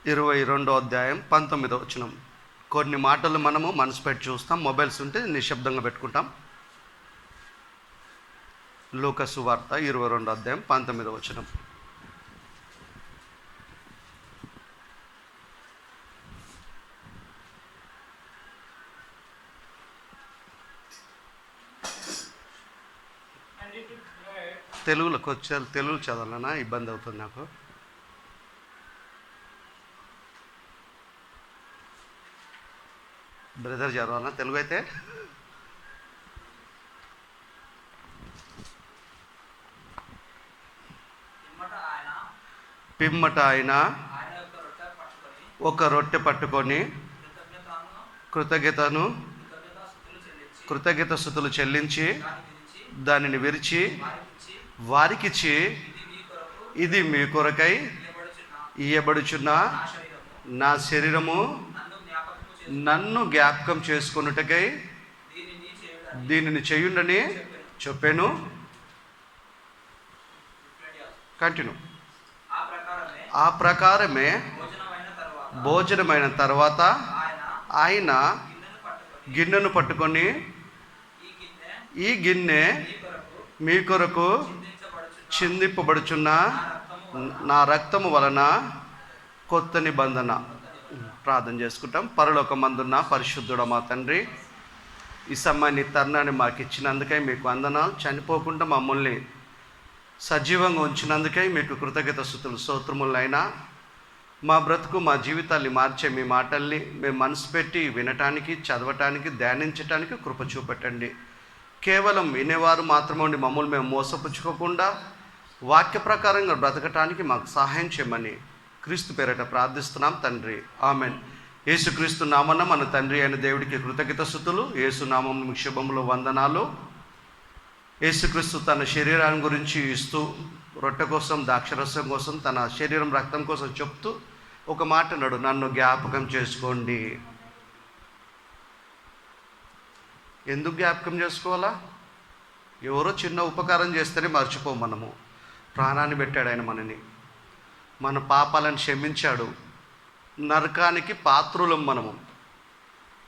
22వ అధ్యాయం 19వ వచనం. కొన్ని మాటలు మనము మనసు పెట్టి చూస్తాం. మొబైల్స్ ఉంటే నిశ్శబ్దంగా పెట్టుకుంటాం. లూకా సువార్త 22వ అధ్యాయం 19వ వచనం. తెలుగులోకి వచ్చారు. తెలుగు చదవాలన్నా ఇబ్బంది అవుతుంది నాకు. బ్రదర్ చదవాలన్నా తెలుగు అయితే. పిమ్మట ఆయన ఒక రొట్టె పట్టుకొని కృతజ్ఞత స్తుతులు చెల్లించి దానిని విరిచి వారికిచ్చి, ఇది మీ కొరకై ఇయ్యబడుచున్న నా శరీరము, నన్ను జ్ఞాపకం చేసుకొనుటకై దీనిని చేయుండని చెప్పాను. కంటిన్యూ. ఆ ప్రకారమే భోజనమైన తర్వాత ఆయన గిన్నెను పట్టుకొని, ఈ గిన్నె మీ కొరకు చిందింపబడుచున్న నా రక్తము వలన కొత్త నిబంధన. ప్రార్థన చేసుకుంటాం. పరలోకమందున్న పరిశుద్ధుడా మా తండ్రి, ఈ సమయాన్ని తరుణాన్ని మాకు ఇచ్చినందుకై మీకు వందనాలు. చనిపోకుండా మమ్మల్ని సజీవంగా ఉంచినందుకై మీకు కృతజ్ఞత స్తుతులు స్తోత్రములైనా. మా బ్రతుకు మా జీవితాన్ని మార్చే మీ మాటల్ని మేము మనసు పెట్టి వినటానికి, చదవటానికి, ధ్యానించటానికి కృప చూపెట్టండి. కేవలం వినేవారు మాత్రమే ఉండి మమ్మల్ని మేము మోసపుచ్చుకోకుండా వాక్య ప్రకారంగా బ్రతకటానికి మాకు సహాయం చేయమని క్రీస్తు పేరట ప్రార్థిస్తున్నాం తండ్రి. ఆమెన్. యేసుక్రీస్తు నామన మన తండ్రి అయిన దేవుడికి కృతజ్ఞత స్తుతులు. యేసు నామం శుభములు, వందనాలు. యేసుక్రీస్తు తన శరీరాన్ని గురించి ఇస్తూ, రొట్టె కోసం, ద్రాక్షరసం కోసం, తన శరీరం రక్తం కోసం చెప్తూ ఒక మాట అన్నాడు, నన్ను జ్ఞాపకం చేసుకోండి. ఎందుకు జ్ఞాపకం చేసుకోవాలా? ఎవరో చిన్న ఉపకారం చేస్తేనే మర్చిపోం. మనము ప్రాణాన్ని పెట్టాడు ఆయన మనని, మన పాపాలను క్షమించాడు. నరకానికి పాత్రులం మనము.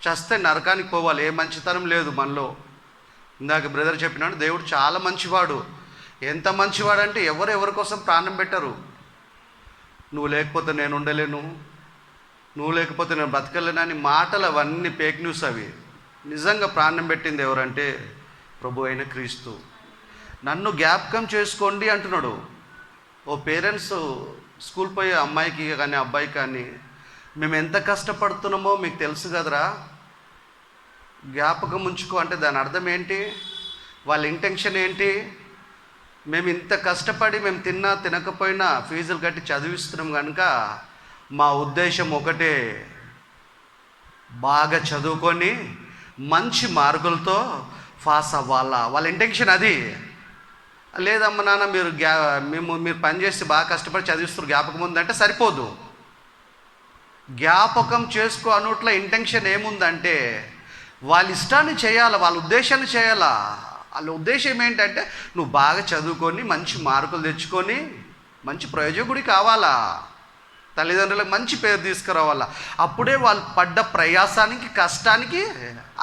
చస్తే నరకానికి పోవాలి. ఏ మంచితనం లేదు మనలో. ఇందాక బ్రదర్ చెప్పినాడు, దేవుడు చాలా మంచివాడు. ఎంత మంచివాడు అంటే ఎవరి కోసం ప్రాణం పెట్టరు. నువ్వు లేకపోతే నేను ఉండలేను, నువ్వు లేకపోతే నేను బ్రతకలేనని మాటలు అవన్నీ ఫేక్ న్యూస్. అవి నిజంగా ప్రాణం పెట్టింది ఎవరంటే ప్రభు అయిన క్రీస్తు. నన్ను జ్ఞాపకం చేసుకోండి అంటున్నాడు. ఓ పేరెంట్స్ స్కూల్ పోయే అమ్మాయికి కానీ అబ్బాయికి కానీ మేము ఎంత కష్టపడుతున్నామో మీకు తెలుసు కదరా. జ్ఞాపకం ఉంచుకో అంటే దాని అర్థం ఏంటి? వాళ్ళ ఇంటెన్షన్ ఏంటి? మేము ఇంత కష్టపడి మేము తిన్నా తినకపోయినా ఫీజులు కట్టి చదివిస్తున్నాం కనుక మా ఉద్దేశం ఒకటే, బాగా చదువుకొని మంచి మార్కులతో పాస్ అవ్వాలా. వాళ్ళ ఇంటెన్షన్ అది. లేదమ్మా నాన్న మీరు పని చేసి బాగా కష్టపడి చదివిస్తారు, జ్ఞాపకం ఉందంటే సరిపోదు. జ్ఞాపకం చేసుకో అనుట్ల ఇంటెన్షన్ ఏముందంటే వాళ్ళ ఇష్టాన్ని చేయాలా, వాళ్ళ ఉద్దేశాన్ని చేయాలా. వాళ్ళ ఉద్దేశం ఏంటంటే నువ్వు బాగా చదువుకొని మంచి మార్కులు తెచ్చుకొని మంచి ప్రయోజకుడి కావాలా, తల్లిదండ్రులకు మంచి పేరు తీసుకురావాలా. అప్పుడే వాళ్ళు పడ్డ ప్రయాసానికి, కష్టానికి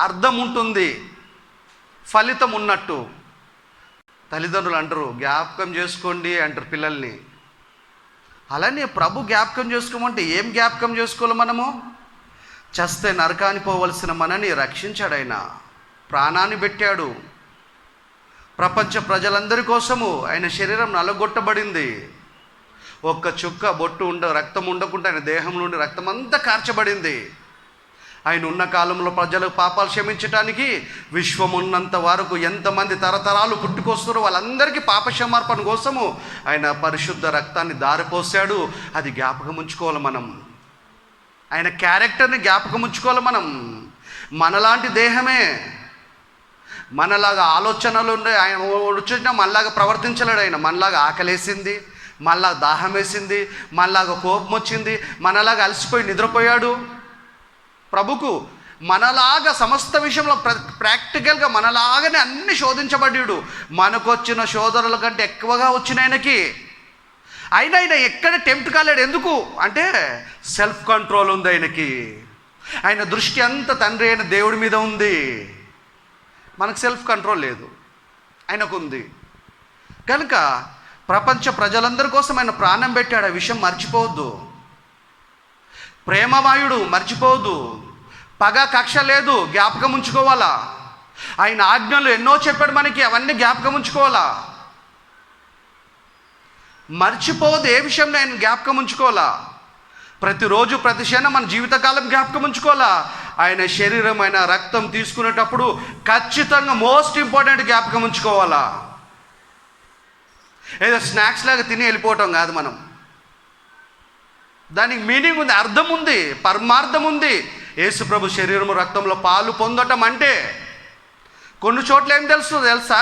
అర్థం ఉంటుంది, ఫలితం ఉన్నట్టు. తల్లిదండ్రులు అంటారు జ్ఞాపకం చేసుకోండి అంటారు పిల్లల్ని. అలానే ప్రభు జ్ఞాపకం చేసుకోమంటే ఏం జ్ఞాపకం చేసుకోవాలి మనము? చస్తే నరకాన్ని పోవలసిన మనని రక్షించాడు ఆయన. ప్రాణాన్ని పెట్టాడు. ప్రపంచ ప్రజలందరి కోసము ఆయన శరీరం నలగొట్టబడింది. ఒక్క చుక్క బొట్టు రక్తం ఉండకుండా ఆయన దేహం నుండి రక్తం అంతా కార్చబడింది. ఆయన ఉన్న కాలంలో ప్రజలకు పాపాలు క్షమించటానికి విశ్వం ఉన్నంత వరకు ఎంతమంది తరతరాలు పుట్టుకొస్తారో వాళ్ళందరికీ పాప క్షమార్పణ కోసము ఆయన పరిశుద్ధ రక్తాన్ని దారిపోసాడు. అది జ్ఞాపకం ఉంచుకోవాలి మనం. ఆయన క్యారెక్టర్ని జ్ఞాపకం ఉంచుకోవాలి మనం. మనలాంటి దేహమే, మనలాగా ఆలోచనలు ఉండే. ఆయన వచ్చినా మనలాగా ప్రవర్తించలేడు. ఆయన మనలాగా ఆకలేసింది, మనలాగా దాహం వేసింది, మనలాగా కోపం వచ్చింది, మనలాగా అలసిపోయి నిద్రపోయాడు. ప్రభుకు మనలాగా సమస్త విషయంలో ప్రాక్టికల్గా మనలాగానే అన్ని శోధించబడ్డాడు. మనకొచ్చిన శోధనల కంటే ఎక్కువగా వచ్చిన ఆయనకి అయినా ఆయన ఎక్కడ టెంప్ట్ కాలేడు. ఎందుకు అంటే సెల్ఫ్ కంట్రోల్ ఉంది ఆయనకి. ఆయన దృష్టి అంతా తండ్రి అయిన దేవుడి మీద ఉంది. మనకు సెల్ఫ్ కంట్రోల్ లేదు, ఆయనకు ఉంది. కనుక ప్రపంచ ప్రజలందరి కోసం ఆయన ప్రాణం పెట్టాడు. ఆ విషయం మర్చిపోవద్దు. ప్రేమమాయుడు మర్చిపోవద్దు. పగ కక్ష లేదు, జ్ఞాపకం ఉంచుకోవాలా. ఆయన ఆజ్ఞలు ఎన్నో చెప్పాడు మనకి, అవన్నీ జ్ఞాపకం ఉంచుకోవాలా. మర్చిపోవద్దు. ఏ విషయంలో ఆయన జ్ఞాపకం ఉంచుకోవాలా. ప్రతిరోజు ప్రతి క్షణం మన జీవితకాలం జ్ఞాపకం ఉంచుకోవాలా. ఆయన శరీరం, ఆయన రక్తం తీసుకునేటప్పుడు ఖచ్చితంగా మోస్ట్ ఇంపార్టెంట్ జ్ఞాపకం ఉంచుకోవాలా. ఏదో స్నాక్స్ లాగా తిని వెళ్ళిపోవటం కాదు. మనం దానికి మీనింగ్ ఉంది, అర్థం ఉంది, పరమార్థం ఉంది. యేసుప్రభు శరీరము రక్తంలో పాలు పొందటం అంటే కొన్ని చోట్ల ఏం తెలుసా,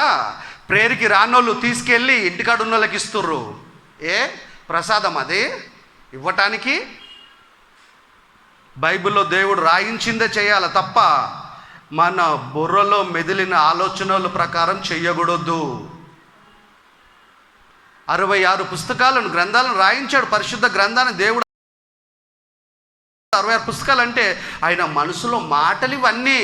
ప్రేయర్కి రానోళ్ళు తీసుకెళ్ళి ఇంటికాడ ఉన్న వాళ్ళకి ఇస్తుర్రు. ఏ ప్రసాదం అది ఇవ్వటానికి? బైబిల్లో దేవుడు రాయించిందే చేయాలి తప్ప మన బుర్రలో మెదిలిన ఆలోచనల ప్రకారం చెయ్యకూడదు. 66 పుస్తకాలను, గ్రంథాలను రాయించాడు. పరిశుద్ధ గ్రంథాన్ని దేవుడు 66 పుస్తకాలు అంటే ఆయన మనసులో మాటలు ఇవన్నీ.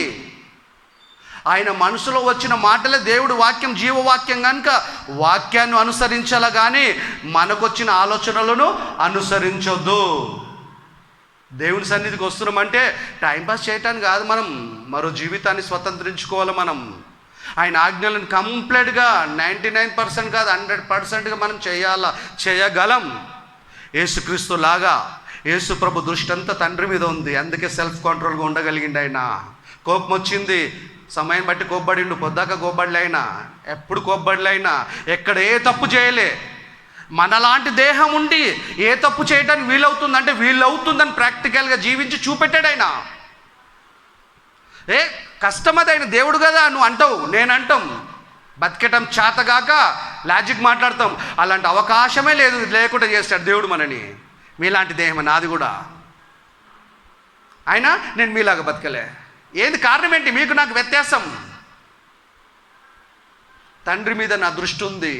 ఆయన మనసులో వచ్చిన మాటలే దేవుడి వాక్యం, జీవవాక్యం. కనుక వాక్యాన్ని అనుసరించాల కానీ మనకొచ్చిన ఆలోచనలను అనుసరించొద్దు. దేవుని సన్నిధికి వస్తున్నామంటే టైంపాస్ చేయటానికి కాదు, మనం మరో జీవితాన్ని స్వతంత్రించుకోవాలి. మనం ఆయన ఆజ్ఞలను కంప్లీట్గా 99% కాదు 100%గా మనం చేయగలం. యేసుక్రీస్తు లాగా యేసు ప్రభు దృష్టి అంతా తండ్రి మీద ఉంది. అందుకే సెల్ఫ్ కంట్రోల్గా ఉండగలిగిండు. ఆయన కోపం వచ్చింది, సమయం బట్టి కోప్పడిండు. పొద్దాక కోప్పడలే ఆయన, ఎప్పుడు కోప్పడలే ఆయన. ఎక్కడ ఏ తప్పు చేయలే. మనలాంటి దేహం ఉండి ఏ తప్పు చేయడానికి వీలవుతుందంటే వీలవుతుందని ప్రాక్టికల్గా జీవించి చూపెట్టాడు ఆయన. ఏ కష్టమది, ఆయన దేవుడు కదా నువ్వు అంటావు, నేను అంటాం. బతికటం చేతగాక లాజిక్ మాట్లాడతాం. అలాంటి అవకాశమే లేకుండా చేస్తాడు దేవుడు మనని. మీలాంటి దేహం నాది కూడా. అయినా నేను మీలాగా బతకలే. ఏంది కారణం ఏంటి? మీకు నాకు వ్యత్యాసం. తండ్రి మీద నా దృష్టి ఉంది,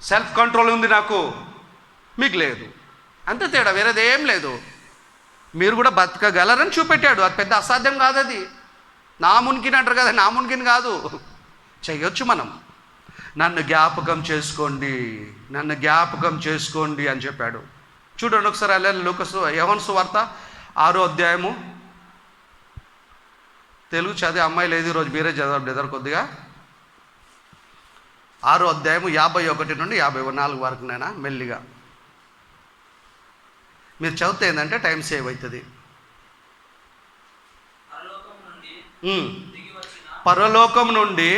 సెల్ఫ్ కంట్రోల్ ఉంది నాకు, మీకు లేదు. అంతే తేడా, వేరేదేం లేదు. మీరు కూడా బతకగలరని చూపెట్టాడు. అది పెద్ద అసాధ్యం కాదు. అది నా మునికిని అంటారు కదా, నా మునికిని కాదు, చెయ్యొచ్చు మనం. నన్ను జ్ఞాపకం చేసుకోండి, నన్ను జ్ఞాపకం చేసుకోండి అని చెప్పాడు. చూడండి ఒకసారి యోహాను సువార్త 6వ అధ్యాయము. తెలుగు చదివే అమ్మాయి లేదు ఈరోజు, మీరే చదవాలి బ్రదర్ కొద్దిగా. 6వ అధ్యాయము 51 నుండి 54 వరకు. నైనా మెల్లిగా మీరు చదివితే ఏంటంటే టైం సేవ్ అవుతుంది. పరలోకం నుండి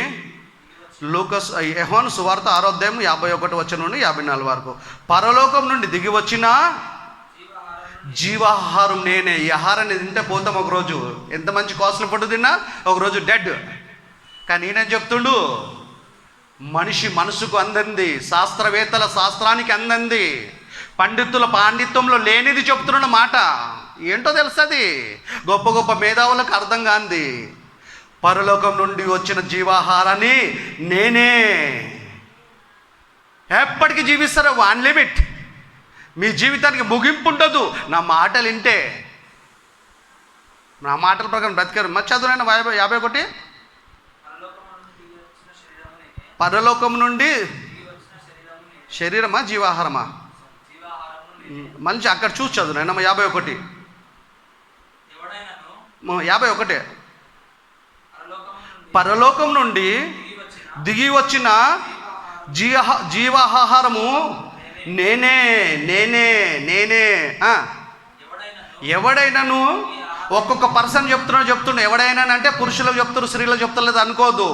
యోహాను సువార్త 6వ అధ్యాయం 51 వచనం నుండి 54 వరకు. పరలోకం నుండి దిగి వచ్చిన జీవాహారం నేనే. ఈ ఆహారాన్ని తింటే పోతాం ఒకరోజు. ఎంత మంచి కాస్ట్లీ ఫుడ్ తిన్నా ఒకరోజు డెడ్. కానీ నేనేం చెప్తుండు, మనిషి మనసుకు అందంది, శాస్త్రవేత్తల శాస్త్రానికి అందంది, పండితుల పాండిత్యంలో లేనిది చెప్తున్న మాట ఏంటో తెలుస్తుంది. గొప్ప గొప్ప మేధావులకు అర్థం కాంది. పరలోకం నుండి వచ్చిన జీవాహారాన్ని నేనే. ఎప్పటికీ జీవిస్తారు, వన్ లిమిట్. మీ జీవితానికి ముగింపు ఉండదు. నా మాటలు వింటే, నా మాటల ప్రకారం బ్రతికారు. మరి చదువునైనా 51. పరలోకం నుండి శరీరమా జీవాహారమా? మంచి అక్కడ చూసి చదువునైనా 51. 51. పరలోకం నుండి దిగి వచ్చిన జీవాహారము నేనే నేనే నేనే. ఎవడైనాను ఒక్కొక్క పర్సన్ చెప్తున్నా. ఎవడైనా అంటే పురుషులకు చెప్తున్నారు, స్త్రీలకు చెప్తలేదు అనుకోదు.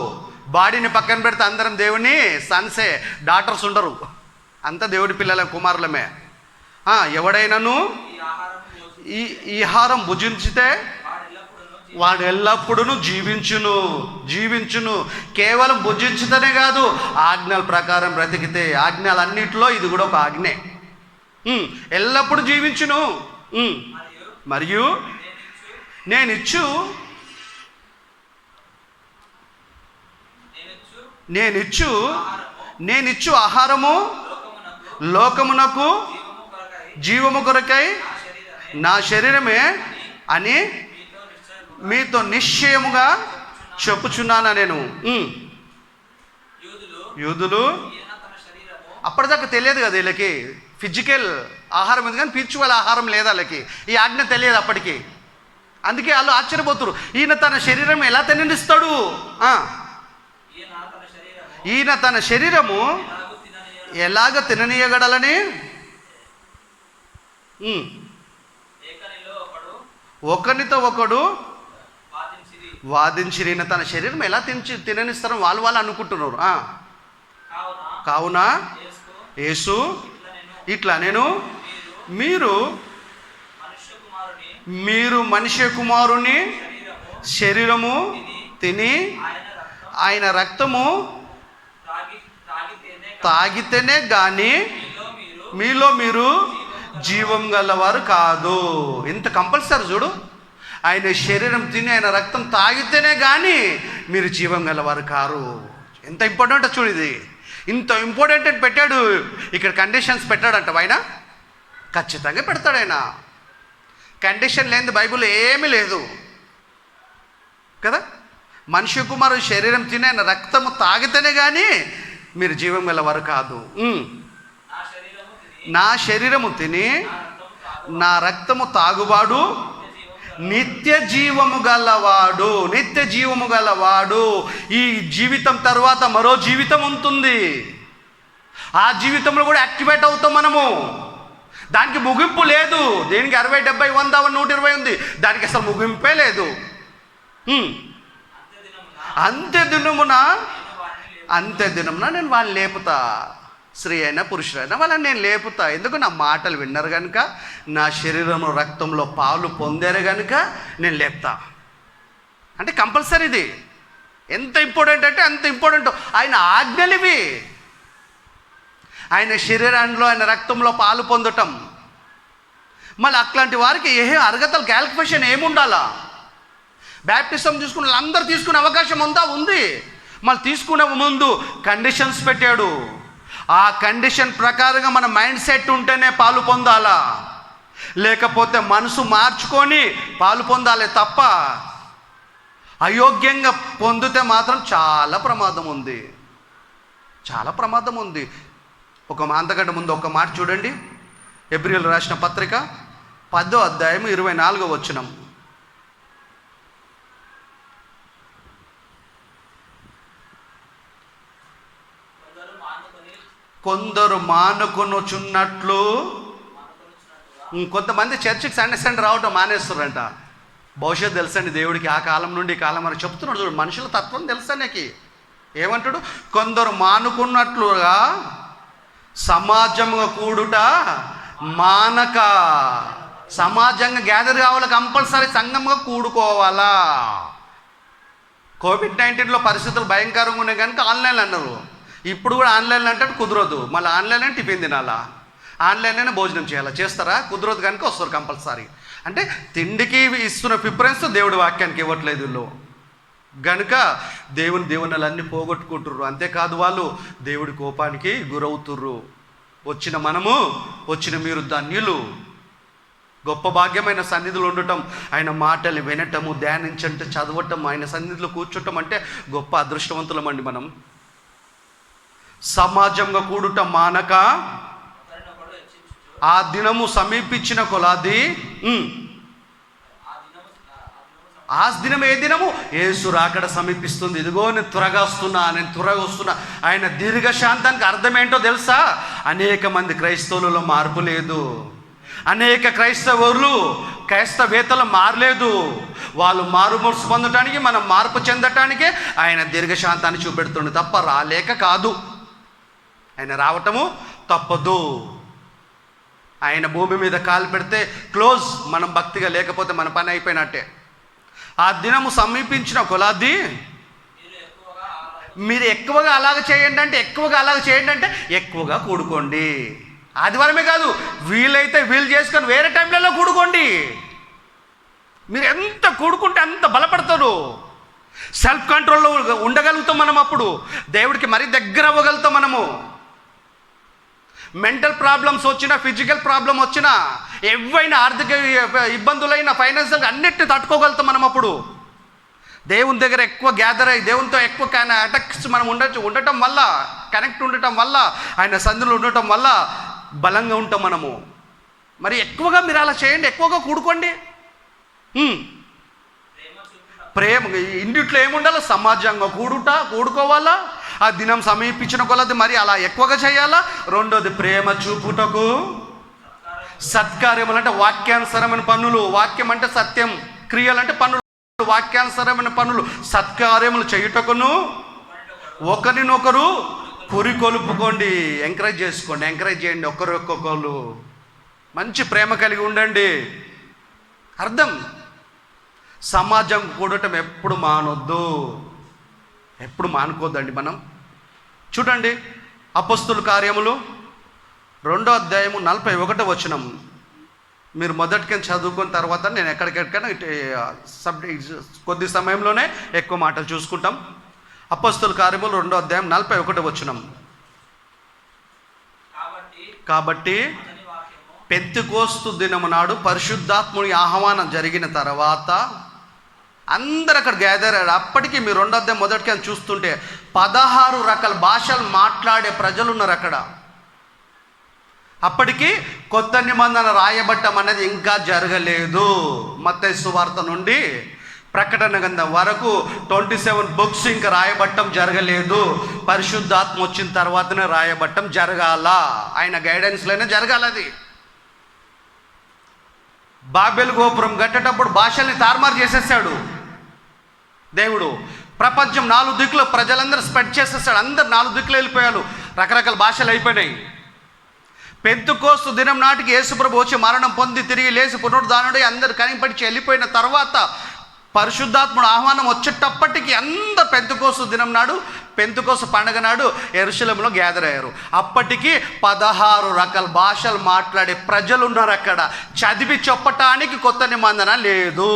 బాడీని పక్కన పెడితే అందరం దేవుని సన్సే, డాటర్స్ ఉండరు, అంతా దేవుడి పిల్లల కుమారులమే. ఎవడైనాను ఈ ఆహారం భుజించితే వాడు ఎల్లప్పుడూ జీవించును. కేవలం భుజించుతనే కాదు, ఆజ్ఞల ప్రకారం బ్రతికితే. ఆజ్ఞలన్నిటిలో ఇది కూడా ఒక ఆజ్ఞే. ఎల్లప్పుడూ జీవించును. మరియు నేనిచ్చు ఆహారము లోకమునకు జీవము కొరకై నా శరీరమే అని మీతో నిశ్చయముగా చెప్పుచున్నాను నేను. యూదులు అప్పటిదాకా తెలియదు కదా వీళ్ళకి, ఫిజికల్ ఆహారం ఉంది కానీ స్పిరిచువల్ ఆహారం లేదు వాళ్ళకి, ఈ ఆజ్ఞ తెలియదు అప్పటికి. అందుకే వాళ్ళు ఆశ్చర్యపోతున్నారు, ఈయన తన శరీరం ఎలా తిననిస్తాడు, ఈయన తన శరీరము ఎలాగ తిననీయగలలని ఒకరితో ఒకడు వాదించిరి. ఈయన తన శరీరం ఎలా తిననిస్తారని వాళ్ళు అనుకుంటున్నారు. కావున యేసు ఇట్లా నేను మీరు మనుష్య కుమారుని శరీరము తిని ఆయన రక్తము తాగితేనే కానీ మీలో మీరు జీవం గలవారు కాదు. ఇంత కంపల్సరీ చూడు, ఆయన శరీరం తిని ఆయన రక్తం తాగితేనే కానీ మీరు జీవం గలవారు కారు. ఎంత ఇంపార్టెంట్ చూడు, ఇది ఇంత ఇంపార్టెంట్ అని పెట్టాడు. ఇక్కడ కండిషన్స్ పెట్టాడంట ఆయన, ఖచ్చితంగా పెడతాడు ఆయన. కండిషన్ లేనిది బైబిల్ ఏమీ లేదు కదా. మనిషి కుమారుడు శరీరం తిని ఆయన రక్తము తాగితేనే కానీ మీరు జీవం గలవారు కాదు. నా శరీరము తిని నా రక్తము తాగువాడు నిత్య జీవము గలవాడు. నిత్య జీవము గలవాడు. ఈ జీవితం తర్వాత మరో జీవితం ఉంటుంది. ఆ జీవితంలో కూడా యాక్టివేట్ అవుతాం మనము. దానికి ముగింపు లేదు. దీనికి 60, 70, 100, 120 ఉంది, దానికి అసలు ముగింపే లేదు. అంత్య దినమున నేను వాళ్ళని లేపుతా. స్త్రీ అయినా పురుషులైనా వాళ్ళని నేను లేపుతా. ఎందుకు? నా మాటలు విన్నారు కనుక, నా శరీరంలో రక్తంలో పాలు పొందారు కనుక నేను లేపుతా. అంటే కంపల్సరీ ఇది. ఎంత ఇంపార్టెంట్ అంటే అంత ఇంపార్టెంట్. ఆయన ఆజ్ఞలు ఇవి. ఆయన శరీరంలో ఆయన రక్తంలో పాలు పొందటం. మళ్ళీ అట్లాంటి వారికి అర్హతలు క్యాలిఫికేషన్ ఏముండాలా? బ్యాప్టిజం తీసుకున్న వాళ్ళందరూ తీసుకునే అవకాశం ఉందా? ఉంది. మళ్ళీ తీసుకునే ముందు కండిషన్స్ పెట్టాడు. ఆ కండిషన్ ప్రకారంగా మన మైండ్ సెట్ ఉంటేనే పాలు పొందాలా, లేకపోతే మనసు మార్చుకొని పాలు పొందాలి తప్ప అయోగ్యంగా పొందితే మాత్రం చాలా ప్రమాదం ఉంది. చాలా ప్రమాదం ఉంది. అంతకంటే ముందు ఒక మాట చూడండి. హెబ్రీయులకు రాసిన పత్రిక 10వ అధ్యాయం 24వ వచనం. కొందరు మానుకొనుచున్నట్లు, కొంతమంది చర్చికి సండే రావటం మానేస్తారంట. భవిష్యత్తు తెలుసండి దేవుడికి. ఆ కాలం నుండి ఈ కాలం అని చెప్తున్నాడు చూడు. మనుషుల తత్వం తెలుసా నీకు? ఏమంటాడు? కొందరు మానుకున్నట్లుగా సమాజంగా కూడుట మానక. సమాజంగా గ్యాదర్ కావాలి, కంపల్సరీ సంఘంగా కూడుకోవాలా. కోవిడ్-19లో పరిస్థితులు భయంకరంగా ఉన్నాయి కనుక ఆన్లైన్ అన్నారు. ఇప్పుడు కూడా ఆన్లైన్ అంటే కుదరదు. మళ్ళీ ఆన్లైన్ అంటే టిఫిన్ తినాలా, ఆన్లైన్లోనే భోజనం చేయాలా. చేస్తారా? కుదరదు కనుక వస్తారు కంపల్సరీ. అంటే తిండికి ఇస్తున్న ప్రిఫరెన్స్ దేవుడి వాక్యానికి ఇవ్వట్లేదు వీళ్ళు గనుక దేవునలన్నీ పోగొట్టుకుంటుర్రు. అంతేకాదు వాళ్ళు దేవుడి కోపానికి గురవుతుర్రు. వచ్చిన మీరు ధన్యులు. గొప్ప భాగ్యమైన సన్నిధిలో ఉండటం, ఆయన మాటలు వినటము, ధ్యానించటం, చదవటం, ఆయన సన్నిధిలో కూర్చోటం అంటే గొప్ప అదృష్టవంతులమండి మనం. సమాజంగా కూడుట మానక ఆ దినము సమీపించిన కొలాది. ఆ దినం ఏ దినము? యేసు రాకడ సమీపిస్తుంది. ఇదిగో నేను త్వరగా వస్తున్నా. ఆయన దీర్ఘశాంతానికి అర్థం ఏంటో తెలుసా? అనేక మంది క్రైస్తవులలో మార్పు లేదు. అనేక క్రైస్తవేతలు మారలేదు. వాళ్ళు మారుమూర్సు పొందటానికి, మనం మార్పు చెందటానికే ఆయన దీర్ఘశాంతాన్ని చూపెడుతుండే తప్ప రాలేక కాదు. ఆయన రావటము తప్పదు. ఆయన భూమి మీద కాలు పెడితే క్లోజ్. మనం భక్తిగా లేకపోతే మన పని అయిపోయినట్టే. ఆ దినము సమీపించిన కొలాది మీరు ఎక్కువగా అలాగ చేయండి అంటే ఎక్కువగా కూడుకోండి. ఆదివారమే కాదు, వీలైతే వీలు చేసుకొని వేరే టైంలలో కూడుకోండి. మీరు ఎంత కూడుకుంటే అంత బలపడతారు. సెల్ఫ్ కంట్రోల్లో ఉండగలుగుతాం మనం. అప్పుడు దేవుడికి మరీ దగ్గర అవ్వగలుగుతాం మనము. మెంటల్ ప్రాబ్లమ్స్ వచ్చినా, ఫిజికల్ ప్రాబ్లం వచ్చినా, ఏవైనా ఆర్థిక ఇబ్బందులైనా, ఫైనాన్షియల్ అన్నిటిని తట్టుకోగలుగుతాం మనం. అప్పుడు దేవుని దగ్గర ఎక్కువ గ్యాదర్ అయ్యి దేవునితో ఎక్కువ అటాక్స్ మనం ఉండటం వల్ల, కనెక్ట్ ఉండటం వల్ల, ఆయన సందులో ఉండటం వల్ల బలంగా ఉంటాం మనము. మరి ఎక్కువగా మీరు అలా చేయండి, ఎక్కువగా కూడుకోండి. ప్రేమ ఇంటిట్లో ఏముండాలో సమాజంగా కూడుకోవాలా. ఆ దినం సమీపించిన కొలది మరి అలా ఎక్కువగా చేయాలా. రెండోది ప్రేమ చూపుటకు సత్కార్యములు అంటే వాక్యానుసరమైన పనులు. వాక్యం అంటే సత్యం, క్రియలు అంటే పనులు. వాక్యానుసరమైన పనులు, సత్కార్యములు చేయుటకును ఒకరినొకరు పురికొల్పుకోండి. ఎంకరేజ్ చేసుకోండి, ఎంకరేజ్ చేయండి ఒక్కొక్కరు. మంచి ప్రేమ కలిగి ఉండండి. అర్థం, సమాజం కూడటం ఎప్పుడు మానొద్దు, ఎప్పుడు మానుకోద్దండి మనం. చూడండి అపొస్తలుల కార్యములు 2వ అధ్యాయము 41వ వచనం. మీరు మొదటికి చదువుకున్న తర్వాత నేను ఎక్కడికెక్కడికైనా కొద్ది సమయంలోనే ఎక్కువ మాటలు చూసుకుంటాం. అపొస్తలుల కార్యములు 2వ అధ్యాయం 41వ వచనం. కాబట్టి పెంతెకోస్తు దినము నాడు పరిశుద్ధాత్ముని ఆహ్వానం జరిగిన తర్వాత అందరు అక్కడ గ్యాదర్ అయ్యారు. అప్పటికి మీరు 2వ అధ్యాయం మొదటికి చూస్తుంటే 16 రకాల భాషలు మాట్లాడే ప్రజలు ఉన్నారు అక్కడ. అప్పటికి కొత్త నిబంధన రాయబట్టం అనేది ఇంకా జరగలేదు. మత్తయి సువార్త నుండి ప్రకటన గ్రంథం వరకు 27 బుక్స్ ఇంకా రాయబట్టం జరగలేదు. పరిశుద్ధాత్మ వచ్చిన తర్వాతనే రాయబట్టం జరగాల, ఆయన గైడెన్స్లోనే జరగాలది. బాబెల్ గోపురం కట్టేటప్పుడు భాషల్ని తారుమారు చేసేసాడు దేవుడు. ప్రపంచం 4 దిక్కులు ప్రజలందరూ స్ప్రెడ్ చేసేసాడు. అందరు 4 దిక్కులు వెళ్ళిపోయారు, రకరకాల భాషలు అయిపోయినాయి. పెంతెకోస్తు దినం నాటికి యేసుప్రభు వచ్చి మరణం పొంది తిరిగి లేచి పునరుద్ధానుడై అందరు కనిపడిచి వెళ్ళిపోయిన తర్వాత పరిశుద్ధాత్ముడు ఆహ్వానం వచ్చేటప్పటికి అందరు పెంతెకోస్తు దినం నాడు, పెంతెకోస్తు పండుగ నాడు యెరూషలేములో గ్యాదర్ అయ్యారు. అప్పటికి 16 రకాల భాషలు మాట్లాడే ప్రజలు ఉన్నారు అక్కడ. చదివి చెప్పటానికి కొత్త నిబంధన లేదు.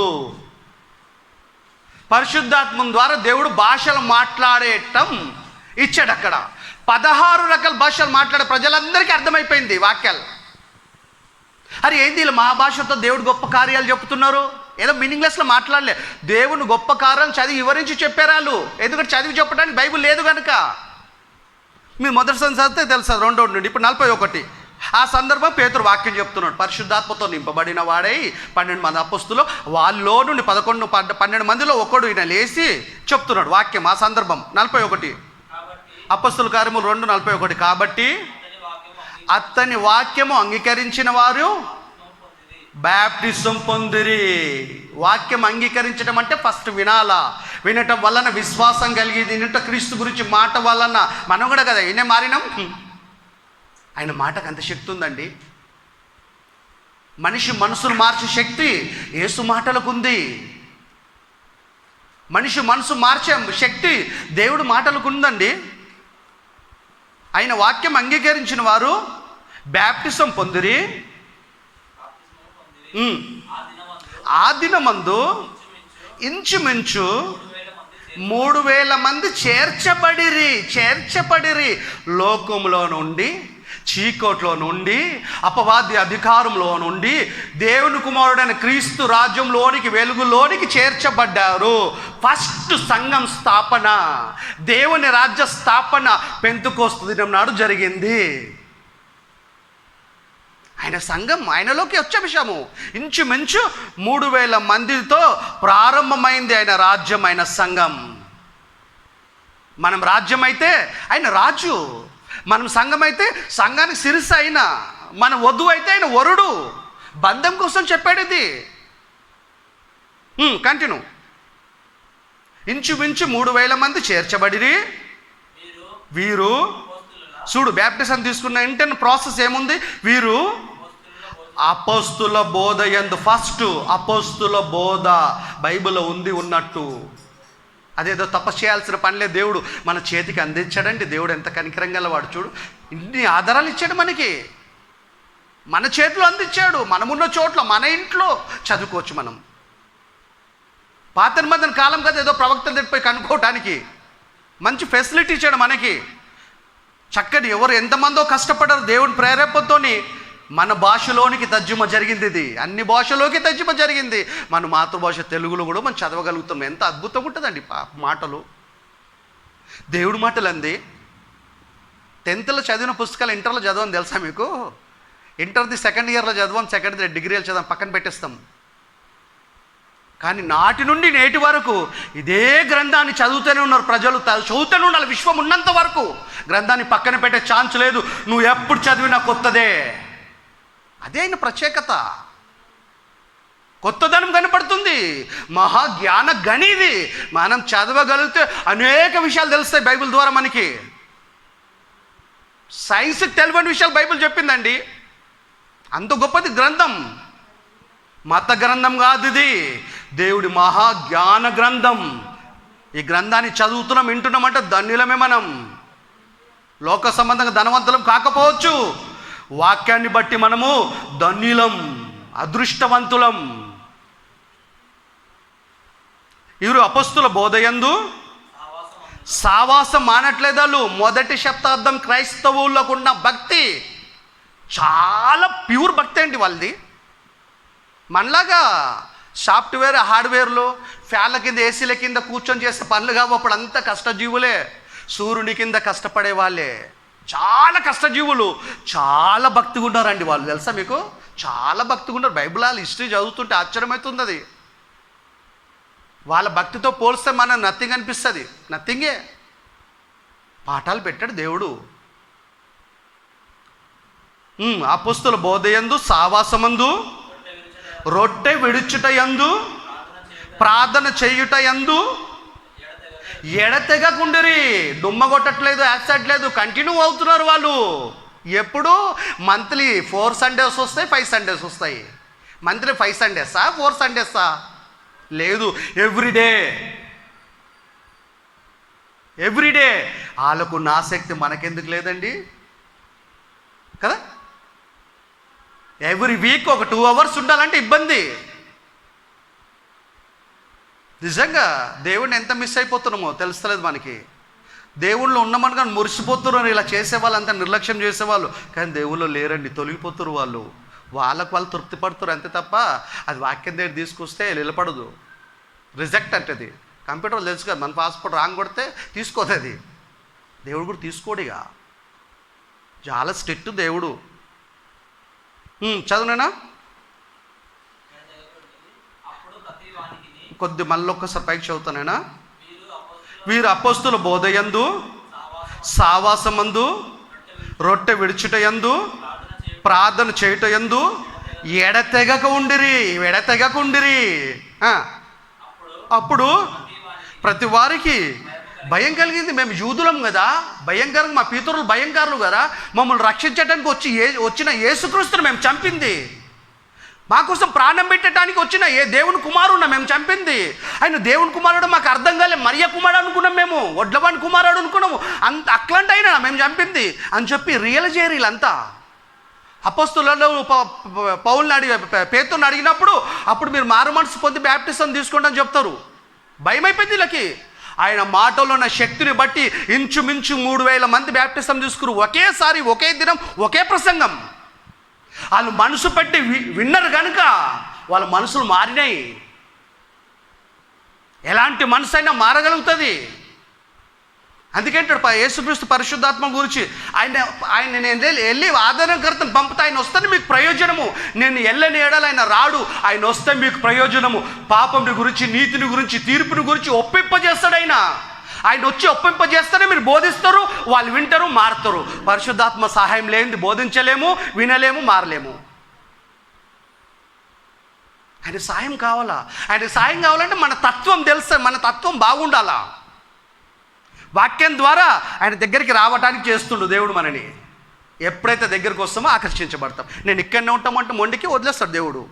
పరిశుద్ధాత్మ ద్వారా దేవుడు భాషలు మాట్లాడేటం ఇచ్చాడు అక్కడ. 16 రకాల భాషలు మాట్లాడే ప్రజలందరికీ అర్థమైపోయింది వాక్యాలు. అరే ఏంది ఇలా మా భాషతో దేవుడు గొప్ప కార్యాలు చెప్తున్నారు, ఏదో మీనింగ్లెస్లో మాట్లాడలే. దేవుని గొప్ప కార్యాలు చదివి వివరించి చెప్పారు వాళ్ళు. ఎందుకంటే చదివి చెప్పడానికి బైబిల్ లేదు కనుక. మీరు మొదటిసారి చదివితే తెలుసు 2వ నుండి ఇప్పుడు 41. ఆ సందర్భం పేతురు వాక్యం చెప్తున్నాడు. పరిశుద్ధాత్మతో నింపబడిన వాడై 12 మంది అపొస్తలులు, వాళ్ళలో నుండి 12 మందిలో ఒకడు ఈయన లేచి చెప్తున్నాడు వాక్యం. ఆ సందర్భం 41 అపొస్తలుల కార్యములు 2:41. కాబట్టి అతని వాక్యము అంగీకరించిన వారు బాప్టిజం పొందిరి. వాక్యం అంగీకరించడం అంటే ఫస్ట్ వినాలా, వినటం వలన విశ్వాసం కలిగి వినట క్రీస్తు గురించి మాట వలన మనం కూడా కదా ఈయనే మారినాం. ఆయన మాటకు అంత శక్తి ఉందండి. మనిషి మనసును మార్చే శక్తి యేసు మాటలకు ఉంది. మనిషి మనసు మార్చే శక్తి దేవుడు మాటలకు ఉందండి. ఆయన వాక్యం అంగీకరించిన వారు బాప్టిజం పొందిరి. ఆ దినమందు ఇంచుమించు 3000 మంది చేర్చబడిరి. లోకంలో నుండి, చీకట్లో నుండి, అపవాది అధికారంలో నుండి దేవుని కుమారుడైన క్రీస్తు రాజ్యంలోనికి, వెలుగులోనికి చేర్చబడ్డారు. ఫస్ట్ సంఘం స్థాపన, దేవుని రాజ్య స్థాపన పెంతెకోస్తు దినం నాడు జరిగింది. ఆయన సంఘం ఆయనలోకి వచ్చే విషయము ఇంచుమించు 3000 మందితో ప్రారంభమైంది ఆయన రాజ్యం, ఆయన సంఘం. మనం రాజ్యం అయితే ఆయన రాజు, మనం సంఘం అయితే సంఘానికి శిరస్సు అయిన, మన వధువు అయితే ఆయన వరుడు. బంధం కోసం చెప్పాడు ఇది. కంటిన్యూ. ఇంచుమించు 3000 మంది చేర్చబడిరి. వీరు చూడు బ్యాప్టిజం తీసుకున్న వెంటనే ప్రాసెస్ ఏముంది? వీరు అపోస్తుల బోధ యందు, ఫస్ట్ అపోస్తుల బోధ బైబిల్లో ఉన్నట్టు. అదేదో తపస్సు చేయాల్సిన పనిలే, దేవుడు మన చేతికి అందించాడంటే దేవుడు ఎంత కనికరంగా వాడు. చూడు ఇన్ని ఆధారాలు ఇచ్చాడు మనకి, మన చేతిలో అందించాడు. మనమున్న చోట్ల మన ఇంట్లో చదువుకోవచ్చు మనం. పాత నిబంధన కాలం కదా ఏదో ప్రవక్తలు తిట్టిపోయి కనుక్కోవటానికి మంచి ఫెసిలిటీ ఇచ్చాడు మనకి. చక్కని ఎవరు ఎంతమందో కష్టపడ్డారు దేవుని ప్రేరేపణతోని మన భాషలోనికి తర్జుమా జరిగింది. ఇది అన్ని భాషలోకి తర్జుమా జరిగింది. మన మాతృభాష తెలుగులో కూడా మనం చదవగలుగుతాం. ఎంత అద్భుతంగా ఉంటుందండి మాటలు, దేవుడి మాటలు అంది. 10th చదివిన పుస్తకాలు ఇంటర్లో చదవని తెలుసా మీకు? ఇంటర్ది 2nd ఇయర్లో చదవం, 2nd డిగ్రీలో చదవం, పక్కన పెట్టేస్తాం. కానీ నాటి నుండి నేటి వరకు ఇదే గ్రంథాన్ని చదువుతూనే ఉన్నారు ప్రజలు, చదువుతూనే ఉండాలి. విశ్వం ఉన్నంత వరకు గ్రంథాన్ని పక్కన పెట్టే ఛాన్స్ లేదు. నువ్వు ఎప్పుడు చదివినా కొత్తదే. అదే ఆయన ప్రత్యేకత. కొత్తదనం కనపడుతుంది. మహాజ్ఞాన గనిది. మనం చదవగలిగితే అనేక విషయాలు తెలుస్తాయి బైబిల్ ద్వారా మనకి. సైన్స్కి తెలియని విషయాలు బైబిల్ చెప్పిందండి. అంత గొప్పది గ్రంథం. మత గ్రంథం కాదు ఇది, దేవుడి మహాజ్ఞాన గ్రంథం. ఈ గ్రంథాన్ని చదువుతున్నాం, వింటున్నామంటే ధన్యులమే మనం. లోక సంబంధంగా ధనవంతులం కాకపోవచ్చు, వాక్యాన్ని బట్టి మనము ధన్యులం, అదృష్టవంతులం. ఇరు అపొస్తలుల బోధయందు సావాసం మానట్లేదాలు. 1వ శతాబ్దం క్రైస్తవులకు ఉన్న భక్తి చాలా ప్యూర్ భక్తి అండి వాళ్ళది. మనలాగా సాఫ్ట్వేర్ హార్డ్వేర్లు ఫ్యాన్ల కింద ఏసీల కింద కూర్చొని చేసే పనులు కావు. అప్పుడు అంతా కష్టజీవులే, సూర్యుని కింద కష్టపడే వాళ్ళే, చాలా కష్టజీవులు. చాలా భక్తిగా ఉన్నారండి వాళ్ళు, తెలుసా మీకు? చాలా భక్తిగా ఉన్నారు. బైబిల్ వాళ్ళ హిస్టరీ చదువుతుంటే ఆశ్చర్యమవుతుంది. అది వాళ్ళ భక్తితో పోలిస్తే మనం నథింగ్ అనిపిస్తుంది. నథింగే. పాఠాలు పెట్టాడు దేవుడు. అపొస్తలుల బోధయందు సావాసమందు రొట్టె విడుచుట యందు ప్రార్థన చేయుట యందు ఎడతెగకుండిరి. డుమ్మ కొట్టట్లేదు, యాక్సట్లేదు, కంటిన్యూ అవుతున్నారు వాళ్ళు. ఎప్పుడు? మంత్లీ 4 సండేస్ వస్తాయి, 5 సండేస్ వస్తాయి. మంత్లీ 5 సండేసా 4 సండేసా? లేదు, ఎవ్రీడే. వాళ్ళకున్న ఆసక్తి మనకెందుకు లేదండి కదా? ఎవ్రీ వీక్ ఒక 2 hours ఉండాలంటే ఇబ్బంది. నిజంగా దేవుడిని ఎంత మిస్ అయిపోతున్నామో తెలుస్తలేదు మనకి. దేవుళ్ళు ఉన్నామని కానీ మురిసిపోతున్నారు. ఇలా చేసేవాళ్ళంతా నిర్లక్ష్యం చేసేవాళ్ళు, కానీ దేవుళ్ళు లేరండి, తొలగిపోతున్నారు వాళ్ళు. వాళ్ళు తృప్తి పడుతున్నారు అంతే తప్ప అది వాక్యం దగ్గర తీసుకొస్తే నిలబడదు. రిజెక్ట్ అంటది. కంప్యూటర్లో తెలుసు కదా, మన పాస్పోర్ట్ రాంగ్ కొడితే తీసుకోదు అది. దేవుడు కూడా తీసుకోడిగా, చాలా స్ట్రిక్ట్ దేవుడు. చదువునేనా కొద్ది మళ్ళీ ఒక్కసారి పైకి చదువుతానేనా? వీరు అపొస్తలుల బోధయందు సావాసమందు రొట్టె విడుచుట యందు ప్రార్థన చేయుట యందు ఎడతెగకుండిరి. అప్పుడు ప్రతి వారికి భయం కలిగింది. మేము యూదులం కదా, భయంకరంగా మా పితరులు భయంకరులు కదా, మమ్మల్ని రక్షించడానికి వచ్చిన యేసుక్రీస్తుని మేము చంపింది, మా కోసం ప్రాణం పెట్టడానికి వచ్చిన దేవుని కుమారుడు మేము చంపింది. ఆయన దేవుని కుమారుడు మాకు అర్థం కాలే, మరియ కుమారుడు అనుకున్నాం, మేము వడ్లవాని కుమారుడు అనుకున్నాము. అట్లాంటి అయినా మేము చంపింది అని చెప్పి రియలైజ్ చేయరు వీళ్ళంతా. అపొస్తలులు పౌలుని పేతురుని అడిగినప్పుడు అప్పుడు మీరు మారు మనసు పొంది బ్యాప్టిజం తీసుకోండి అని చెప్తారు. భయం అయిపోయింది వీళ్ళకి. ఆయన మాటలో ఉన్న శక్తిని బట్టి ఇంచుమించు 3000 మంది బ్యాప్టిజం తీసుకురు ఒకేసారి, ఒకే దినం, ఒకే ప్రసంగం. వాళ్ళు మనసు పెట్టి విన్నారు కనుక వాళ్ళ మనసులు మారినాయి. ఎలాంటి మనసు అయినా మారగలుగుతుంది. అందుకేంటాడు యేసుక్రీస్తు పరిశుద్ధాత్మ గురించి, ఆయన నేను వెళ్ళి ఆదరణకర్తను పంపుతా, ఆయన వస్తే మీకు ప్రయోజనము, నేను వెళ్ళని ఏడాలి ఆయన రాడు, ఆయన వస్తే మీకు ప్రయోజనము. పాపంని గురించి, నీతిని గురించి, తీర్పుని గురించి ఒప్పింపజేస్తాడు ఆయన వచ్చి ఒప్పింపజేస్తేనే మీరు బోధిస్తారు, వాళ్ళు వింటారు, మారుతారు. పరిశుద్ధాత్మ సహాయం లేనిది బోధించలేము, వినలేము, మారలేము. ఆయన సాయం కావాలా? ఆయన సాయం కావాలంటే మన తత్వం తెలుసు, మన తత్వం బాగుండాలా. వాక్యం ద్వారా ఆయన దగ్గరికి రావడానికి చేస్తుండు దేవుడు మనని. ఎప్పుడైతే దగ్గరికి వస్తామో ఆకర్షించబడతాం. నేను ఇక్కడనే ఉంటామంటే మొండికి వదిలేస్తాడు దేవుడు.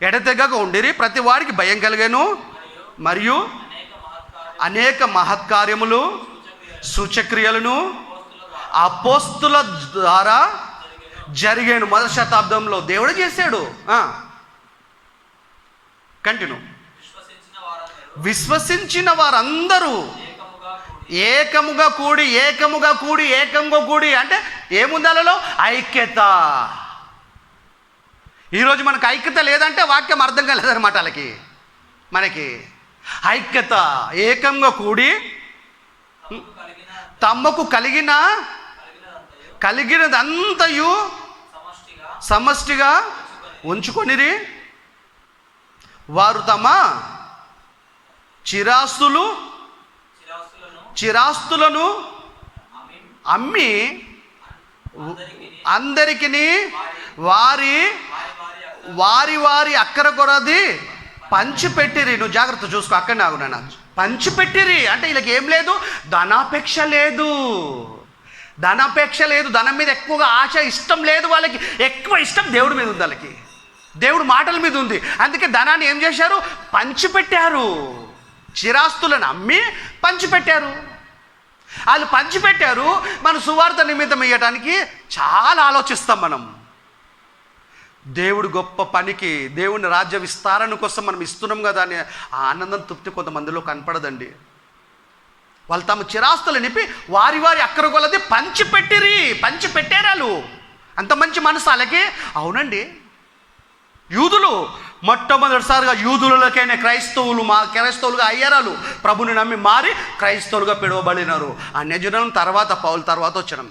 ఎడతెగక ఉండిరి, ప్రతి వారికి భయం కలిగాను, మరియు అనేక మహత్కార్యములు సూచక్రియలను అపోస్తుల ద్వారా జరిగాను. 1వ శతాబ్దంలో దేవుడు చేశాడు. కంటిన్యూ. విశ్వసించిన వారందరూ ఏకముగా కూడి అంటే ఏముంది అలలో? ఐక్యత. ఈరోజు మనకు ఐక్యత లేదంటే వాక్యం అర్థం కాలేదన్నమాట. వాళ్ళకి మనకి ఐక్యత, ఏకంగా కూడి తమకు కలిగినదంతయు సమష్టిగా ఉంచుకొనిరి. వారు తమ చిరాస్తులను అమ్మి అందరికిని వారి అక్కర కొరది పంచిపెట్టిరి. నువ్వు జాగ్రత్త చూసుకో, అక్కడనే ఆగు నాన్న. పంచిపెట్టిరి అంటే వీళ్ళకి ఏం లేదు? ధనాపేక్ష లేదు. ధనం మీద ఎక్కువగా ఆశ, ఇష్టం లేదు వాళ్ళకి. ఎక్కువ ఇష్టం దేవుడి మీద ఉంది వాళ్ళకి, దేవుడు మాటల మీద ఉంది. అందుకే ధనాన్ని ఏం చేశారు? పంచిపెట్టారు. చిరాస్తులను అమ్మి పంచిపెట్టారు. వాళ్ళు పంచిపెట్టారు. మన సువార్త నిమిత్తం ఇవ్వడానికి చాలా ఆలోచిస్తాం మనం. దేవుడు గొప్ప పనికి, దేవుని రాజ్య విస్తారణ కోసం మనం ఇస్తున్నాం కదా అని ఆ ఆనందం, తృప్తి కొంతమందిలో కనపడదండి. వాళ్ళు తమ చిరాస్తులు నింపి వారి అక్కర కొలది పంచిపెట్టారు. వాళ్ళు అంత మంచి మనసు వాళ్ళకి. అవునండి, యూదులు మొట్టమొదటిసారిగా యూదులకైనా క్రైస్తవులుగా అయ్యారు. ప్రభుని నమ్మి మారి క్రైస్తవులుగా పిలువబడినారు. అన్యజనుల తర్వాత పౌలు తర్వాత వచ్చినాం.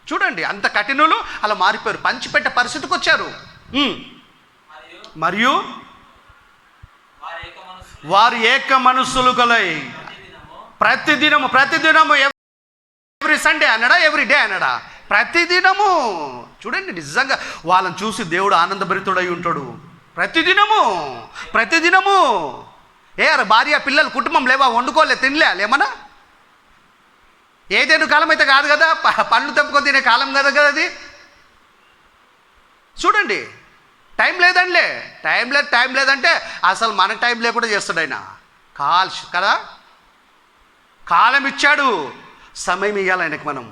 చూడండి, అంత కఠినులు అలా మారిపోయారు, పంచిపెట్టే పరిస్థితికి వచ్చారు. మరియు వారు ఏక మనస్సులు కలై ప్రతిదినము ఎవ్రీ సండే అన్నాడా, ఎవ్రీ డే అన్నాడా? ప్రతిదినము. చూడండి, నిజంగా వాళ్ళని చూసి దేవుడు ఆనందభరితుడై ఉంటాడు. ప్రతిదినము భార్య పిల్లలు కుటుంబం లేవా? వండుకోలే, తినలే ఏమన్నా? ఏదైనా కాలం అయితే కాదు కదా, పండ్లు తెంపుకొని తినే కాలం కదా అది. చూడండి, టైం లేదంటే అసలు మనకు టైం లేకుండా చేస్తాడు ఆయన. కదా, కాలం ఇచ్చాడు, సమయం ఇవ్వాలి ఆయనకి. మనం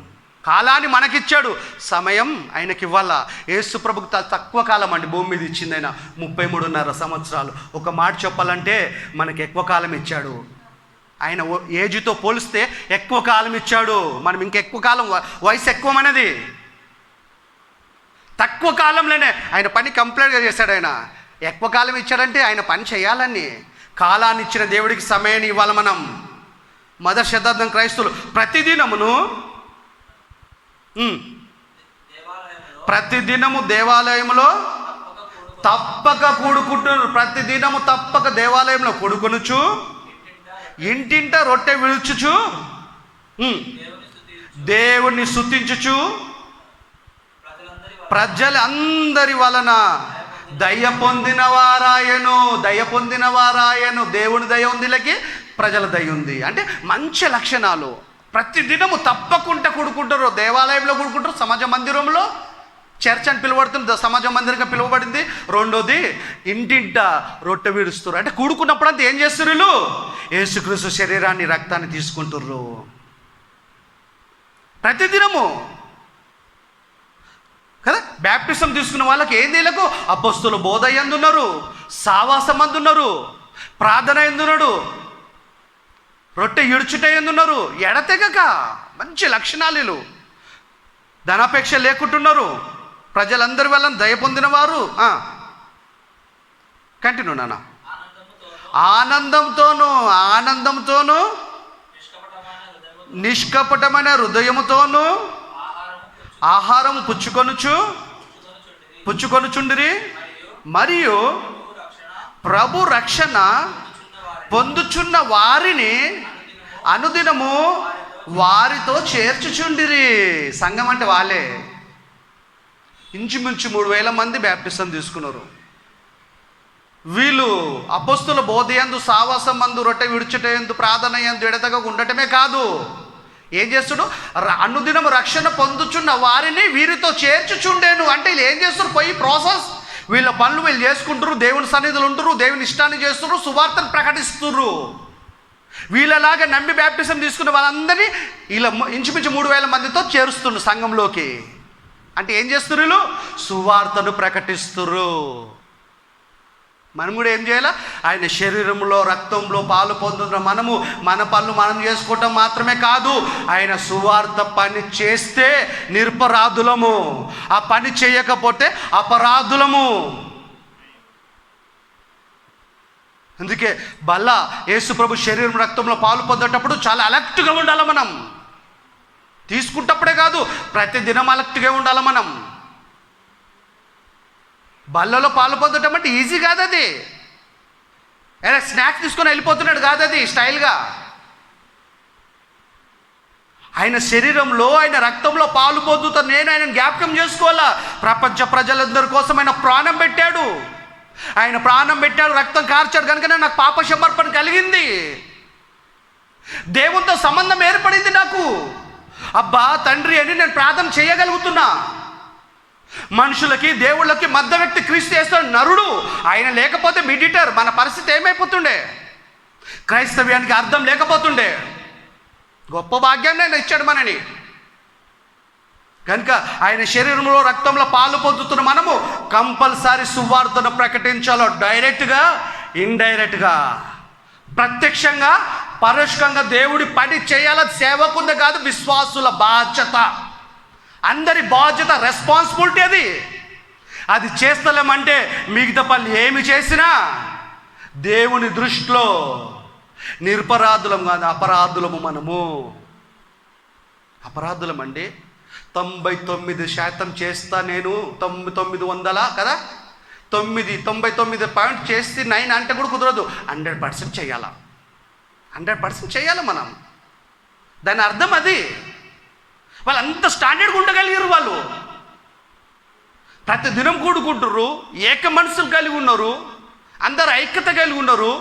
కాలాన్ని మనకిచ్చాడు, సమయం ఆయనకి ఇవ్వాలా. యేసు ప్రభుకు తక్కువ కాలం అండి భూమి మీద ఇచ్చింది ఆయన, 33.5 సంవత్సరాలు. ఒక మాట చెప్పాలంటే మనకి ఎక్కువ కాలం ఇచ్చాడు. ఆయన ఏజ్తో పోలిస్తే ఎక్కువ కాలం ఇచ్చాడు. మనం ఇంకెక్కువ కాలం, వయసు ఎక్కువ మనది. తక్కువ కాలంలోనే ఆయన పని కంప్లీట్గా చేశాడు. ఆయన ఎక్కువ కాలం ఇచ్చాడంటే ఆయన పని చేయాలని. కాలాన్ని ఇచ్చిన దేవుడికి సమయాన్ని ఇవ్వాలి మనం. మొదటి శతాబ్దం క్రైస్తవులు ప్రతిదినము దేవాలయంలో తప్పక కూడుకుంటున్నారు. ప్రతిదినము తప్పక దేవాలయంలో కూడుకొనుచు ఇంటింట రొట్టె విడుచుచు దేవుణ్ణి స్తుతించుచు ప్రజలందరి వలన దయ పొందిన వారాయను. దేవుని దయ ఉంది, వీళ్ళకి ప్రజల దయ ఉంది. అంటే మంచి లక్షణాలు. ప్రతిదినము తప్పకుండా కూడుకుంటారు. దేవాలయంలో కూడుకుంటారు, సమాజ మందిరంలో, చర్చ్ అని పిలువబడుతుంది, సమాజ మందిరంగా పిలువబడింది. రెండోది ఇంటింట రొట్టె విడుస్తారు. అంటే కూడుకున్నప్పుడు అంతా ఏం చేస్తారు? వీళ్ళు యేసుక్రీస్తు శరీరాన్ని, రక్తాన్ని తీసుకుంటుర్రు ప్రతిదినము కదా. బ్యాప్టిజం తీసుకున్న వాళ్ళకి ఏంది? వీళ్ళకు అపొస్తలుల బోధ ఎందున్నారు, సావాసం అందున్నారు, ప్రార్థన ఎందున్నాడు, రొట్టె ఇడుచుట ఎందున్నారు, ఎడతెగక మంచి లక్షణాలు. ధనాపేక్ష లేకుంటున్నారు, ప్రజలందరి వల్ల దయ పొందిన వారు. కంటిన్యూ నాన్న. ఆనందంతోనూ నిష్కపటమైన హృదయముతోనూ ఆహారం పుచ్చుకొనుచుండిరి. మరియు ప్రభు రక్షణ పొందుచున్న వారిని అనుదినము వారితో చేర్చుచుండిరి. సంఘం అంటే వాళ్ళే. ఇంచుమించు 3,000 మంది బ్యాప్టిజం తీసుకున్నారు. వీళ్ళు అపొస్తలుల బోధయందు, సావాసమందు, రొట్టె విడుచుటయందు, ప్రార్థన యందు ఎడతెగక ఉండటమే కాదు, ఏం చేస్తుడు? అనుదినము రక్షణ పొందుచున్న వారిని వీరితో చేర్చుచుండేను. అంటే వీళ్ళు ఏం చేస్తారు? పోయి ప్రాసెస్, వీళ్ళ పనులు వీళ్ళు చేసుకుంటారు, దేవుని సన్నిధులు ఉంటారు, దేవుని ఇష్టాన్ని చేస్తున్నారు, సువార్తను ప్రకటిస్తున్నారు. వీళ్ళలాగా నమ్మి బ్యాప్టిజం తీసుకున్న వాళ్ళందరినీ ఇలా ఇంచుమించు 3,000 మందితో చేరుస్తున్నారు సంఘంలోకి. అంటే ఏం చేస్తున్నారు? వీళ్ళు సువార్తను ప్రకటిస్తున్నారు. మనం కూడా ఏం చేయాలా? ఆయన శరీరంలో రక్తంలో పాలు పొందుతున్న మనము మన పనులు మనం చేసుకోవటం మాత్రమే కాదు, ఆయన సువార్త పని చేస్తే నిరపరాధులము, ఆ పని చేయకపోతే అపరాధులము. అందుకే యేసు ప్రభు శరీరం రక్తంలో పాలు పొందేటప్పుడు చాలా అలర్ట్గా ఉండాలి. మనం తీసుకుంటప్పుడే కాదు, ప్రతి దినం అలర్ట్గా ఉండాలి. మనం బల్లలో పాలు పొందటం అంటే ఈజీ కాదు. అది స్నాక్స్ తీసుకొని వెళ్ళిపోతున్నాడు కాదు, అది స్టైల్గా. ఆయన శరీరంలో ఆయన రక్తంలో పాలు పొందుతా నేను ఆయన జ్ఞాపకం చేసుకోవాలా. ప్రపంచ ప్రజలందరి కోసం ఆయన ప్రాణం పెట్టాడు. ఆయన ప్రాణం పెట్టాడు, రక్తం కార్చాడు, కనుకనే నాకు పాప సమర్పణ కలిగింది. దేవునితో సంబంధం ఏర్పడింది నాకు. అబ్బా తండ్రి అని నేను ప్రార్థన చేయగలుగుతున్నా. మనుషులకి దేవుళ్ళకి మధ్య వ్యక్తి క్రీస్తు చేస్తాడు నరుడు. ఆయన లేకపోతే మిడిటర్, మన పరిస్థితి ఏమైపోతుండే? క్రైస్తవ్యానికి అర్థం లేకపోతుండే. గొప్ప భాగ్యాన్ని ఆయన ఇచ్చాడు మనని. కనుక ఆయన శరీరంలో రక్తంలో పాలు పొందుతున్న మనము కంపల్సరీ సువార్తను ప్రకటించాలో, డైరెక్ట్గా ఇండైరెక్ట్గా, ప్రత్యక్షంగా పరోక్షంగా దేవుడి పని చేయాల. సేవకుంది కాదు, విశ్వాసుల బాధ్యత, అందరి బాధ్యత, రెస్పాన్సిబిలిటీ అది. అది చేస్తలేమంటే మిగతా పనులు ఏమి చేసినా దేవుని దృష్టిలో నిరపరాధులం కాదు, అపరాధులము. మనము అపరాధులం అండి. 99% చేస్తా నేను, 900 కదా, 99 చేస్తే 9 అంటే కూడా కుదరదు. 100% చేయాలా, 100% చేయాలి మనం. దాని అర్థం అది. వాళ్ళు అంత స్టాండర్డ్గా ఉండగలిగారు. వాళ్ళు ప్రతి దినం కూడుకుంటుర్రు, ఏక మనసులు కలిగి ఉన్నారు, అందరు ఐక్యత కలిగి ఉన్నారు.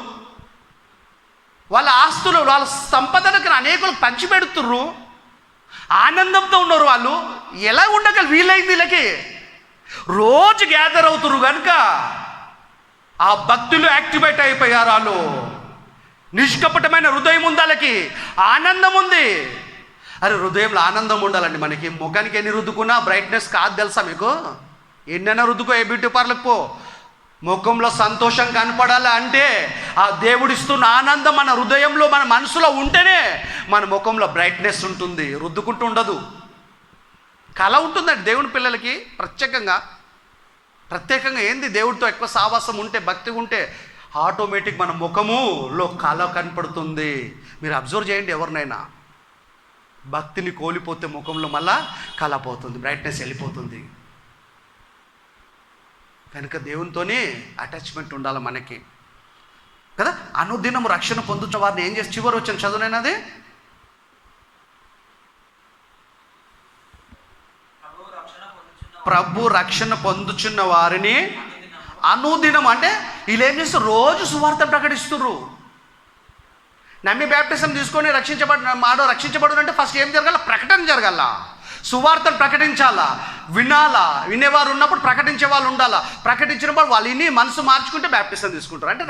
వాళ్ళ ఆస్తులు, వాళ్ళ సంపదనకు అనేకులకు పంచిపెడుతుర్రు, ఆనందంతో ఉన్నారు. వాళ్ళు ఎలా ఉండగలరు? వీలైంది వీళ్ళకి. రోజు గ్యాదర్ అవుతుర్రు కనుక ఆ భక్తులు యాక్టివేట్ అయిపోయారు. వాళ్ళు నిష్కపటమైన హృదయం ఉంది, వాళ్ళకి ఆనందం ఉంది. అరే హృదయంలో ఆనందం ఉండాలండి మనకి. ముఖానికి ఎన్ని రుద్దుకున్నా బ్రైట్నెస్ కాదు తెలుసా మీకు? ఎన్నైనా రుద్దుకో, ఏ బ్యూటీ పార్లర్కి పో, ముఖంలో సంతోషం కనపడాలి అంటే ఆ దేవుడిస్తున్న ఆనందం మన హృదయంలో, మన మనసులో ఉంటేనే మన ముఖంలో బ్రైట్నెస్ ఉంటుంది, రుద్దుకుంటూ ఉండదు. కళ ఉంటుందండి దేవుని పిల్లలకి. ప్రత్యేకంగా ఏంది, దేవుడితో ఎక్కువ సావాసం ఉంటే, భక్తి ఉంటే ఆటోమేటిక్ మన ముఖములో కళ కనపడుతుంది. మీరు అబ్జర్వ్ చేయండి, ఎవరినైనా భక్తిని కోల్పోతే ముఖంలో మళ్ళా కళ పోతుంది, బ్రైట్నెస్ వెళ్ళిపోతుంది. కనుక దేవునితోనే అటాచ్మెంట్ ఉండాలి మనకి కదా. అనుదినం రక్షణ పొందుతున్న వారిని ఏం చేసి, చివరి వచ్చిన చదువునైనది, ప్రభు రక్షణ పొందుచున్న వారిని అనుదినం, అంటే వీళ్ళు ఏం చేస్తారు? రోజు సువార్త ప్రకటిస్తున్నారు. నమ్మి బ్యాప్టిజం తీసుకొని రక్షించబడు అంటే ఫస్ట్ ఏం జరగాల? ప్రకటన జరగాల, సువార్తను ప్రకటించాలా, వినాలా. వినేవారు ఉన్నప్పుడు ప్రకటించే వాళ్ళు ఉండాలా. ప్రకటించినప్పుడు వాళ్ళు విని మనసు మార్చుకుంటే బ్యాప్టిజం తీసుకుంటారు, అంటే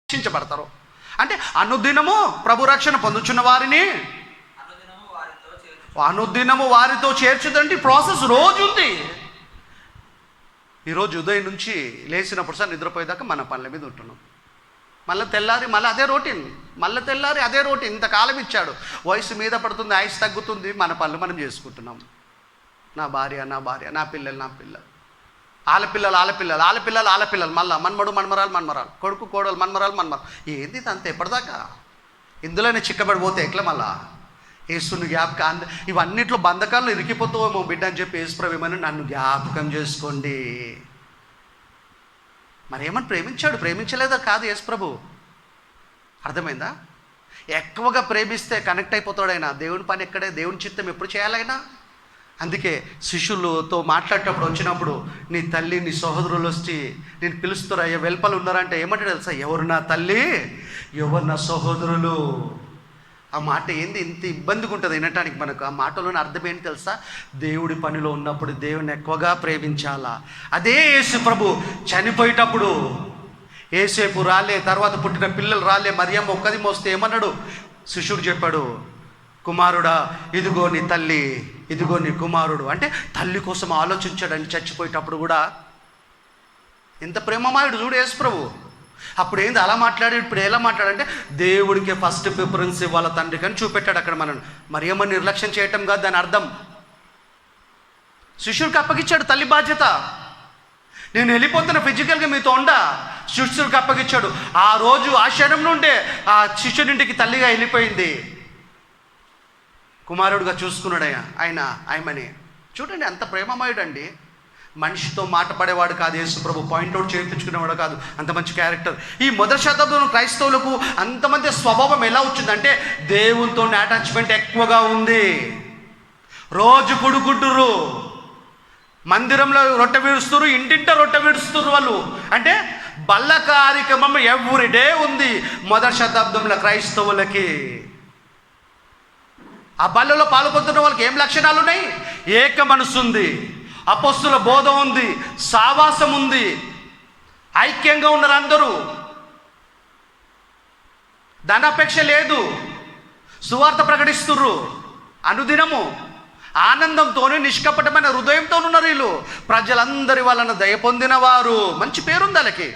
రక్షించబడతారు. అంటే అనుదినము ప్రభు రక్షణ పొందుచున్న వారిని అనుదినము వారితో చేర్చుదంటే ప్రాసెస్ రోజు ఉంది. ఈరోజు ఉదయం నుంచి లేచినప్పుడు సార్ నిద్రపోయేదాకా మన పనుల మీద ఉంటున్నాం. మళ్ళీ తెల్లారి మళ్ళీ అదే రొటీన్, మళ్ళీ తెల్లారి అదే రొటీన్. ఇంతకాలం ఇచ్చాడు, వయసు మీద పడుతుంది, ఆయుష్ తగ్గుతుంది, మన పనులు మనం చేసుకుంటున్నాం. నా భార్య, నా పిల్లలు, ఆలపిల్లలు, మళ్ళీ మన్మరాలు, కొడుకు కోడలు, మన్మరాలు. ఏంది అంత ఎప్పటిదాకా? ఇందులోనే చిక్కబడిపోతే ఎట్లా? మళ్ళా యేసుని జ్ఞాపకం, ఇవన్నిట్లో బంధకాలను ఇరికిపోతావేమో బిడ్డ అని చెప్పి యేసుప్రభుమని నన్ను జ్ఞాపకం చేసుకోండి. మరి ఏమని ప్రేమించలేదా? కాదు యేసుప్రభు. అర్థమైందా? ఎక్కువగా ప్రేమిస్తే కనెక్ట్ అయిపోతాడు ఆయన. దేవుని పని ఎక్కడే, దేవుని చిత్తం ఎప్పుడు చేయాలైనా. అందుకే శిష్యులతో మాట్లాడేటప్పుడు వచ్చినప్పుడు, నీ తల్లి నీ సహోదరులు వచ్చి నేను పిలుస్తున్నారు, అయ్యా వెల్పలు ఉన్నారంటే ఏమంటాడు తెలుసా? ఎవరు నా తల్లి, ఎవరు నా సహోదరులు. ఆ మాట ఏంది ఇంత ఇబ్బందిగా ఉంటుంది వినటానికి మనకు. ఆ మాటలోని అర్థం ఏంటి తెలుసా? దేవుడి పనిలో ఉన్నప్పుడు దేవుని ఎక్కువగా ప్రేమించాలా. అదే యేసు ప్రభు చనిపోయేటప్పుడు ఏసేపు రాలే, తర్వాత పుట్టిన పిల్లలు రాలే, మరియమ్మ ఒక్కది మోస్తే ఏమన్నాడు? శిష్యుడు చెప్పాడు, కుమారుడా ఇదిగో నీ తల్లి, ఇదిగో నీ కుమారుడు. అంటే తల్లి కోసం ఆలోచించాడండి చచ్చిపోయేటప్పుడు కూడా. ఎంత ప్రేమమాయుడు చూడు యేసు ప్రభు. అప్పుడు ఏంది అలా మాట్లాడి, ఇప్పుడు ఎలా మాట్లాడంటే దేవుడికి ఫస్ట్ ప్రిఫరెన్స్ ఇవ్వాలి తండ్రికి అని చూపెట్టాడు అక్కడ. మనం మరి ఏమని నిర్లక్ష్యం చేయటం కాదు దాని అర్థం. శిష్యుడికి అప్పగించాడు తల్లి బాధ్యత. నేను వెళ్ళిపోతున్న ఫిజికల్గా మీతో ఉండా, శిష్యుడికి అప్పగించాడు. ఆ రోజు ఆ క్షణం నుండే ఆ శిష్యుడింటికి తల్లిగా వెళ్ళిపోయింది, కుమారుడుగా చూసుకున్నాడు ఆయన ఆయమని. చూడండి అంత ప్రేమమయుడు అండి. మనిషితో మాట పడేవాడు కాదు యేసు ప్రభు, పాయింట్అవుట్ చేయించుకునేవాడు కాదు, అంత మంచి క్యారెక్టర్. ఈ మొదటి శతాబ్దంలో క్రైస్తవులకు అంతమంది స్వభావం ఎలా వచ్చిందంటే దేవునితో అటాచ్మెంట్ ఎక్కువగా ఉంది. రోజు గుడుగుడ్డురు, మందిరంలో రొట్టె విడుస్తున్నారు, ఇంటింట రొట్టె విడుస్తున్నారు వాళ్ళు. అంటే బల్ల కార్యక్రమం ఎవ్రీడే ఉంది మొదటి శతాబ్దంలో క్రైస్తవులకి. ఆ బల్లలో పాల్గొంటున్న వాళ్ళకి ఏం లక్షణాలు ఉన్నాయి? ఏక మనసు ఉంది, అపొస్తలుల బోధ ఉంది, సావాసం ఉంది, ఐక్యంగా ఉన్నారు అందరూ, ధనాపేక్ష లేదు, సువార్త ప్రకటిస్తుర్రు అనుదినము, ఆనందంతోనే నిష్కపటమైన హృదయంతో ఉన్నారు వీళ్ళు. ప్రజలందరి వలన దయ పొందిన వారు, మంచి పేరుంది వాళ్ళకి.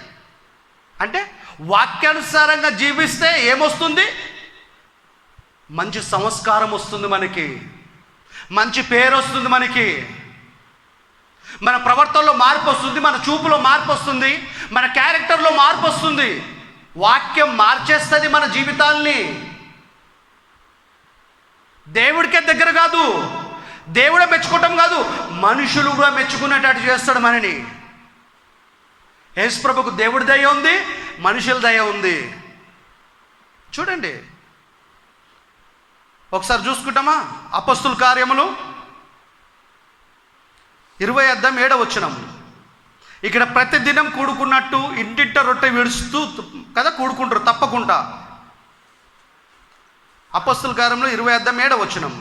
అంటే వాక్యానుసారంగా జీవిస్తే ఏమొస్తుంది? మంచి సంస్కారం వస్తుంది మనకి, మంచి పేరు వస్తుంది మనకి, మన ప్రవర్తనలో మార్పు వస్తుంది, మన చూపులో మార్పు వస్తుంది, మన క్యారెక్టర్లో మార్పు వస్తుంది. వాక్యం మార్చేస్తుంది మన జీవితాల్ని. దేవుడికే దగ్గర కాదు, దేవుడే మెచ్చుకోవటం కాదు, మనుషులు కూడా మెచ్చుకునేటట్టు చేస్తాడు మనని. యేసు ప్రభుకు దేవుడి దయ ఉంది, మనుషుల దయ ఉంది. చూడండి ఒకసారి చూసుకుంటామా? అపొస్తలుల కార్యములు 20:7 ఇక్కడ ప్రతిదినం కూడుకున్నట్టు ఇంటింట రొట్టె విడుస్తూ కదా కూడుకుంటారు తప్పకుండా. అపొస్తలుల కార్యములు 20:7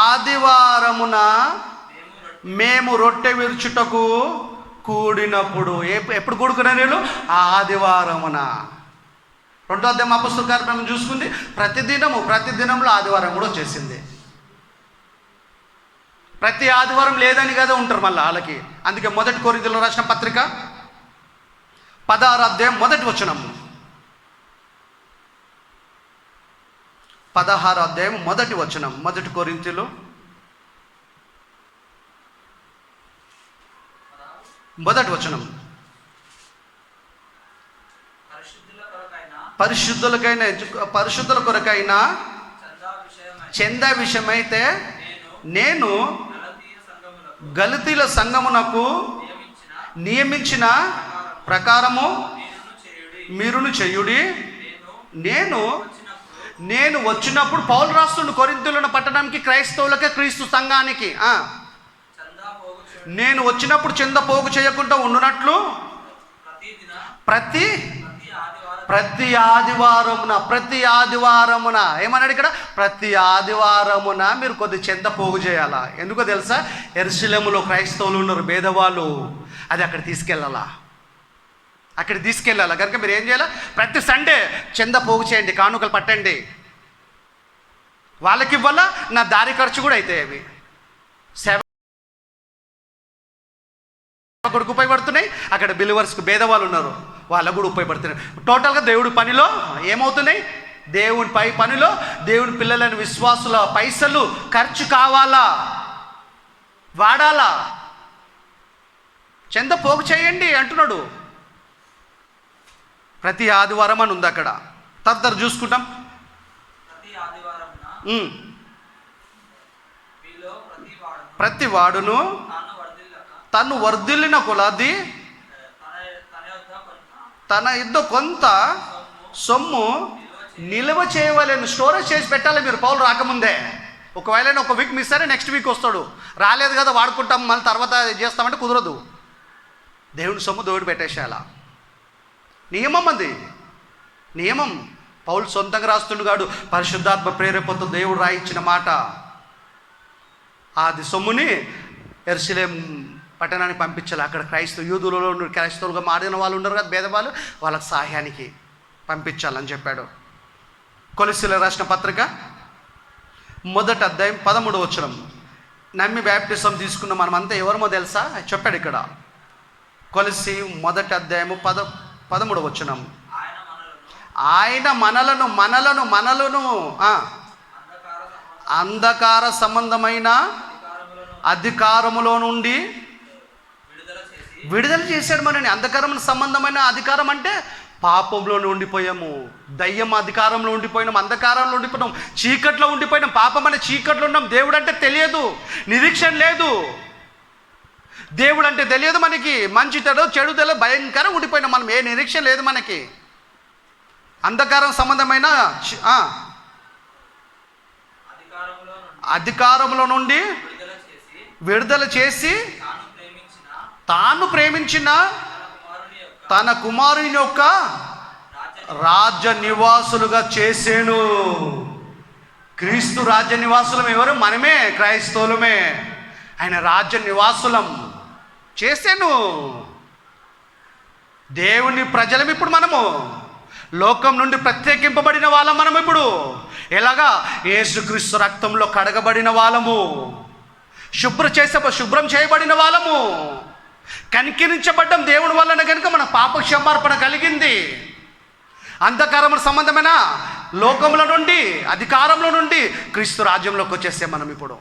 ఆదివారమున మేము రొట్టె విరుచుటకు కూడినప్పుడు. ఎప్పుడు కూడుకున్నారు వీళ్ళు? ఆదివారమున. 2వ అధ్యాయం అపొస్తలుల కార్యక్రమం చూసుకుంది, ప్రతిదినంలో ఆదివారం కూడా వచ్చేసింది. ప్రతి ఆదివారం లేదని కదా ఉంటారు మళ్ళీ వాళ్ళకి. అందుకే 1 కొరింథీయులకు రాసిన పత్రిక 16వ అధ్యాయం 1వ వచనం, 16వ అధ్యాయం 1వ వచనం, 1 కొరింథీయులు 1వ వచనం. పరిశుద్ధుల కొరకైనా చందా విషయమైతే నేను గలతీల సంఘమునకు నియమించిన ప్రకారము మీరును చేయుడి. నేను వచ్చినప్పుడు పౌలు రాస్తుండు కొరింథీయుల పట్టణానికి, క్రైస్తవులకే, క్రీస్తు సంఘానికి. నేను వచ్చినప్పుడు చంద పోగు చేయకుండా ఉండునట్లు ప్రతి ఆదివారమున ఏమన్నాడు ఇక్కడ? ప్రతి ఆదివారమున మీరు కొద్ది చెంత పోగు చేయాలా. ఎందుకో తెలుసా? యెరూషలేములో క్రైస్తవులు ఉన్నారు, పేదవాళ్ళు, అది అక్కడ తీసుకెళ్ళాలా. కనుక మీరు ఏం చేయాలి? ప్రతి సండే చెంద పోగు చేయండి, కానుకలు పట్టండి, వాళ్ళకి ఇవ్వాలా. నా దారి ఖర్చు కూడా అవుతాయి అవి. కొడుకు ఉపయోగపడుతున్నాయి, అక్కడ బిలీవర్స్కి పేదవాళ్ళు ఉన్నారు వాళ్ళకు కూడా ఉపయోగపడుతున్నాయి. టోటల్గా దేవుడి పనిలో ఏమవుతున్నాయి? దేవుని పనిలో దేవుని పిల్లలైన విశ్వాసుల పైసలు ఖర్చు కావాలా, వాడాలా. చంద పోగు చేయండి అంటున్నాడు. ప్రతి ఆదివారం అని ఉంది అక్కడ. తదితర చూసుకుంటాం. ప్రతి వాడును తను వర్ధిల్లిన కొలది తన యుద్ధ కొంత సొమ్ము నిల్వ చేయవలేను, స్టోరేజ్ చేసి పెట్టాలి మీరు పౌలు రాకముందే. ఒకవేళ ఒక వీక్ మిస్ అయినా నెక్స్ట్ వీక్ వస్తాడు. రాలేదు కదా వాడుకుంటాం మళ్ళీ తర్వాత చేస్తామంటే కుదరదు. దేవుని సొమ్ము దేవుడు పెట్టేసేయాల. నియమం అది, నియమం. పౌలు సొంతంగా రాస్తుండు కాడు, పరిశుద్ధాత్మ ప్రేరేపణతో దేవుడు రాయించిన మాట. అది సొమ్ముని యెరూషలేం పట్టణానికి పంపించాలి. అక్కడ యూదులలో క్రైస్తవులుగా మారిన వాళ్ళు ఉన్నారు కదా, భేదవాళ్ళు, వాళ్ళకి సహాయానికి పంపించాలని చెప్పాడు. కొలస్సీయులకు రాసిన పత్రిక 1వ అధ్యాయం 13వ వచనం. నమ్మి బ్యాప్టిజం తీసుకున్న మనమంతా ఎవరమో తెలుసా? చెప్పాడు ఇక్కడ. కొలస్సీ 1:13 ఆయన మనలను అంధకార సంబంధమైన అధికారములో నుండి విడుదల చేశాడు. మనని అంధకారం సంబంధమైన అధికారం అంటే పాపంలో ఉండిపోయాము, దయ్యం అధికారంలో ఉండిపోయినాం, అంధకారంలో ఉండిపోయినాం, చీకట్లో ఉండిపోయినాం, పాపం అనే చీకట్లో ఉన్నాం. దేవుడు అంటే తెలియదు, నిరీక్షణ లేదు. దేవుడు అంటే తెలియదు మనకి, మంచి చెడు తెలియదు, భయంకరం ఉండిపోయినాం మనం. ఏ నిరీక్షణ లేదు మనకి. అంధకారం సంబంధమైన అధికారంలో నుండి విడుదల చేసి తాను ప్రేమించిన తన కుమారుని యొక్క రాజ్య నివాసులుగా చేసేను. క్రీస్తు రాజ్య నివాసులం ఎవరు? మనమే, క్రైస్తవులమే. ఆయన రాజ్య నివాసులం చేసేను. దేవుని ప్రజలం ఇప్పుడు మనము. లోకం నుండి ప్రత్యేకింపబడిన వాళ్ళం మనం ఇప్పుడు. ఎలాగా? యేసుక్రీస్తు రక్తంలో కడగబడిన వాళ్ళము, శుభ్రం చేయబడిన వాళ్ళము, కనికరించబడ్డం దేవుని వలన కనుక మన పాప క్షమార్పణ కలిగింది. అంధకారం సంబంధమైన లోకంలో నుండి, అధికారంలో నుండి క్రీస్తు రాజ్యంలోకి వచ్చేస్తే మనం ఇప్పుడు.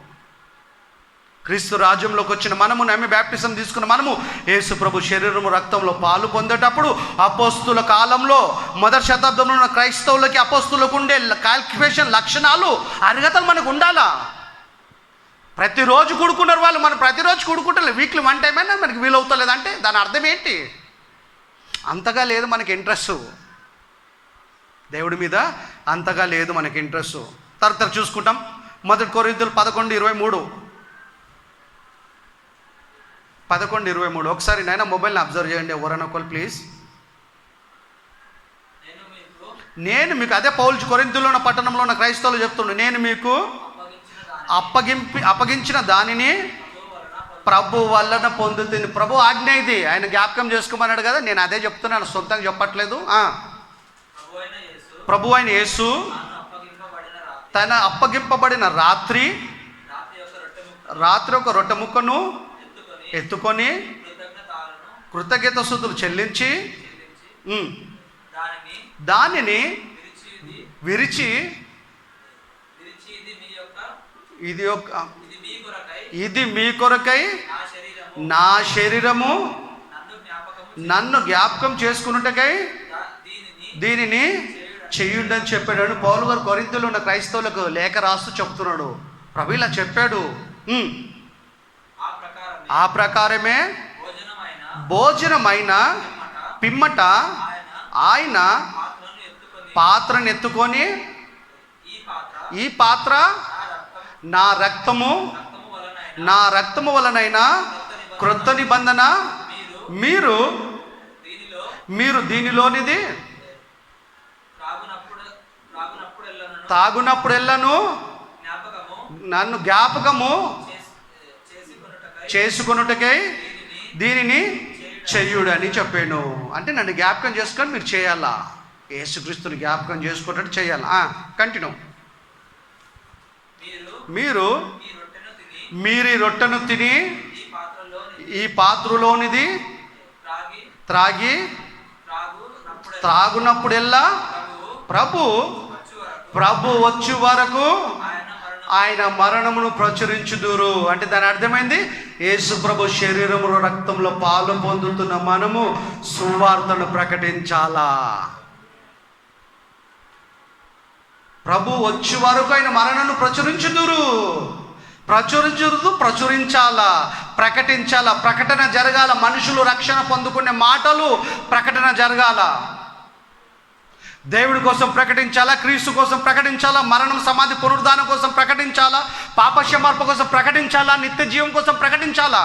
క్రీస్తు రాజ్యంలోకి వచ్చిన మనము, నమ్మి బ్యాప్టిజం తీసుకున్న మనము యేసు ప్రభు శరీరము రక్తంలో పాలు పొందేటప్పుడు అపోస్తుల కాలంలో 1వ శతాబ్దంలో ఉన్న క్రైస్తవులకి అపోస్తులకు ఉండే క్వాలిఫికేషన్, లక్షణాలు, అర్హతలు మనకు ఉండాలా. ప్రతిరోజు కూడుకున్నారు వాళ్ళు, మనం ప్రతిరోజు కూడుకుంటారు. వీక్లీ 1 టైం అయినా మనకి వీలవుతలేదంటే దాని అర్థం ఏంటి? అంతగా లేదు మనకి ఇంట్రెస్ట్ దేవుడి మీద, అంతగా లేదు మనకి ఇంట్రెస్ట్. తర్వాత చూసుకుంటాం 1 కొరింథీయులు 11:23 ఒకసారి నాయన మొబైల్ని అబ్జర్వ్ చేయండి ఎవరైనా ఒకరు ప్లీజ్. నేను మీకు, అదే పౌలు కొరింథీయులో ఉన్న పట్టణంలో ఉన్న క్రైస్తవులు చెప్తుండే, నేను మీకు అప్పగించిన దానిని ప్రభు వలన పొందుతుంది. ప్రభు ఆజ్ఞ ఇది, ఆయన జ్ఞాపకం చేసుకోమన్నాడు కదా. నేను అదే చెప్తున్నాను, సొంతంగా చెప్పట్లేదు. ప్రభు అయిన యేసు తన అప్పగింపబడిన రాత్రి ఒక రొట్టె ముక్కను ఎత్తుకొని కృతజ్ఞత స్తుతులు చెల్లించి దానిని విరిచి ఇది మీ కొరకై నా శరీరము నన్ను జ్ఞాపకం చేసుకున్నట్టుకై దీనిని చెయ్యుండి అని చెప్పాడు. పౌలు గారు కొరింథీయులో ఉన్న క్రైస్తవులకు లేఖ రాస్తూ చెప్తున్నాడు, ప్రభు ఇలా చెప్పాడు. ఆ ప్రకారమే భోజనమైన పిమ్మట ఆయన పాత్రను ఎత్తుకొని, ఈ పాత్ర నా రక్తము వలనైన క్రొత్త నిబంధన, మీరు దీనిలోనిది తాగునప్పుడెల్లను నన్ను జ్ఞాపకము చేసుకొనుటకై దీనిని చెయ్యుడు అని చెప్పాను. అంటే నన్ను జ్ఞాపకం చేసుకొని మీరు చేయాలా, యేసుక్రీస్తుని జ్ఞాపకం చేసుకున్నట్టు చేయాలా. కంటిన్యూ. మీరు ఈ రొట్టెను తిని ఈ పాత్రలోనిది త్రాగునప్పుడెల్లా ప్రభు వచ్చి వరకు ఆయన మరణమును ప్రచురించుదురు. అంటే దాని అర్థమైంది, యేసు ప్రభు శరీరములో రక్తంలో పాలు పొందుతున్న మనము సువార్తను ప్రకటించాలా. ప్రభు వచ్చే వరకు ఆయన మరణను ప్రచురించాలా, ప్రకటించాలా. ప్రకటన జరగాల, మనుషులు రక్షణ పొందుకునే మాటలు ప్రకటన జరగాల. దేవుడి కోసం ప్రకటించాలా, క్రీస్తు కోసం ప్రకటించాలా, మరణం సమాధి పునరుద్ధానం కోసం ప్రకటించాలా, పాప క్షమార్పణ కోసం ప్రకటించాలా, నిత్య జీవం కోసం ప్రకటించాలా.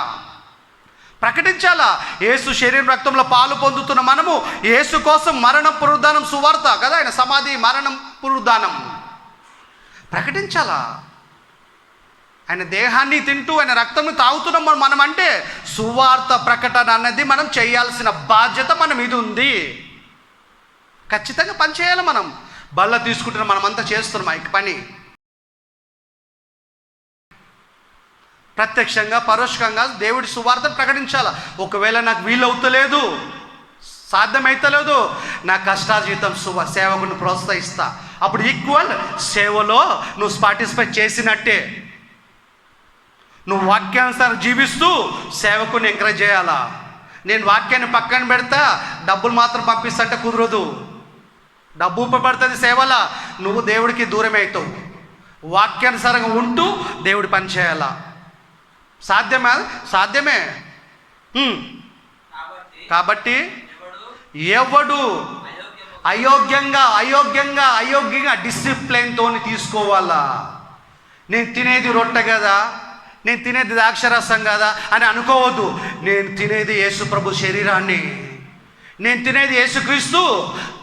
యేసు శరీరం రక్తంలో పాలు పొందుతున్న మనము యేసు కోసం మరణం పునరుద్ధానం సువార్త కదా, ఆయన సమాధి మరణం పునరుద్ధానం ప్రకటించాలా. ఆయన దేహాన్ని తింటూ ఆయన రక్తంను తాగుతున్నాం మనం అంటే సువార్త ప్రకటన అన్నది మనం చేయాల్సిన బాధ్యత మన మీద ఉంది. ఖచ్చితంగా పని చేయాలి. మనం బల్ల తీసుకుంటున్నాం, మనమంతా చేస్తున్నాం ఈ పని. ప్రత్యక్షంగా పరోక్షంగా దేవుడి సువార్తను ప్రకటించాలా. ఒకవేళ నాకు వీలవుతలేదు, సాధ్యమైతలేదు, నా కష్టార్జితం సేవకుని ప్రోత్సహిస్తా. అప్పుడు ఈక్వల్ సేవలో నువ్వు పార్టిసిపేట్ చేసినట్టే. నువ్వు వాక్యానుసారం జీవిస్తూ సేవకుని ఎంకరేజ్ చేయాలా. నేను వాక్యాన్ని పక్కన పెడతా, డబ్బులు మాత్రం పంపిస్తంటే కుదరదు. డబ్బు ఉపపడుతుంది సేవలా, నువ్వు దేవుడికి దూరమే అవుతావు. వాక్యానుసారంగా ఉంటూ దేవుడి పని చేయాలా. సాధ్యమే. కాబట్టి ఎవడు అయోగ్యంగా డిసిప్లిన్తో తీసుకోవాలా. నేను తినేది రొట్టె కదా, నేను తినేది ద్రాక్షరసం కదా అని అనుకోవద్దు. నేను తినేది యేసు ప్రభు శరీరాన్ని, నేను తినేది యేసుక్రీస్తు,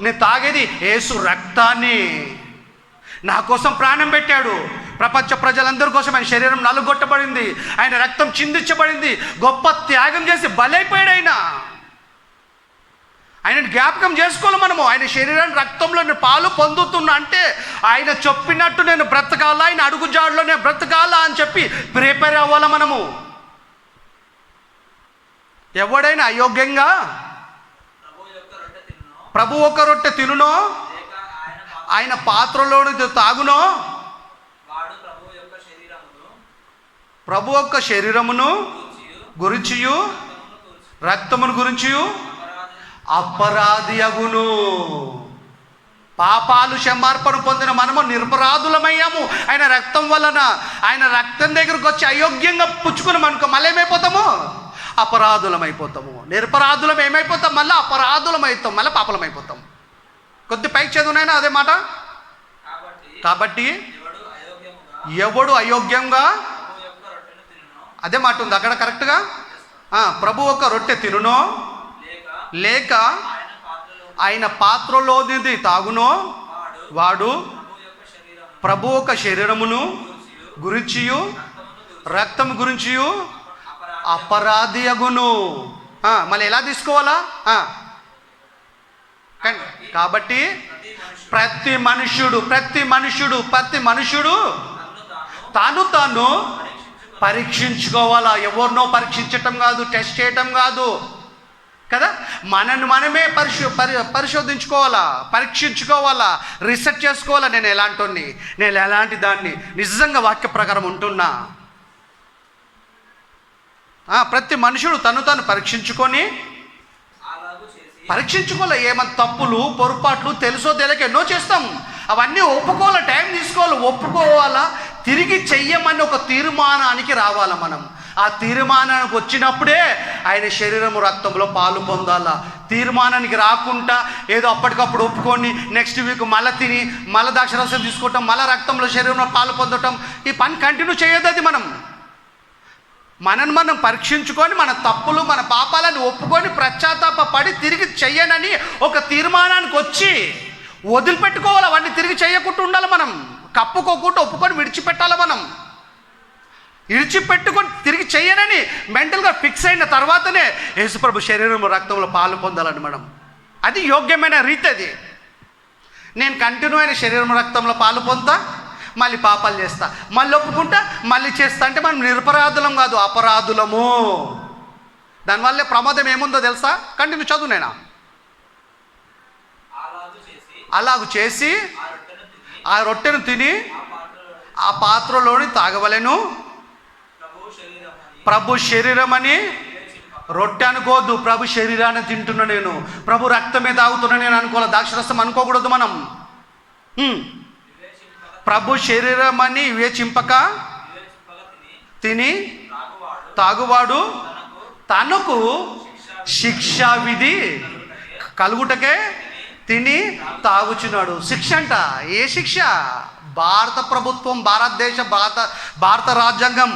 నేను తాగేది యేసు రక్తాన్ని. నా కోసం ప్రాణం పెట్టాడు. ప్రపంచ ప్రజలందరి కోసం ఆయన శరీరం నలుగొట్టబడింది, ఆయన రక్తం చిందించబడింది. గొప్ప త్యాగం చేసి బలైపోయాడు ఆయనను జ్ఞాపకం చేసుకోవాలి మనము. ఆయన శరీరాన్ని రక్తంలో నేను పాలు పొందుతున్నా అంటే ఆయన చెప్పినట్టు నేను బ్రతకాలా, ఆయన అడుగుజాడులో నేను బ్రతకాలా అని చెప్పి ప్రిపేర్ అవ్వాలా మనము. ఎవడైనా అయోగ్యంగా ప్రభు ఒక రొట్టె తినునో, ఆయన పాత్రలోని తాగునో, ప్రభు యొక్క శరీరమును గురించియు రక్తమును గురించియు అపరాధి అగును. పాపాలు క్షమార్పణ పొందిన మనము నిరపరాధులమయ్యాము ఆయన రక్తం వలన. ఆయన రక్తం దగ్గరకు వచ్చి అయోగ్యంగా పుచ్చుకుని మనకు మళ్ళీ ఏమైపోతాము? అపరాధులమైపోతాము. నిరపరాధులం ఏమైపోతాం? మళ్ళీ అపరాధులమవుతాం, మళ్ళీ పాపలమైపోతాం. కొద్ది పైకి చదువునైనా అదే మాట. కాబట్టి ఎవడు అయోగ్యంగా, అదే మాట ఉంది అక్కడ కరెక్ట్గా. ప్రభు ఒక రొట్టె తినునో లేక ఆయన పాత్రలోనిది తాగునో వాడు ప్రభు ఒక శరీరమును గురించియు రక్తము గురించియు అపరాధి అగును. మళ్ళీ ఎలా తీసుకోవాలా? కాబట్టి ప్రతి మనుషుడు తాను పరీక్షించుకోవాలా. ఎవరినో పరీక్షించటం కాదు, టెస్ట్ చేయటం కాదు కదా. మనమే పరిశోధించుకోవాలా, పరీక్షించుకోవాలా, రీసెర్చ్ చేసుకోవాలా. నేను ఎలాంటి దాన్ని నిజంగా వాక్య ప్రకారం ఉంటున్నా. ప్రతి మనుషుడు తను పరీక్షించుకోవాలి. ఏమన్నా తప్పులు పొరపాట్లు తెలుసో తెలియక ఎన్నో చేస్తాం. అవన్నీ ఒప్పుకోవాలా, టైం ఒప్పుకోవాలా, తిరిగి చెయ్యమని ఒక తీర్మానానికి రావాలా మనం. ఆ తీర్మానానికి వచ్చినప్పుడే ఆయన శరీరము రక్తంలో పాలు పొందాలా. తీర్మానానికి రాకుండా ఏదో అప్పటికప్పుడు ఒప్పుకొని నెక్స్ట్ వీక్ మళ్ళీ తిని మళ్ళీ ద్రాక్షరసం తీసుకోవటం, మళ్ళీ రక్తంలో శరీరంలో పాలు పొందటం, ఈ పని కంటిన్యూ చేయొద్దు. అది మనం పరీక్షించుకొని మన తప్పులు మన పాపాలను ఒప్పుకొని పశ్చాత్తాపడి తిరిగి చెయ్యనని ఒక తీర్మానానికి వచ్చి వదిలిపెట్టుకోవాలి. అవన్నీ తిరిగి చేయకుండా ఉండాలి. మనం కప్పుకోకుండా ఒప్పుకొని విడిచిపెట్టాలి. మనం విడిచిపెట్టుకొని తిరిగి చెయ్యనని మెంటల్గా ఫిక్స్ అయిన తర్వాతనే యేసుప్రభు శరీరం రక్తంలో పాలు పొందాలని మనం. అది యోగ్యమైన రీతి. అది నేను కంటిన్యూ అయిన శరీరం రక్తంలో పాలు పొందుతా, మళ్ళీ పాపాలు చేస్తా, మళ్ళీ ఒప్పుకుంటా, మళ్ళీ చేస్తా అంటే మనం నిరపరాధులం కాదు, అపరాధులము. దానివల్లే ప్రమాదం ఏముందో తెలుసా? కంటిన్యూ చదువు. నేను అలాగూ చేసి ఆ రొట్టెను తిని ఆ పాత్రలోని తాగవలెను. ప్రభు శరీరం అని రొట్టె అనుకోవద్దు. ప్రభు శరీరాన్ని తింటున్నా నేను, ప్రభు రక్తమే తాగుతున్నా నేను అనుకోవాలి. ద్రాక్షరసం అనుకోకూడదు మనం. ప్రభు శరీరం అని వివేచింపక తిని తాగువాడు తనకు శిక్షా విధి కలుగుటకే తిని తాగుచున్నాడు. శిక్ష అంట. ఏ శిక్ష? భారత ప్రభుత్వం, భారత రాజ్యాంగం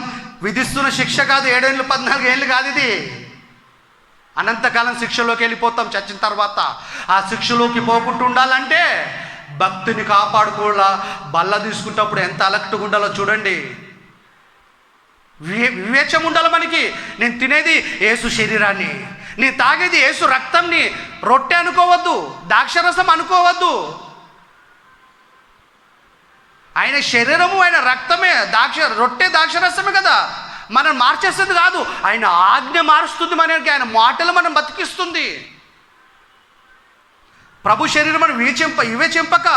విధిస్తున్న శిక్ష కాదు. 7 ఏళ్ళు 14 ఏళ్ళు కాదు. ఇది అనంతకాలం శిక్షలోకి వెళ్ళిపోతాం చచ్చిన తర్వాత. ఆ శిక్షలోకి పోకుండా ఉండాలంటే భక్తిని కాపాడుకోవాలా. బల్ల తీసుకుంటప్పుడు ఎంత అలక్ట్గా ఉండాలో చూడండి. వివేచం ఉండాలి మనకి. నేను తినేది యేసు శరీరాన్ని, నేను తాగేది యేసు రక్తంని. రొట్టె అనుకోవద్దు, ద్రాక్షరసం అనుకోవద్దు. ఆయన శరీరము ఆయన రక్తమే. రొట్టె ద్రాక్షరసమే కదా. మనం మార్చేస్తుంది కాదు, ఆయన ఆజ్ఞ మారుస్తుంది మనకి, ఆయన మాటలు మనం బతికిస్తుంది. ప్రభు శరీరం మనం ఇవే చెంపక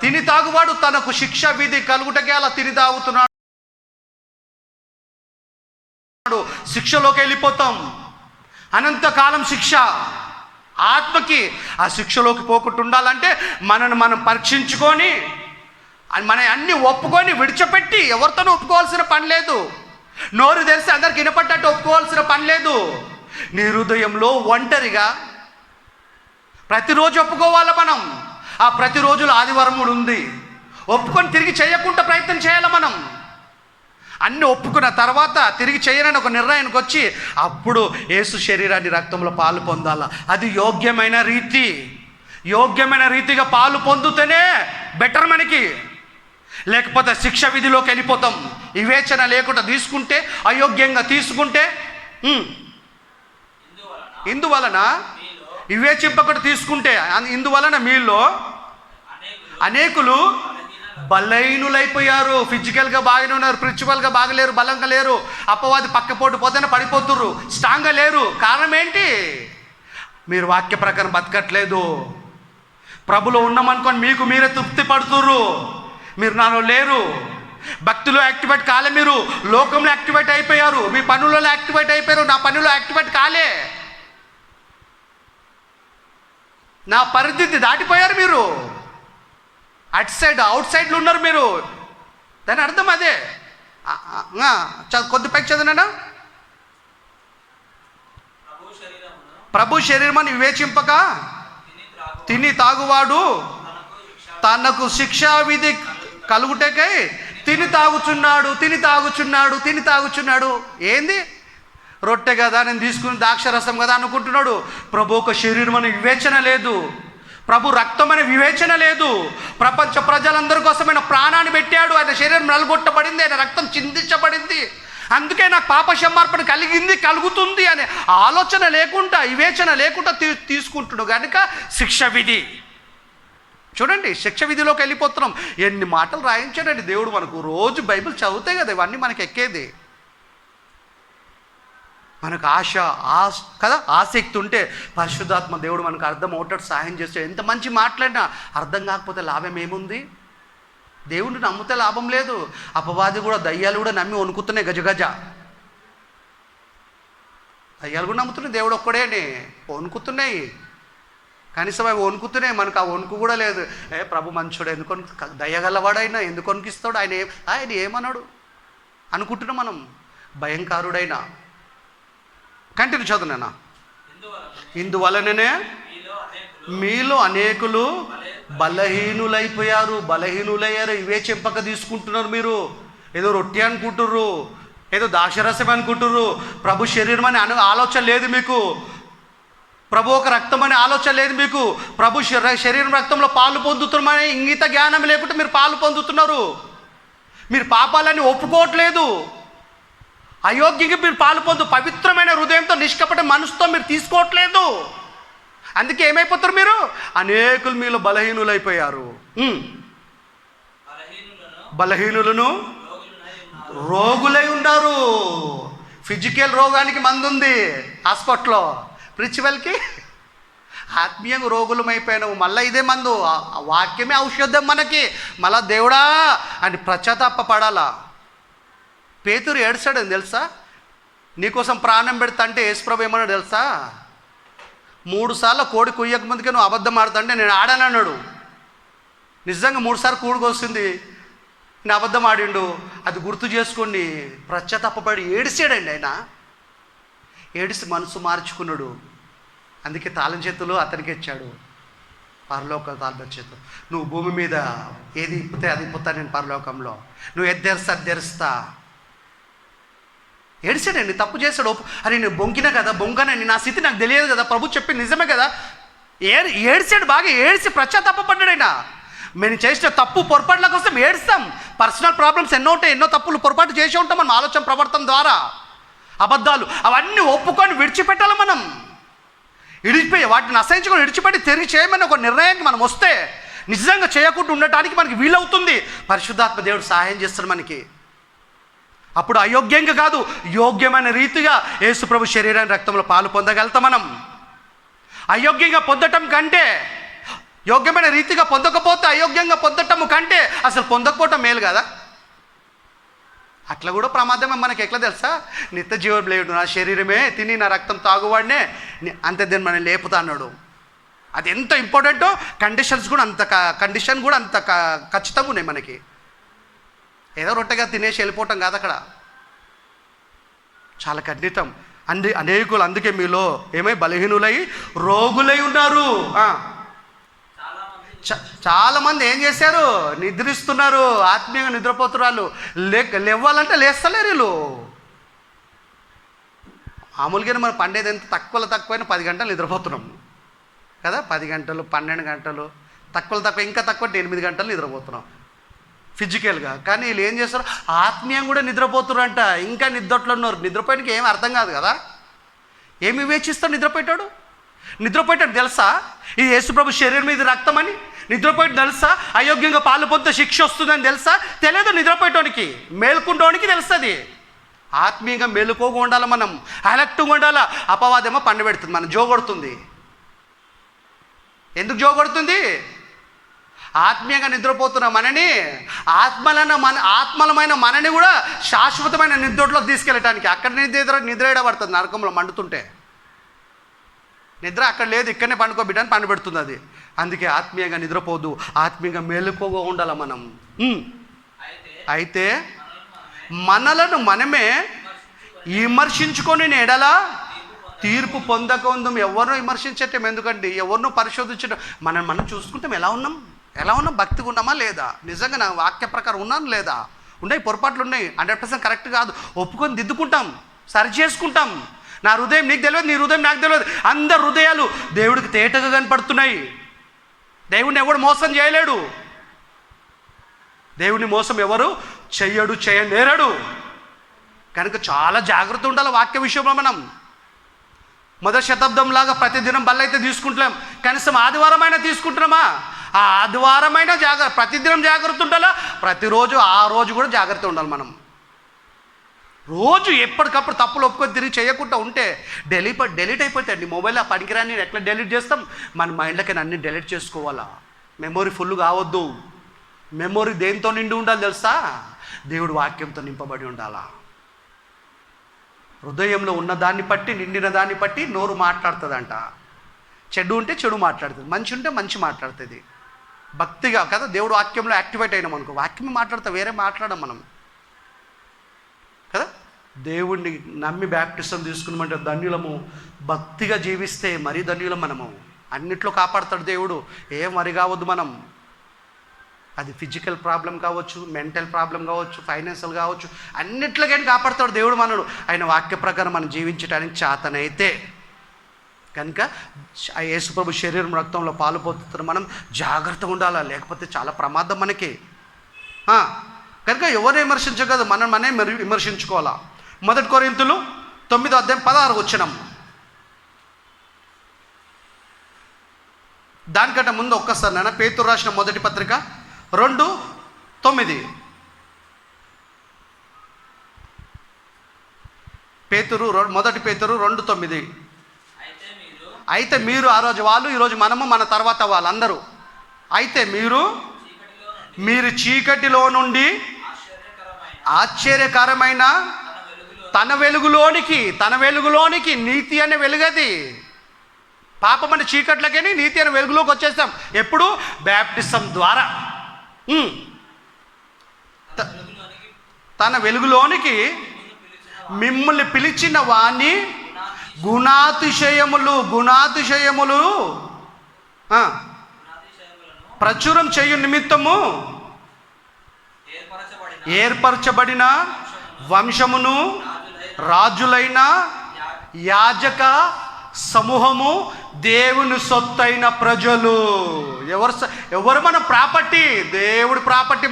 తిని తాగువాడు తనకు శిక్ష విధి కలుగుటకే అలా తిని తాగుతున్నాడు. శిక్షలోకి వెళ్ళిపోతాం, అనంతకాలం శిక్ష ఆత్మకి. ఆ శిక్షలోకి పోకుండా ఉండాలంటే మనను మనం పరీక్షించుకొని మన అన్ని ఒప్పుకొని విడిచిపెట్టి ఎవరితోనూ ఒప్పుకోవాల్సిన పని లేదు. నోరు తెలిసి అందరికి వినపడ్డట్టు ఒప్పుకోవాల్సిన పని లేదు. నీ హృదయంలో ఒంటరిగా ప్రతిరోజు ఒప్పుకోవాలి మనం. ఆ ప్రతిరోజులు ఆదివారం కూడా ఉంది, ఒప్పుకొని తిరిగి చేయకుండా ప్రయత్నం చేయాలి మనం. అన్నీ ఒప్పుకున్న తర్వాత తిరిగి చేయనని ఒక నిర్ణయానికి వచ్చి అప్పుడు యేసు శరీరాన్ని రక్తంలో పాలు పొందాల. అది యోగ్యమైన రీతిగా పాలు పొందుతేనే బెటర్ మనకి. లేకపోతే శిక్ష విధిలోకి వెళ్ళిపోతాం. వివేచన లేకుండా తీసుకుంటే, అయోగ్యంగా తీసుకుంటే, ఇందువలన వివేచింపకుండా తీసుకుంటే, ఇందువలన మీలో అనేకులు బలహీనులైపోయారు. ఫిజికల్గా బాగానే ఉన్నారు, స్పిరిచువల్గా బాగలేరు, బలంగా లేరు. అపవాది పక్కపోటు పోతేనే పడిపోతుర్రు, స్ట్రాంగ్గా లేరు. కారణం ఏంటి? మీరు వాక్య ప్రకారం బతకట్లేదు. ప్రభులో ఉన్నామనుకొని మీకు మీరే తృప్తి పడుతుర్రు. మీరు నాలో లేరు. భక్తిలో యాక్టివేట్ కాలే, మీరు లోకంలో యాక్టివేట్ అయిపోయారు, మీ పనులలో యాక్టివేట్ అయిపోయారు. నా పనులో యాక్టివేట్ కాలే, నా పరిస్థితి దాటిపోయారు. మీరు అవుట్ సైడ్లో ఉన్నారు మీరు. దాని అర్థం అదే. కొద్ది పైకి చదివినా, ప్రభు శరీరమని వివేచింపక తిని తాగువాడు తనకు శిక్షా విధి కలుగుటకై తిని తాగుచున్నాడు. ఏంది? రొట్టె కదా నేను తీసుకుని, ద్రాక్షరసం కదా అనుకుంటున్నాడు. ప్రభు ఒక శరీరం అనే వివేచన లేదు, ప్రభు రక్తం అనే వివేచన లేదు. ప్రపంచ ప్రజలందరి కోసమైన ప్రాణాన్ని పెట్టాడు. ఆయన శరీరం నలగొట్టబడింది, ఆయన రక్తం చిందించబడింది. అందుకే నాకు పాప క్షమాపణ కలుగుతుంది అనే ఆలోచన లేకుండా, వివేచన లేకుండా తీసుకుంటున్నాడు కనుక శిక్ష విధి. చూడండి, శిక్ష విధిలోకి వెళ్ళిపోతున్నాం. ఎన్ని మాటలు రాయించాడండి దేవుడు మనకు. రోజు బైబిల్ చదివితే కదా ఇవన్నీ మనకి ఎక్కేది. మనకు ఆసక్తి ఉంటే పరిశుద్ధాత్మ దేవుడు మనకు అర్థం అవుతాడు, సహాయం చేస్తాడు. ఎంత మంచి మాట్లాడినా అర్థం కాకపోతే లాభం ఏముంది? దేవుడిని నమ్మితే లాభం లేదు. అపవాది కూడా, దయ్యాలు కూడా నమ్మి వణుకుతున్నాయి గజగజ. దయ్యాలు కూడా నమ్ముతున్నాయి, దేవుడు ఒక్కడేని వణుకుతున్నాయి. కనీసం అవి వణుకుతున్నాయి, మనకు ఆ వణుకు కూడా లేదు. ప్రభు మంచోడు, ఎందుకు దయ్యగలవాడైనా ఎందుకు వణుకిస్తాడు? ఆయన ఏమన్నాడు అనుకుంటున్నాం మనం. భయంకరుడైనా. కంటిన్యూ చదువునా. ఇందువలననే మీలో అనేకులు బలహీనులయ్యారు. ఇవే చెంపక తీసుకుంటున్నారు. మీరు ఏదో రొట్టె అనుకుంటుర్రు, ఏదో ద్రాక్షరసం అనుకుంటుర్రు. ప్రభు శరీరం అని ఆలోచన లేదు మీకు. ప్రభు ఒక రక్తం అనే ఆలోచన లేదు మీకు. ప్రభు శరీరం రక్తంలో పాలు పొందుతున్నామని ఇంగిత జ్ఞానం లేకుండా మీరు పాలు పొందుతున్నారు. మీరు పాపాలని ఒప్పుకోవట్లేదు. అయోగ్యంగా మీరు పాలు పవిత్రమైన హృదయంతో, నిష్కపట మనసుతో మీరు తీసుకోవట్లేదు. అందుకే ఏమైపోతారు మీరు? అనేకులు మీలో బలహీనులైపోయారు. బలహీనులను రోగులై ఉన్నారు. ఫిజికల్ రోగానికి మందు ఉంది హాస్పిటల్లో, స్పిరిచువల్కి ఆత్మీయంగా రోగులమైపోయినావు. మళ్ళీ ఇదే మందు, వాక్యమే ఔషధం మనకి. మళ్ళా దేవుడా అని పశ్చాత్తాపపడాలా. పేతురు ఏడ్చాడని తెలుసా? నీకోసం ప్రాణం పెడతా అంటే యేసుప్రభు ఏమన్నాడు తెలుసా? 3 సార్లు కోడి కొయ్యక ముందుకే నువ్వు అబద్ధం ఆడుతుంటే నేను ఆడానన్నాడు. నిజంగా 3 సార్లు కూడికి వస్తుంది, నేను అబద్ధం ఆడిండు. అది గుర్తు చేసుకొని పశ్చాత్తాపపడి ఏడిసాడండి. ఆయన ఏడిసి మనసు మార్చుకున్నాడు. అందుకే తాళం చేతులు అతనికి ఇచ్చాడు, పరలోక తాళం చేతులు. నువ్వు భూమి మీద ఏది ఇప్పితే అది ఇప్పుతా నేను పరలోకంలో, నువ్వు ఏది తెరుస్తా అది తెరుస్తా. ఏడిసాడండి, తప్పు చేశాడు. అరే నేను బొంకినా కదా, బొంకనండి, నా స్థితి నాకు తెలియదు కదా, ప్రభు చెప్పింది నిజమే కదా. ఏడిసాడు, బాగా ఏడిసి పశ్చాత్తాపడ్డాడు. ఆయన మేము చేసిన తప్పు పొరపాట్ల కోసం ఏడుస్తాం. పర్సనల్ ప్రాబ్లమ్స్ ఎన్నో ఉంటాయి, ఎన్నో తప్పులు పొరపాటు చేసి ఉంటాం మనం ఆలోచన ప్రవర్తన ద్వారా. అబద్ధాలు అవన్నీ ఒప్పుకొని విడిచిపెట్టాలి మనం. వాటిని అసహించుకొని విడిచిపెట్టి తిరిగి చేయమని ఒక నిర్ణయానికి మనం వస్తే నిజంగా చేయకుండా ఉండటానికి మనకి వీలవుతుంది. పరిశుద్ధాత్మ దేవుడు సహాయం చేస్తాడు మనకి. అప్పుడు అయోగ్యంగా కాదు, యోగ్యమైన రీతిగా యేసుప్రభు శరీరాన్ని రక్తంలో పాలు పొందగలుగుతాం మనం. అయోగ్యంగా పొందటం కంటే, యోగ్యమైన రీతిగా పొందకపోతే అయోగ్యంగా పొందటం కంటే అసలు పొందకపోవటం మేలు కదా. అట్లా కూడా ప్రమాదమే. మనకి ఎట్లా తెలుసా, నిత్య జీవం లేడు నా శరీరమే తిని నా రక్తం తాగువాడినే అంతే దీన్ని మనం లేపుతా అన్నాడు. అది ఎంత ఇంపార్టెంటో కండిషన్ కూడా అంత ఖచ్చితంగా ఉన్నాయి మనకి. ఏదో రొట్టెగా తినేసి వెళ్ళిపోవటం కాదు అక్కడ, చాలా ఖండితం. అనేకులు అందుకే మీలో ఏమై బలహీనులై రోగులై ఉన్నారు. చాలామంది ఏం చేశారు, నిద్రిస్తున్నారు, ఆత్మీయంగా నిద్రపోతున్నారు. లేవాలంటే లేస్తలేరు వీళ్ళు. మామూలుగానే మనం పండేది ఎంత తక్కువైనా 10 గంటలు నిద్రపోతున్నాం కదా. 10 గంటలు 12 గంటలు, తక్కువ ఇంకా తక్కువ 8 గంటలు నిద్రపోతున్నాం ఫిజికల్గా. కానీ వీళ్ళు ఏం చేస్తారు, ఆత్మీయంగా కూడా నిద్రపోతున్నారంట. ఇంకా నిద్రట్లో ఉన్నారు. నిద్రపోయానికి ఏం అర్థం కాదు కదా. ఏమి వివేచిస్తాడు నిద్రపోయాడు తెలుసా, ఈ యేసుప్రభు శరీరం మీద రక్తం అని నిద్రపోయాడు తెలుసా. అయోగ్యంగా పాలు పొందితే శిక్ష వస్తుందని తెలుసా, తెలియదు. నిద్రపోయేటోనికి, మేలుకుంటోనికి తెలుస్తుంది. ఆత్మీయంగా మేలుకోగా ఉండాలి మనం, అలర్ట్గా ఉండాలి. అపవాదేమో పండు పెడుతుంది, మనం జోగొడుతుంది. ఎందుకు జోగొడుతుంది? ఆత్మీయంగా నిద్రపోతున్న మనని, ఆత్మలమైన మనని కూడా శాశ్వతమైన నిద్రలోకి తీసుకెళ్ళటానికి. అక్కడ నిద్రేయబడుతుంది నరకంలో మండుతుంటే. నిద్ర అక్కడ లేదు, ఇక్కడనే పండుకోబిడ్డని పండు పెడుతుంది అది. అందుకే ఆత్మీయంగా నిద్రపోదు, ఆత్మీయంగా మేలుకోగా ఉండాలి మనం. అయితే మనలను మనమే విమర్శించుకొని ఎడలా తీర్పు పొందకుందాం. ఎవరినో విమర్శించటం ఎందుకండి, ఎవరినో పరిశోధించడం. మనం చూసుకుంటాం ఎలా ఉన్నాం, భక్తిగా ఉన్నామా లేదా, నిజంగా నా వాక్య ప్రకారం ఉన్నాను లేదా. ఉన్నాయి, పొరపాట్లు ఉన్నాయి, 100% కరెక్ట్ కాదు. ఒప్పుకొని దిద్దుకుంటాం, సరి చేసుకుంటాం. నా హృదయం నీకు తెలియదు, నీ హృదయం నాకు తెలియదు. అందరి హృదయాలు దేవుడికి తేటగా కనపడుతున్నాయి. దేవుడిని ఎవడు మోసం చేయలేడు. దేవుని మోసం ఎవరు చేయనేరడు. కనుక చాలా జాగ్రత్త ఉండాలి వాక్య విషయంలో. మనం మొదటి శతాబ్దం లాగా ప్రతిదినం బల్లైతే తీసుకుంటున్నాం, కనీసం ఆదివారమైనా తీసుకుంటున్నామా? ఆ ఆదివారమైనా ప్రతిదినం జాగ్రత్త ఉండాలా. ప్రతిరోజు ఆ రోజు కూడా జాగ్రత్త ఉండాలి మనం. రోజు ఎప్పటికప్పుడు తప్పులు ఒప్పుకొని తిరిగి చేయకుండా ఉంటే డెలీట్ అయిపోతాయండి. మొబైల్ పనికిరాని ఎట్లా డెలీట్ చేస్తాం, మన మైండ్లకి అన్నీ డెలీట్ చేసుకోవాలా. మెమొరీ ఫుల్ కావద్దు. మెమొరీ దేంతో నిండి ఉండాలి తెలుసా? దేవుడు వాక్యంతో నింపబడి ఉండాలా. హృదయంలో ఉన్న దాన్ని బట్టి, నిండిన దాన్ని బట్టి నోరు మాట్లాడుతుందంట. చెడు ఉంటే చెడు మాట్లాడుతుంది, మంచి ఉంటే మంచి మాట్లాడుతుంది. భక్తిగా కదా దేవుడు వాక్యంలో యాక్టివేట్ అయినాం అనుకో, వాక్యమే మాట్లాడతా, వేరే మాట్లాడడం మనం కదా. దేవుణ్ణి నమ్మి బ్యాప్టిజం తీసుకున్నామంటే ధన్యులము. భక్తిగా జీవిస్తే మరీ ధన్యులం మనము. అన్నిట్లో కాపాడుతాడు దేవుడు. ఏం వరి కావద్దు మనం. అది ఫిజికల్ ప్రాబ్లం కావచ్చు, మెంటల్ ప్రాబ్లం కావచ్చు, ఫైనాన్షియల్ కావచ్చు, అన్నిట్లోకైనా కాపాడుతాడు దేవుడు మనడు. ఆయన వాక్య ప్రకారం మనం జీవించడానికి చేతనైతే. కనుక యేసుప్రభు శరీరం రక్తంలో పాలు పొందుతున్న మనం జాగ్రత్తగా ఉండాలా, లేకపోతే చాలా ప్రమాదం మనకి. కనుక ఎవరు విమర్శించగలదు, మనమే విమర్శించుకోవాలా. 1 కొరింథీయులు 9:16 దానికంటే ముందు ఒక్కసారి నాన్న పేతురు రాసిన మొదటి పత్రిక 2:9. మొదటి పేతురు 2:9. అయితే మీరు, ఆ రోజు వాళ్ళు, ఈరోజు మనము, మన తర్వాత వాళ్ళందరూ. అయితే మీరు చీకటిలో నుండి ఆశ్చర్యకరమైన తన వెలుగులోనికి నీతి అనే వెలుగది. పాపం అనే చీకట్లకని నీతి అనే వెలుగులోకి వచ్చేస్తాం. ఎప్పుడు? బ్యాప్టిజం ద్వారా. తన వెలుగులోనికి మిమ్మల్ని పిలిచిన వాణ్ణి గుణాతిశయములు ప్రచురం చేయు నిమిత్తము ఏర్పరచబడిన వంశమును, రాజులైన యాజక సమూహము, దేవుని సొత్తైన ప్రజలు. ఎవరు మన ప్రాపర్టీ? దేవుడి ప్రాపర్టీ.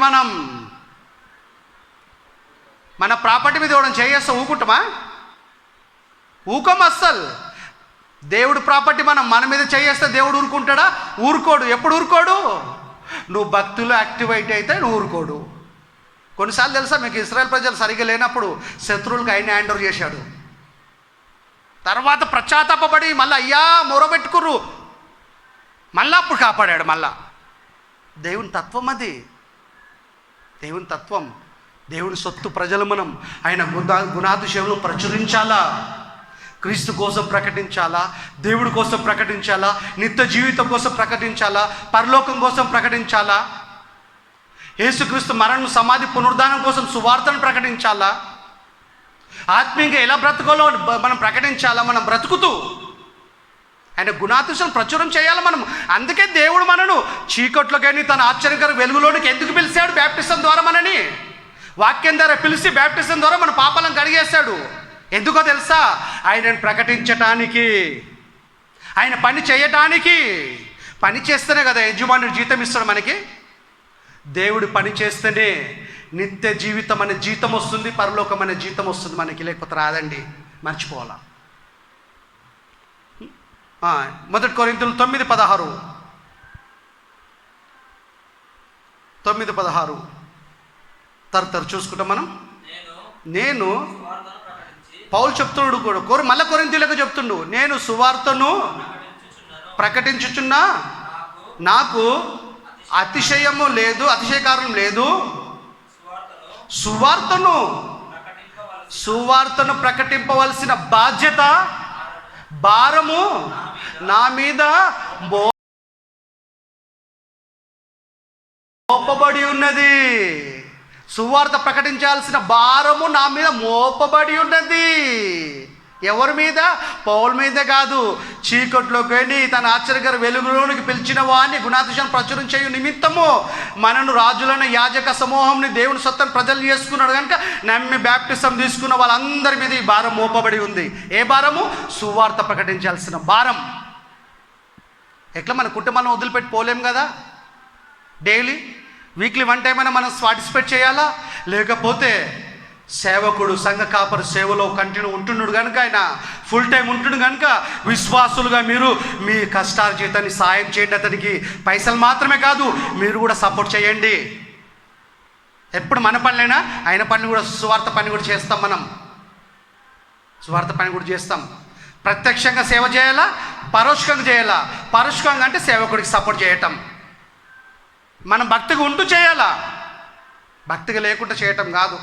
మన ప్రాపర్టీ మీద ఎవడం చేయేస్తా ఊకుంటామా? ఊకం అస్సలు. దేవుడు ప్రాపర్టీ మన మీద చేయేస్తే దేవుడు ఊరుకుంటాడా? ఊరుకోడు. ఎప్పుడు ఊరుకోడు? నువ్వు భక్తులు యాక్టివేట్ అయితే నువ్వు ఊరుకోడు. కొన్నిసార్లు తెలుసా మీకు, ఇశ్రాయేల్ ప్రజలు సరిగ్గా లేనప్పుడు శత్రువులకు ఆయన హ్యాండ్ ఓవర్ చేశాడు. తర్వాత పశ్చాత్తాపడి మళ్ళీ అయ్యా మొరబెట్టుకుర్రు, మళ్ళీ అప్పుడు కాపాడాడు. మళ్ళా దేవుని తత్వం అది, దేవుని తత్వం. దేవుని సొత్తు ప్రజలు మనం. ఆయన గుణాతిశయములు ప్రచురించాలా, క్రీస్తు కోసం ప్రకటించాలా, దేవుడి కోసం ప్రకటించాలా, నిత్య జీవితం కోసం ప్రకటించాలా, పరలోకం కోసం ప్రకటించాలా, యేసుక్రీస్తు మరణం సమాధి పునరుద్ధానం కోసం సువార్తను ప్రకటించాలా, ఆత్మీయంగా ఎలా బ్రతకాలో మనం ప్రకటించాలా. మనం బ్రతుకుతూ ఆయన గుణాతిశయం ప్రచురం చేయాలి మనం. అందుకే దేవుడు మనను చీకట్లోకి తన ఆశ్చర్యకర వెలుగులోనికి ఎందుకు పిలిచాడు? బ్యాప్టిజం ద్వారా మనని వాక్యం ద్వారా పిలిచి బ్యాప్టిజం ద్వారా మన పాపాలను కడిగేశాడు. ఎందుకో తెలుసా? ఆయనను ప్రకటించటానికి, ఆయన పని చేయటానికి. పని చేస్తేనే కదా యజమానుడు జీతం ఇస్తాడు మనకి. దేవుడు పని చేస్తేనే నిత్య జీవితం అనే జీతం వస్తుంది, పరలోకం అనే జీతం వస్తుంది మనకి. లేకపోతే రాదండి, మర్చిపోవాలా. 1 కొరింథీయులు 9:16 తరతర చూసుకుంటాం మనం. నేను పౌలు చెప్తున్నాడు కూడా, మళ్ళీ కొరింథీయులకు చెప్తుండు, నేను సువార్తను ప్రకటించుచున్నా, నాకు అతిశయము లేదు, అతిశయకారణం లేదు. సువార్తను ప్రకటింపవలసిన బాధ్యత, భారము నా మీద మోపబడి ఉన్నది. సువార్త ప్రకటించాల్సిన భారము నా మీద మోపబడి ఉన్నది. ఎవరి మీద? పౌలు మీద కాదు. చీకట్లోకి వెళ్ళి తన ఆశ్చర్యకర వెలుగులోనికి పిలిచిన వాడిని గుణాతిశయం ప్రచురం చేయు నిమిత్తము మనను రాజులైన యాజక సమూహంని దేవుని సొత్తను ప్రజలు చేసుకున్నాడు కనుక నమ్మి బ్యాప్టిజం తీసుకున్న వాళ్ళందరి మీద ఈ భారం మోపబడి ఉంది. ఏ భారము? సువార్త ప్రకటించాల్సిన భారం. ఎట్లా మన కుటుంబాలను వదిలిపెట్టి పోలేం కదా. డైలీ వీక్లీ 1 టైం అయినా మనం పార్టిసిపేట్ చేయాలా? లేకపోతే సేవకుడు సంఘ కాపరి సేవలో కంటిన్యూ ఉంటున్నాడు కనుక, ఆయన ఫుల్ టైం ఉంటున్నాడు కనుక విశ్వాసులుగా మీరు మీ కష్టార్జితాన్ని సాయం చేయండి. అతనికి పైసలు మాత్రమే కాదు, మీరు కూడా సపోర్ట్ చేయండి. ఎప్పుడు మన పనులైనా ఆయన పని కూడా, సువార్త పని కూడా చేస్తాం మనం. సువార్త పని కూడా చేస్తాం. ప్రత్యక్షంగా సేవ చేయాలా, పరోక్షంగా చేయాలా. పరోక్షంగా అంటే సేవకుడికి సపోర్ట్ చేయటం. మనం భక్తిగా ఉంటూ చేయాలా, భక్తిగా లేకుండా చేయటం కాదు.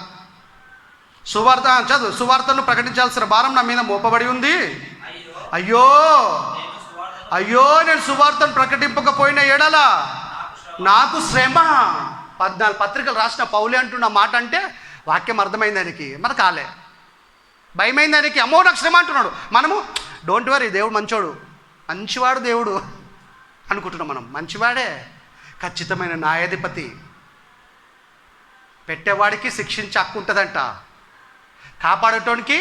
సువార్తను ప్రకటించాల్సిన భారం నా మీద మోపబడి ఉంది. అయ్యో నేను సువార్తను ప్రకటింపకపోయిన ఎడల నాకు శ్రమ. 14 పత్రికలు రాసిన పౌలే అంటున్న మాట అంటే వాక్యం అర్థమైంది ఆయనకి, మరి కాలే. భయమైంది ఆయనకి, అమ్మో నాకు శ్రమ అంటున్నాడు. మనము డోంట్ వరీ, దేవుడు మంచోడు, మంచివాడు దేవుడు అనుకుంటున్నాం మనం. మంచివాడే, ఖచ్చితమైన న్యాయాధిపతి. పెట్టేవాడికి శిక్షించే హక్కు ఉంటుందంట, కాపాడటానికి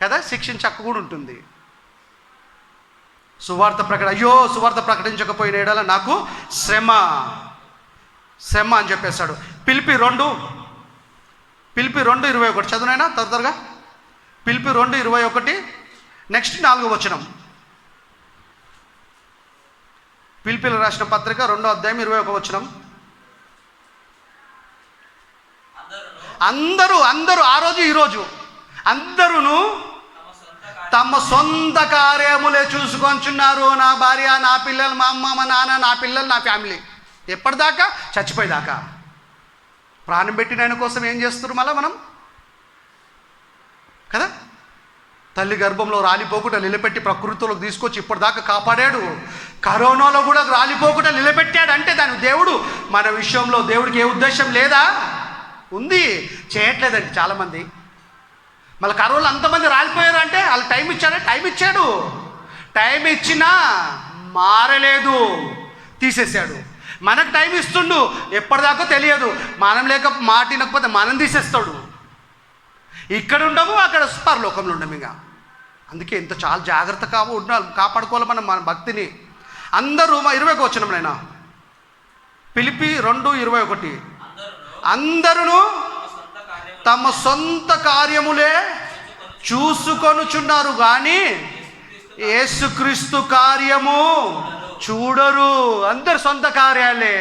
కదా శిక్షించే హక్కు కూడా ఉంటుంది. సువార్త ప్రకటించకపోయిన ఎడల నాకు శ్రమ అని చెప్పేశాడు. ఫిలిప్పీ 2:21 చదువునైనా తొందరగా. ఫిలిప్పీ 2:21 నెక్స్ట్ 4వ వచనం. ఫిలిప్పీలు రాసిన పత్రిక 2వ అధ్యాయం 21వ వచనం. అందరూ ఆ రోజు ఈరోజు అందరూ తమ సొంత కార్యములే చూసుకొంచున్నారు. నా భార్య, నా పిల్లలు, మా అమ్మ, మా నాన్న, నా పిల్లలు, నా ఫ్యామిలీ. ఎప్పటిదాకా? చచ్చిపోయేదాకా. ప్రాణం పెట్టిన ఆయన కోసం ఏం చేస్తున్నారు మళ్ళీ మనం కదా. తల్లి గర్భంలో రాలిపోకుండా నిలబెట్టి ప్రకృతిలోకి తీసుకొచ్చి ఇప్పటిదాకా కాపాడాడు. కరోనాలో కూడా రాలిపోకుండా నిలబెట్టాడు. అంటే దాని దేవుడు మన విషయంలో దేవుడికి ఏ ఉద్దేశం లేదా? ఉంది, చేయట్లేదండి చాలామంది. మళ్ళీ కరోనాలో అంతమంది రాలిపోయారు అంటే వాళ్ళు టైం ఇచ్చాడు. టైం ఇచ్చినా మారలేదు, తీసేసాడు. మనకు టైం ఇస్తుండు, ఎప్పటిదాకా తెలియదు. మనం మాట వినకపోతే మనం తీసేస్తాడు. ఇక్కడ ఉండము, అక్కడ పరలోకంలో ఉండము. ఇంకా అందుకే ఇంత చాలా జాగ్రత్తగా కాపాడుకోవాలి మనం మన భక్తిని. అందరూ 21 వచనం నైనా. ఫిలిప్పీ 2:21 అందరూ తమ సొంత కార్యములే చూసుకొనుచున్నారు కానీ యేసుక్రీస్తు కార్యము చూడరు. అందరు సొంత కార్యాలే,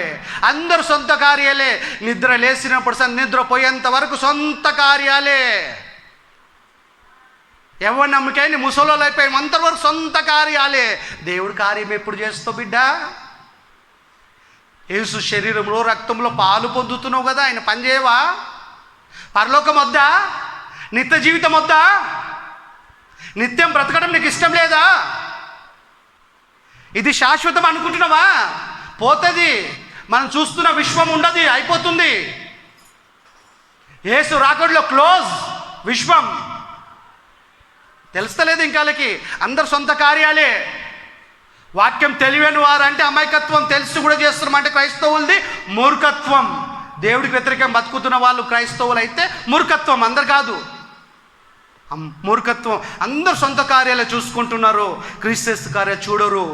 అందరు సొంత కార్యాలే. నిద్ర లేచినప్పుడు నిద్రపోయేంత వరకు సొంత కార్యాలే. ఎవరి నమ్మకాయని ముసలోళ్ళు అయిపోయి అంతవరకు సొంత కార్యాలే. దేవుడి కార్యం ఎప్పుడు చేస్తావు బిడ్డ? యేసు శరీరంలో రక్తంలో పాలు పొందుతున్నావు కదా, ఆయన పని చేయవా? పరలోకం వద్దా? నిత్య జీవితం వద్దా? నిత్యం బ్రతకడం నీకు ఇష్టం లేదా? ఇది శాశ్వతం అనుకుంటున్నావా? పోతుంది. మనం చూస్తున్న విశ్వం ఉండదు, అయిపోతుంది. యేసు రాకడలో క్లోజ్ విశ్వం. తెలుస్తలేదు ఇంకాలకి. అందరు సొంత కార్యాలే. వాక్యం తెలియని వారంటే అమాయకత్వం. తెలిసి కూడా చేస్తున్నామంటే క్రైస్తవులది మూర్ఖత్వం. దేవుడికి వ్యతిరేకంగా బతుకుతున్న వాళ్ళు క్రైస్తవులు అయితే మూర్ఖత్వం, అందరు కాదు. మూర్ఖత్వం. అందరు సొంత కార్యాలే చూసుకుంటున్నారు, క్రీస్తు కార్యాలు చూడరు.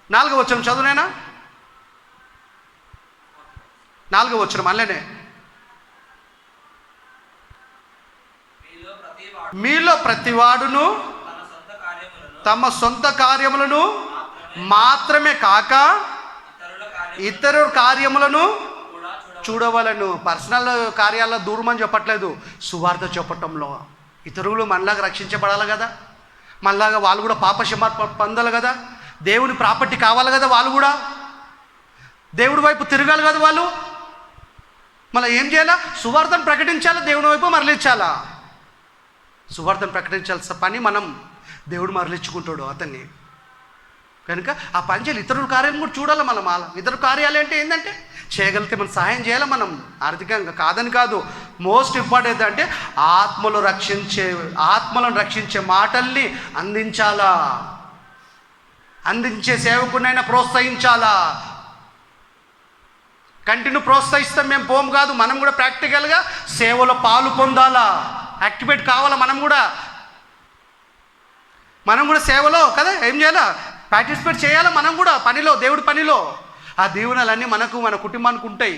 4వ వచనం చదువునేనా? 4వ వచనం అల్లనే, మీలో ప్రతివాడును తమ సొంత కార్యములను మాత్రమే కాక ఇతరుల కార్యములను చూడవలను. పర్సనల్ కార్యాల్లో దూరమని చెప్పట్లేదు, సువార్త చెప్పటంలో. ఇతరులు మనలాగా రక్షించబడాలి కదా, మనలాగా వాళ్ళు కూడా పాప క్షమాపణ పొందాలి కదా, దేవుని ప్రాపర్టీ కావాలి కదా, వాళ్ళు కూడా దేవుడి వైపు తిరగాలి కదా. వాళ్ళు మళ్ళీ ఏం చేయాలా? సువార్తను ప్రకటించాలా, దేవుడి వైపు మరలించాలా. సువార్తను ప్రకటించాల్సిన పని మనం, దేవుడు మరలించుకుంటాడు అతన్ని. కనుక ఆ పని చేయాలి. ఇతరుల కార్యాలను కూడా చూడాలి మనం. ఇతర కార్యాలు అంటే ఏంటంటే చేయగలిగితే మనం సహాయం చేయాలి. మనం ఆర్థికంగా కాదని కాదు. మోస్ట్ ఇంపార్టెంట్ అంటే ఆత్మలను రక్షించే మాటల్ని అందించాలా, అందించే సేవకునైనా ప్రోత్సహించాలా. కంటిన్యూ ప్రోత్సహిస్తాం మేము, పోం కాదు. మనం కూడా ప్రాక్టికల్గా సేవలో పాలు పొందాలా, యాక్టివేట్ కావాలా. మనం కూడా సేవలో కదా ఏం చేయాలా? పార్టిసిపేట్ చేయాలా. మనం కూడా పనిలో, దేవుడి పనిలో. ఆ దీవెనలన్నీ మనకు, మన కుటుంబానికి ఉంటాయి.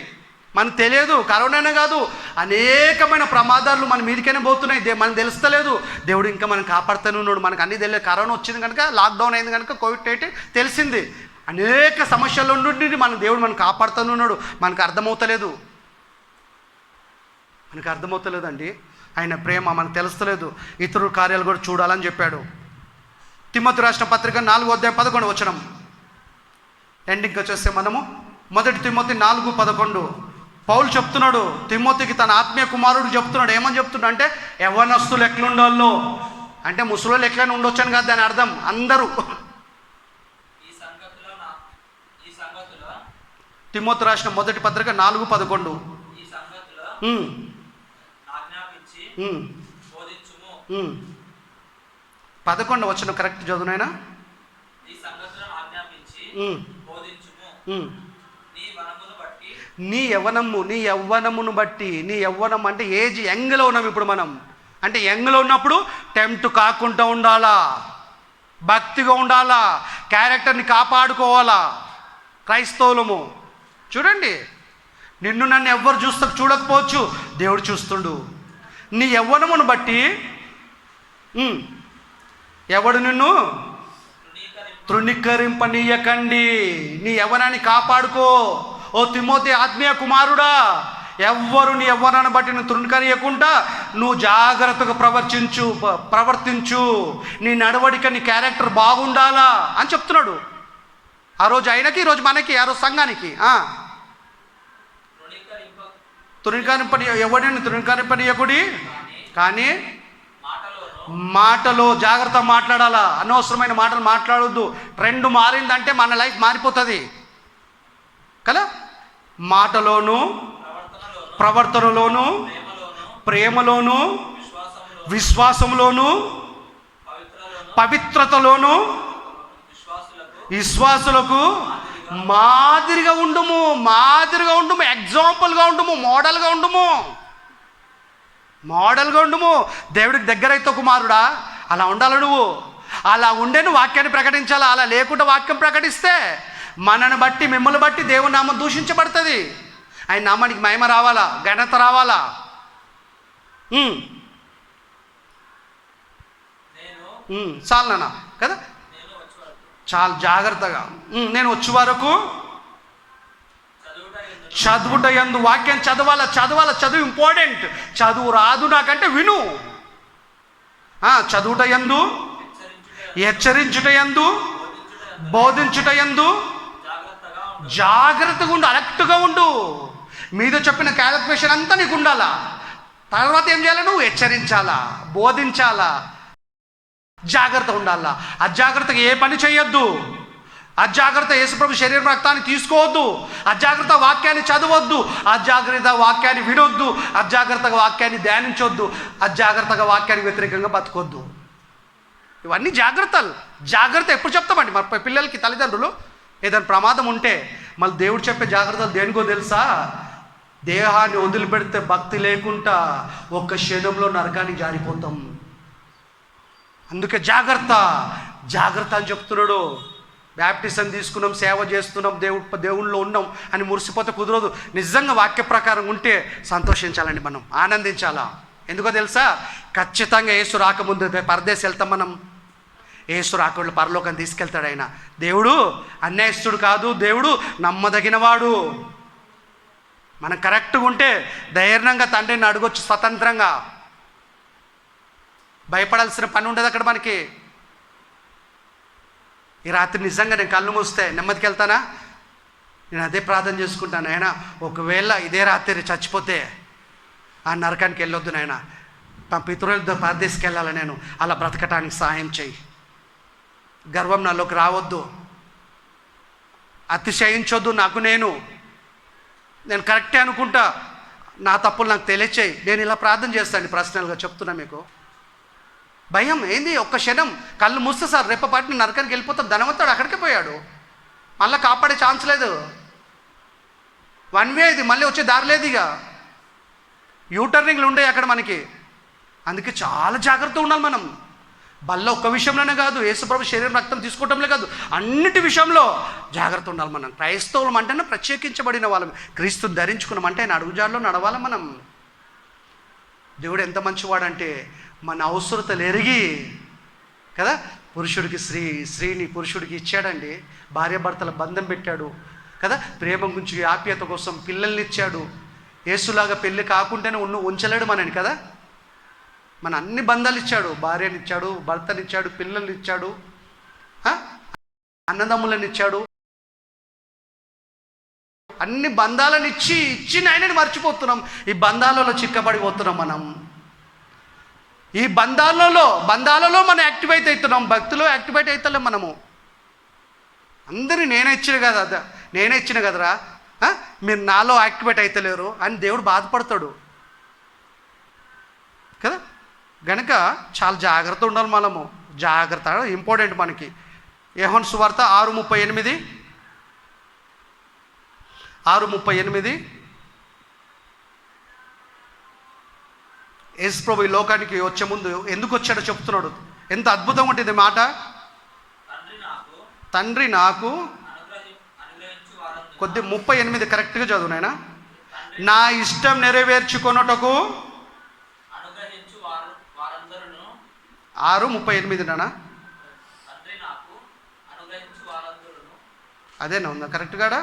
మనకు తెలియదు. కరోనానే కాదు, అనేకమైన ప్రమాదాలు మన మీదకైనా పోతున్నాయి. మనకు తెలుస్తలేదు. దేవుడు ఇంకా మనం కాపాడుతూనే ఉన్నాడు. మనకు అన్నీ తెలియదు. కరోనా వచ్చింది కనుక, లాక్డౌన్ అయింది కనుక, కోవిడ్-19 తెలిసింది. అనేక సమస్యల నుండి దేవుడు మనం కాపాడుతూనే ఉన్నాడు. మనకు అర్థమవుతలేదండి. ఆయన ప్రేమ మనకు తెలుస్తలేదు. ఇతరుల కార్యాలు కూడా చూడాలని చెప్పాడు. తిమోతి రాసిన పత్రిక 4వ అధ్యాయం 11వ వచనం ఎండింగ్కి వచ్చేస్తే మనము 1 తిమోతి 4:11 పౌలు చెప్తున్నాడు తిమోతికి, తన ఆత్మీయ కుమారుడు చెప్తున్నాడు. ఏమని చెప్తున్నాడు అంటే, యవ్వనస్తులు ఎట్లుండాలో అంటే ముసలోళ్ళు ఎట్లయినా ఉండొచ్చు అని కాదు దాని అర్థం. అందరూ తిమోతి రాసిన 1 పత్రిక 4:11 11వ వచనం కరెక్ట్ చదువునైనా. నీ యవ్వనమును బట్టి. నీ యవ్వనం అంటే ఏజ్, యంగ్లో ఉన్నాం ఇప్పుడు మనం. అంటే యంగ్లో ఉన్నప్పుడు టెంప్ట్ కాకుండా ఉండాలా, భక్తిగా ఉండాలా, క్యారెక్టర్ని కాపాడుకోవాలా. క్రైస్తవులము చూడండి, నిన్ను నన్ను ఎవ్వరు చూడకపోవచ్చు, దేవుడు చూస్తుండు. నీ యవ్వనమును బట్టి ఎవడు నిన్ను తృణీకరింపనీయకండి. నీ యవ్వనాన్ని కాపాడుకో. ఓ తిమోతి ఆత్మీయ కుమారుడా, ఎవ్వరు నీ యవ్వనాన్ని బట్టి నువ్వు తృణీకరియకుండా నువ్వు జాగ్రత్తగా ప్రవర్తించు. నీ నడవడిక, నీ క్యారెక్టర్ బాగుండాలా అని చెప్తున్నాడు. ఆ రోజు ఆయనకి, ఈరోజు మనకి, ఆ రోజు సంఘానికి. ఎవరిని తృణీకరింపనీయకుడి, కానీ మాటలో జాగ్రత్త మాట్లాడాలా. అనవసరమైన మాటలు మాట్లాడొద్దు. ట్రెండ్ మారిందంటే మన లైఫ్ మారిపోతుంది కదా. మాటలోను, ప్రవర్తనలోను, ప్రేమలోను, విశ్వాసంలోను, పవిత్రతలోను, విశ్వాసులకు మాదిరిగా ఉండుము. ఎగ్జాంపుల్గా ఉండుము, మోడల్గా ఉండుము. దేవుడికి దగ్గరైతే కుమారుడా అలా ఉండాలి. నువ్వు అలా ఉండే నువ్వు వాక్యాన్ని ప్రకటించాలా. అలా లేకుండా వాక్యం ప్రకటిస్తే మనని బట్టి, మిమ్మల్ని బట్టి దేవుని నామం దూషించబడుతుంది. ఆయన నామానికి మహిమ రావాలా, ఘనత రావాలా. చాలు నాన్న కదా. చాలా జాగ్రత్తగా. నేను వచ్చే వరకు చదువుట యందు, వాక్యం చదవాలా, చదువు ఇంపార్టెంట్. చదువు రాదు నాకంటే విను. చదువుట యందు, హెచ్చరించుట యందు, బోధించుట యందు జాగ్రత్తగా ఉండు, అలర్ట్గా ఉండు. మీద చెప్పిన క్యాలిక్యులేషన్ అంతా నీకు ఉండాలా. తర్వాత ఏం చేయాలి? నువ్వు హెచ్చరించాలా, బోధించాలా, జాగ్రత్త ఉండాలా. అజాగ్రత్తగా ఏ పని చేయొద్దు. అజాగ్రత్త యేసుప్రభు శరీర రక్తాన్ని తీసుకోవద్దు. అజాగ్రత్త వాక్యాన్ని చదవద్దు. అజాగ్రత్త వాక్యాన్ని వినొద్దు. అజాగ్రత్తగా వాక్యాన్ని ధ్యానించొద్దు. అజాగ్రత్తగా వాక్యానికి వ్యతిరేకంగా బతకొద్దు. ఇవన్నీ జాగ్రత్తలు. జాగ్రత్త ఎప్పుడు చెప్తామండి మరి పిల్లలకి? తల్లిదండ్రులు ఏదైనా ప్రమాదం ఉంటే మళ్ళీ దేవుడు చెప్పే జాగ్రత్తలు దేనికో తెలుసా? దేహాన్ని వదిలిపెడితే భక్తి లేకుండా ఒక్క క్షణంలో నరకానికి జారిపోతాం. అందుకే జాగ్రత్త అని చెప్తున్నాడు. బ్యాప్టిజం తీసుకున్నాం, సేవ చేస్తున్నాం, దేవుళ్ళలో ఉన్నాం అని మురిసిపోతే కుదరదు. నిజంగా వాక్య ప్రకారం ఉంటే సంతోషించాలండి, మనం ఆనందించాలా. ఎందుకో తెలుసా? ఖచ్చితంగా యేసు రాకముందు పరదేశం వెళ్తాం మనం. యేసు రాకుండా పరలోకం తీసుకెళ్తాడు ఆయన. దేవుడు అన్యాయస్తుడు కాదు, దేవుడు నమ్మదగినవాడు. మనం కరెక్ట్గా ఉంటే ధైర్యంగా తండ్రిని అడగొచ్చు స్వతంత్రంగా. భయపడాల్సిన పని ఉండదు అక్కడ మనకి. ఈ రాత్రి నిజంగా నేను కళ్ళు మూస్తే నెమ్మదికి వెళ్తానా? నేను అదే ప్రార్థన చేసుకుంటాను, నాయన ఒకవేళ ఇదే రాత్రి చచ్చిపోతే ఆ నరకానికి వెళ్ళొద్దు నాయన, మా పితరులతో పరదేశికి వెళ్ళాలి, నేను అలా బ్రతకటానికి సహాయం చేయి. గర్వం నాలోకి రావద్దు, అతిశయించొద్దు. నేను కరెక్టే అనుకుంటా, నా తప్పులు నాకు తెలియచేయి. నేను ఇలా ప్రార్థన చేస్తాను, పర్సనల్గా చెప్తున్నా మీకు. భయం ఏంది? ఒక్క క్షణం కళ్ళు మూస్తే సార్ రేపపాటిని నరకానికి వెళ్ళిపోతాం. ధనవంతుడు అక్కడికే పోయాడు, మళ్ళీ కాపాడే ఛాన్స్ లేదు. వన్ వే ఇది, మళ్ళీ వచ్చే దారి లేదు. ఇక యూటర్నింగ్లు ఉండే అక్కడ మనకి. అందుకే చాలా జాగ్రత్త ఉండాలి మనం. బల్ల ఒక్క విషయంలోనే కాదు, యేసుప్రభు శరీరం రక్తం తీసుకోవటంలో కాదు, అన్నిటి విషయంలో జాగ్రత్త ఉండాలి మనం. క్రైస్తవులం అంటేనే ప్రత్యేకించబడిన వాళ్ళం. క్రీస్తుని ధరించుకున్నామంటే ఆయన అడుగుజాడలో నడవాలి మనం. దేవుడు ఎంత మంచివాడంటే మన అవసరతలు ఎరిగి కదా, పురుషుడికి స్త్రీని పురుషుడికి ఇచ్చాడండి. భార్యాభర్తల బంధం పెట్టాడు కదా, ప్రేమ గురించి ఆప్యాయత కోసం పిల్లల్ని ఇచ్చాడు. యేసులాగా పెళ్ళి కాకుండానే ఉంచలేడు మనని కదా. మన అన్ని బంధాలు ఇచ్చాడు, భార్యని ఇచ్చాడు, భర్తని ఇచ్చాడు, పిల్లల్ని ఇచ్చాడు, అన్నదమ్ములను ఇచ్చాడు. అన్ని బంధాలను ఇచ్చి ఆయనని మర్చిపోతున్నాం. ఈ బంధాలలో చిక్కబడిపోతున్నాం మనం. ఈ బంధాలలో మనం యాక్టివేట్ అవుతున్నాం, భక్తిలో యాక్టివేట్ అవుతలేం మనము. అందరినీ నేనే ఇచ్చిన కదరా, మీరు నాలో యాక్టివేట్ అవుతలేరు అని దేవుడు బాధపడతాడు కదా. గనుక చాలా జాగ్రత్త ఉండాలి మనము. జాగ్రత్త ఇంపార్టెంట్ మనకి. యోహాను సువార్త 6:38 యేసు ప్రభు ఈ లోకానికి వచ్చే ముందు ఎందుకు వచ్చాడో చెప్తున్నాడు. ఎంత అద్భుతంగా ఉంటుంది మాట. తండ్రి నాకు కొద్ది 38 కరెక్ట్గా చదువు నాయనా. నా ఇష్టం నెరవేర్చుకొనుటకు 6:38 నానా, అదేనా ఉందా కరెక్ట్గాడా?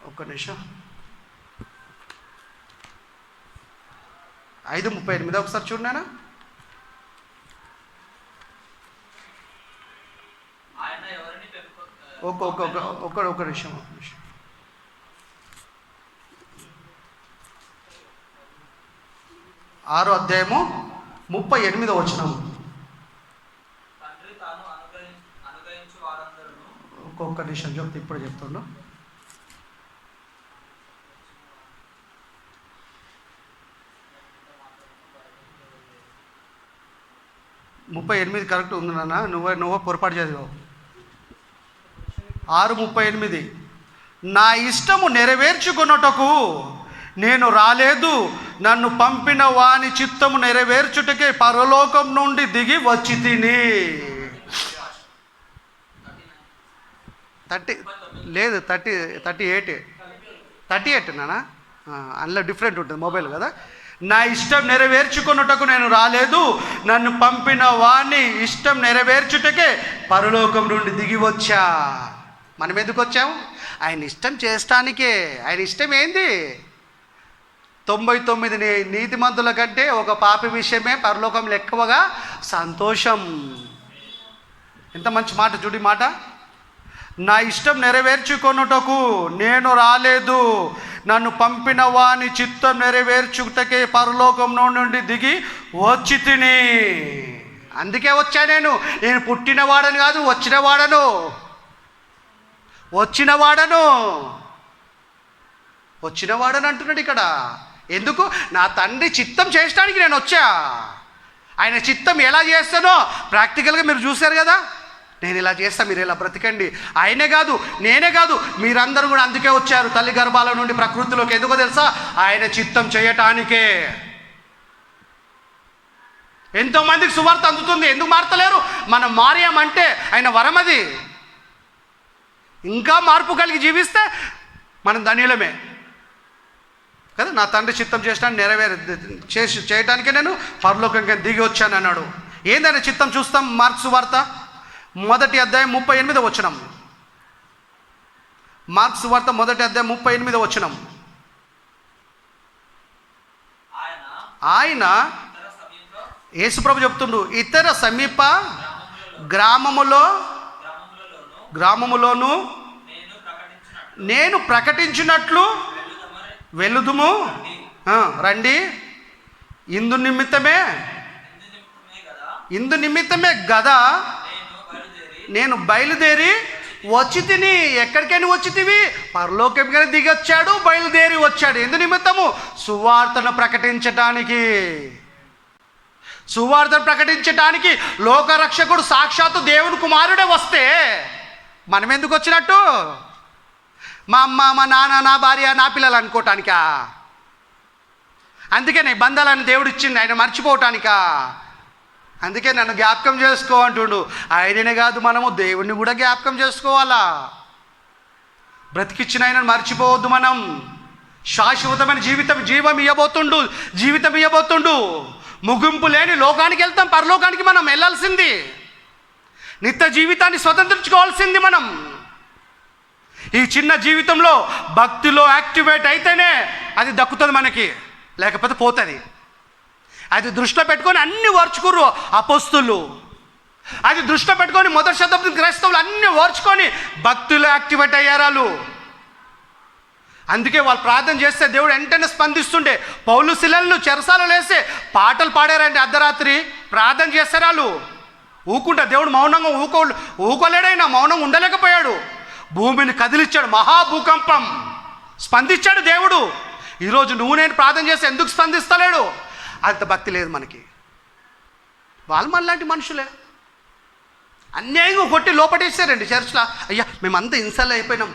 ఒక్క నిమిషం. 5:38 ఒకసారి చూడు నాయనా. ఒక నిమిషం. 6వ అధ్యాయము 38వ వచనం. ఒక్కొక్క నిమిషం చెప్తే ఇప్పుడు చెప్తుండు. 38 కరెక్ట్ ఉంది నాన్న, నువ్వు పొరపాటు చదివావు. 6:38 నా ఇష్టము నెరవేర్చుకొనుటకు నేను రాలేదు, నన్ను పంపిన వాని చిత్తము నెరవేర్చుటకే పరలోకం నుండి దిగి వచ్చి తిని. 38 నానా, అందులో డిఫరెంట్ ఉంటుంది మొబైల్ కదా. నా ఇష్టం నెరవేర్చుకొనుటకు నేను రాలేదు, నన్ను పంపిన వాణ్ణి ఇష్టం నెరవేర్చుటకే పరలోకం నుండి దిగి వచ్చా. మనం ఎందుకు వచ్చాము? ఆయన ఇష్టం చేయటానికే. ఆయన ఇష్టం ఏంది? 99 నీతిమంతుల కంటే ఒక పాపి విషయమే పరలోకంలో ఎక్కువగా సంతోషం. ఎంత మంచి మాట చూడి మాట. నా ఇష్టం నెరవేర్చుకొనుటకు నేను రాలేదు, నన్ను పంపిన వాని చిత్తం నెరవేర్చుటకే పరలోకం నుండి దిగి వచ్చి తిని. అందుకే వచ్చా నేను పుట్టినవాడని కాదు, వచ్చినవాడను అంటున్నాడు ఇక్కడ. ఎందుకు? నా తండ్రి చిత్తం చేయడానికి నేను వచ్చా. ఆయన చిత్తం ఎలా చేస్తానో ప్రాక్టికల్గా మీరు చూశారు కదా. నేను ఇలా చేస్తా, మీరు ఇలా బ్రతికండి. ఆయనే కాదు, నేనే కాదు, మీరందరూ కూడా అందుకే వచ్చారు తల్లి గర్భాల నుండి ప్రకృతిలోకి. ఎందుకో తెలుసా? ఆయన చిత్తం చేయటానికే. ఎంతోమందికి సువార్త అందుతుంది, ఎందుకు మారతలేరు? మనం మారామంటే ఆయన వరం అది. ఇంకా మార్పు కలిగి జీవిస్తే మనం ధన్యులమే కదా. నా తండ్రి చిత్తం చేయటానికే నేను పరలోకంగా దిగి వచ్చాను అన్నాడు. ఏందనే చిత్తం చూస్తాం. మార్క్స్ వార్త 1వ అధ్యాయం 38వ వచనం. మార్క్స్ వార్త 1వ అధ్యాయం 38వ వచనం. ఆయన యేసుప్రభు చెప్తుండు, ఇతర సమీప గ్రామములోను నేను ప్రకటించినట్లు వెలుదుము రండి. ఇందు నిమిత్తమే గదా నేను బయలుదేరి వచ్చి తిని. ఎక్కడికైనా వచ్చి తివి? పరలోకంగా దిగొచ్చాడు, బయలుదేరి వచ్చాడు. ఎందు నిమిత్తము? సువార్తను ప్రకటించటానికి లోకరక్షకుడు సాక్షాత్తు దేవుని కుమారుడే వస్తే మనం ఎందుకు వచ్చినట్టు? మా అమ్మ, మా నాన్న, నా భార్య, నా పిల్లలు అనుకోవటానికా? అందుకే నీ బంధాలను దేవుడు ఇచ్చింది ఆయన మర్చిపోవటానికా? అందుకే నన్ను జ్ఞాపకం చేసుకో అంటుండు. ఆయననే కాదు, మనము దేవుణ్ణి కూడా జ్ఞాపకం చేసుకోవాలా. బ్రతికిచ్చిన ఆయనను మర్చిపోవద్దు. మనం శాశ్వతమైన జీవితం ఇవ్వబోతుండు. ముగింపు లేని లోకానికి వెళ్తాం. పరలోకానికి మనం వెళ్ళాల్సింది. నిత్య జీవితాన్ని స్వతంత్రించుకోవాల్సింది మనం. ఈ చిన్న జీవితంలో భక్తిలో యాక్టివేట్ అయితేనే అది దక్కుతుంది మనకి, లేకపోతే పోతుంది. అది దృష్టిలో పెట్టుకొని అన్ని ఓర్చుకుర్రు అపోస్తులు. అది దృష్టిలో పెట్టుకొని మొదటి శతాబ్దం క్రైస్తవులు అన్ని ఓర్చుకొని భక్తులు యాక్టివేట్ అయ్యారు వాళ్ళు. అందుకే వాళ్ళు ప్రార్థన చేస్తే దేవుడు వెంటనే స్పందిస్తుండే. పౌలు శిలలను చెరసాలలో వేస్తే పాటలు పాడారండి. అర్ధరాత్రి ప్రార్థన చేస్తారు వాళ్ళు. ఊకుంటా దేవుడు మౌనంగా ఊకోలేడైనా మౌనంగా ఉండలేకపోయాడు. భూమిని కదిలిచ్చాడు, మహాభూకంపం. స్పందించాడు దేవుడు. ఈరోజు నువ్వు నేను ప్రార్థన చేస్తే ఎందుకు స్పందిస్తలేడు? అంత భక్తి లేదు మనకి. వాళ్ళు మనలాంటి మనుషులే. అన్యాయంగా కొట్టి లోపటేసారండి చర్చ్లో. అయ్యా మేమంతా ఇన్సల్ అయిపోయినాం,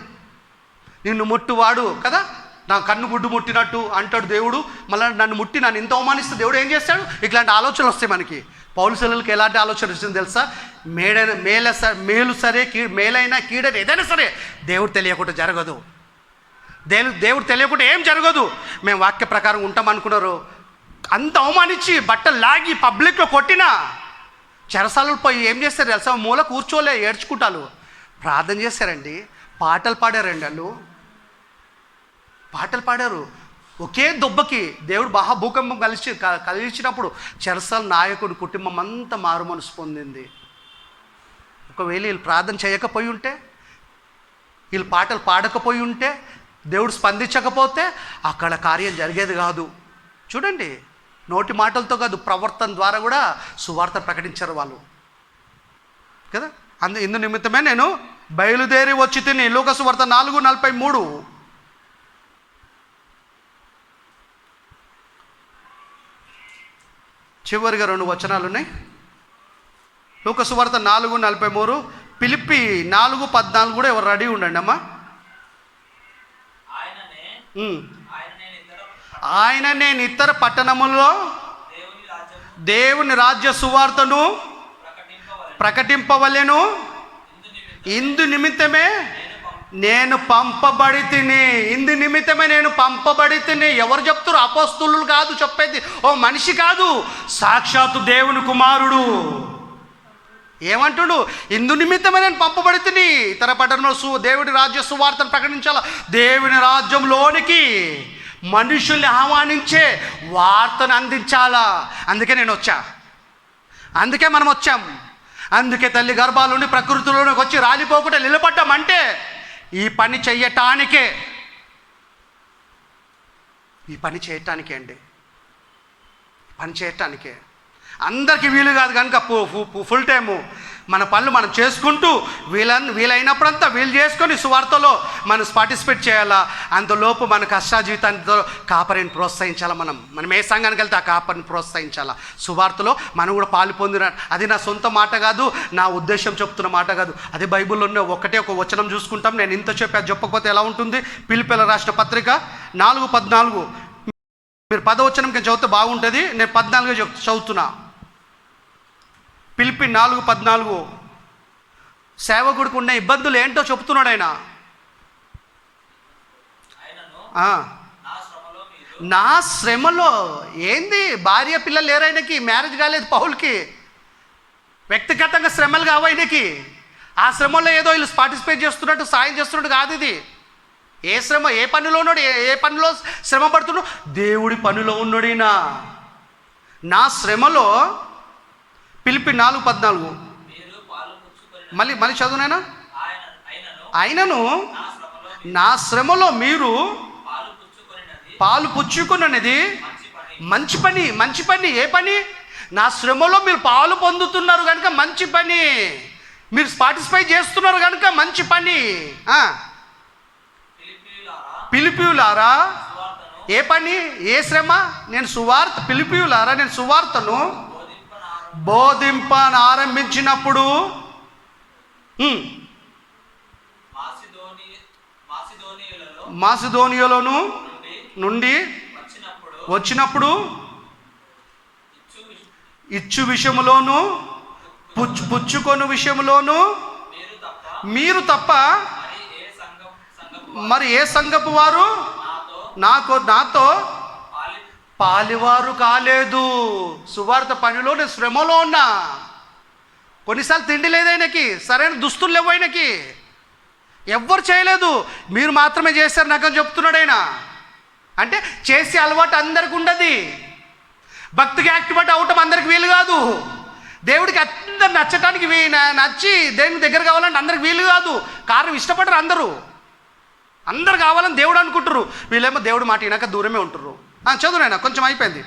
నిన్ను ముట్టువాడు కదా, నా కన్ను గుడ్డు ముట్టినట్టు అంటాడు దేవుడు. మళ్ళీ నన్ను ముట్టి నన్ను ఇంత అవమానిస్తే దేవుడు ఏం చేస్తాడు? ఇట్లాంటి ఆలోచనలు వస్తాయి మనకి. పౌలు శిలలకు ఎలాంటి ఆలోచన వచ్చింది తెలుసా? మేలు సరే, మేలైనా కీడైనా ఏదైనా సరే దేవుడు తెలియకుండా జరగదు. దేవుడు తెలియకుండా ఏం జరగదు. మేము వాక్య ప్రకారం ఉంటాం అనుకున్నారు. అంత అవమానించి బట్టలు లాగి పబ్లిక్లో కొట్టినా చెరసాలలో పోయి ఏం చేస్తారు తెలుసా? మూల కూర్చోలే, ఏడ్చుకుంటారు. ప్రార్థన చేశారండి, పాటలు పాడారండి. వాళ్ళు పాటలు పాడారు. ఒకే దొబ్బకి దేవుడు మహాభూకంపం కలిగించినప్పుడు చెరసాల నాయకుడి కుటుంబం అంతా మారు మనసు పొందింది. ఒకవేళ వీళ్ళు ప్రార్థన చేయకపోయి ఉంటే, వీళ్ళు పాటలు పాడకపోయి ఉంటే, దేవుడు స్పందించకపోతే అక్కడ కార్యం జరిగేది కాదు. చూడండి, నోటి మాటలతో కాదు, ప్రవర్తన ద్వారా కూడా సువార్త ప్రకటించారు వాళ్ళు కదా. ఇందు నిమిత్తమే నేను బయలుదేరి వచ్చి తిని. లూకా సువార్త 4:43. చివరిగా 2 వచనాలు ఉన్నాయి. లూకా సువార్త 4:43. ఫిలిప్పి 4:14 కూడా ఎవరు రెడీ ఉండండి అమ్మా. ఆయన నేను ఇతర పట్టణములో దేవుని రాజ్య సువార్తను ప్రకటింపవలెను. ఇందు నిమిత్తమే నేను పంపబడి తిని, ఇందు నిమిత్తమే నేను పంపబడి తిని. ఎవరు చెప్తారు? అపోస్తులు కాదు చెప్పేది, ఓ మనిషి కాదు, సాక్షాత్తు దేవుని కుమారుడు ఏమంటుడు? ఇందు నిమిత్తమే నేను పంపబడి తిని, ఇతర పట్టణంలో దేవుడి రాజ్య సువార్తను ప్రకటించాల, దేవుని రాజ్యంలోనికి మనుషుల్ని ఆహ్వానించే వార్తను అందించాలా. అందుకే నేను వచ్చా, అందుకే మనం వచ్చాం. అందుకే తల్లి గర్భాలుండి ప్రకృతిలోనికి వచ్చి రాలిపోకుండా నిలబడ్డామంటే ఈ పని చెయ్యటానికే, ఈ పని చేయటానికే అండి, పని చేయటానికే. అందరికీ వీలు కాదు కనుక ఫుల్ టైము మన పనులు మనం చేసుకుంటూ వీలైనప్పుడంతా వీలు చేసుకొని సువార్తలో మనం పార్టిసిపేట్ చేయాలా. అంతలోపు మన కష్ట జీవితాంతో కాపరిని ప్రోత్సహించాలా. మనం ఏ సంఘానికి వెళ్తే ఆ కాపరిని ప్రోత్సహించాలా. సువార్తలో మనం కూడా పాలు పొందిన, అది నా సొంత మాట కాదు, నా ఉద్దేశం చెప్తున్న మాట కాదు. అది బైబిల్లోనే ఒకటే ఒక వచనం చూసుకుంటాం. నేను ఇంత చెప్పి అది చెప్పకపోతే ఎలా ఉంటుంది? ఫిలిప్పీయులకు రాసిన పత్రిక 4:14. మీరు 10వ వచనంకి చదివితే బాగుంటుంది, నేను 14 చదువుతున్నా. ఫిలిప్పీ 4:14. సేవకుడికి ఉన్న ఇబ్బందులు ఏంటో చెప్తున్నాడు ఆయన. నా శ్రమలో ఏంది? భార్య పిల్లలు లేరు ఆయనకి, మ్యారేజ్ కాలేదు పౌల్కి, వ్యక్తిగతంగా శ్రమలు కావు ఆయనకి. ఆ శ్రమలో ఏదో వీళ్ళు పార్టిసిపేట్ చేస్తున్నట్టు సాయం చేస్తున్నట్టు కాదు ఇది. ఏ శ్రమ, ఏ పనిలో ఉన్నాడు, ఏ పనిలో శ్రమ పడుతున్నాడు? దేవుడి పనిలో ఉన్నాడు ఈయన. నా శ్రమలో, ఫిలిప్పీ 4:14. మళ్ళీ చదువునైనా. అయినను నా శ్రమలో మీరు పాలు పుచ్చుకున్నది మంచి పని. మంచి పని ఏ పని? నా శ్రమలో మీరు పాలు పొందుతున్నారు కనుక మంచి పని, మీరు పార్టిసిపేట్ చేస్తున్నారు కనుక మంచి పని. ఫిలిప్పీయులారా ఏ పని, ఏ శ్రమ? నేను సువార్త, ఫిలిప్పీయులారా నేను సువార్తను బోధింపని ఆరంభించినప్పుడు మాసిదోనియలోను నుండి వచ్చినప్పుడు ఇచ్చు విషయంలోను పుచ్చుకొను విషయంలోను మీరు తప్ప మరి ఏ సంఘపు వారు నాతో పాలివారు కాలేదు. సువార్త పనిలో నేను శ్రమలో ఉన్నా. కొన్నిసార్లు తిండి లేదు ఆయనకి, సరైన దుస్తులు లేవు ఆయనకి, ఎవ్వరు చేయలేదు, మీరు మాత్రమే చేశారు నాకని చెప్తున్నాడు ఆయన. అంటే చేసే అలవాటు అందరికి ఉండదు. భక్తికి యాక్టివేట్ అవటం అందరికి వీలు కాదు. దేవుడికి అందరు నచ్చటానికి నచ్చి దేవుని దగ్గర కావాలంటే అందరికి వీలు కాదు. కారణం ఇష్టపడరు అందరు కావాలని దేవుడు అనుకుంటారు. వీళ్ళేమో దేవుడు మాట వినాక దూరమే ఉంటుర్రు. చదువునైనా కొంచెం అయిపోయింది.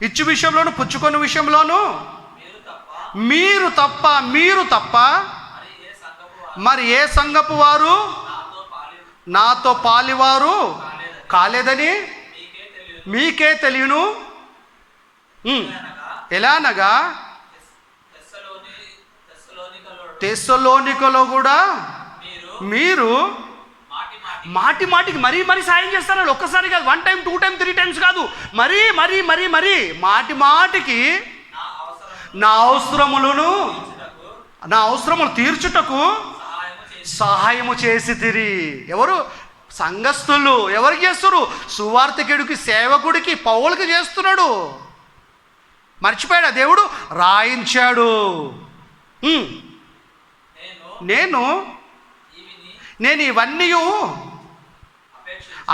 ఇచ్చు విషయంలోను పుచ్చుకొని విషయంలోను మీరు తప్ప మరి ఏ సంఘపు వారు నాతో పాలివారు కాలేదని మీకే తెలియను. ఎలా అనగా తెస్సలోనికలో కూడా మీరు మాటికి మరీ సాయం చేస్తారు. ఒక్కసారి కాదు, 1 టైం 2 టైం 3 టైమ్స్ కాదు, మరీ మాటికి నా అవసరములు తీర్చుటకు సహాయము చేసి తిరి. ఎవరు? సంఘస్థులు. ఎవరికి చేస్తున్నారు? సువార్తికుడికి, సేవకుడికి, పౌలుకి చేస్తున్నాడు. మర్చిపోయాడా? దేవుడు రాయించాడు. నేను ఇవన్నీ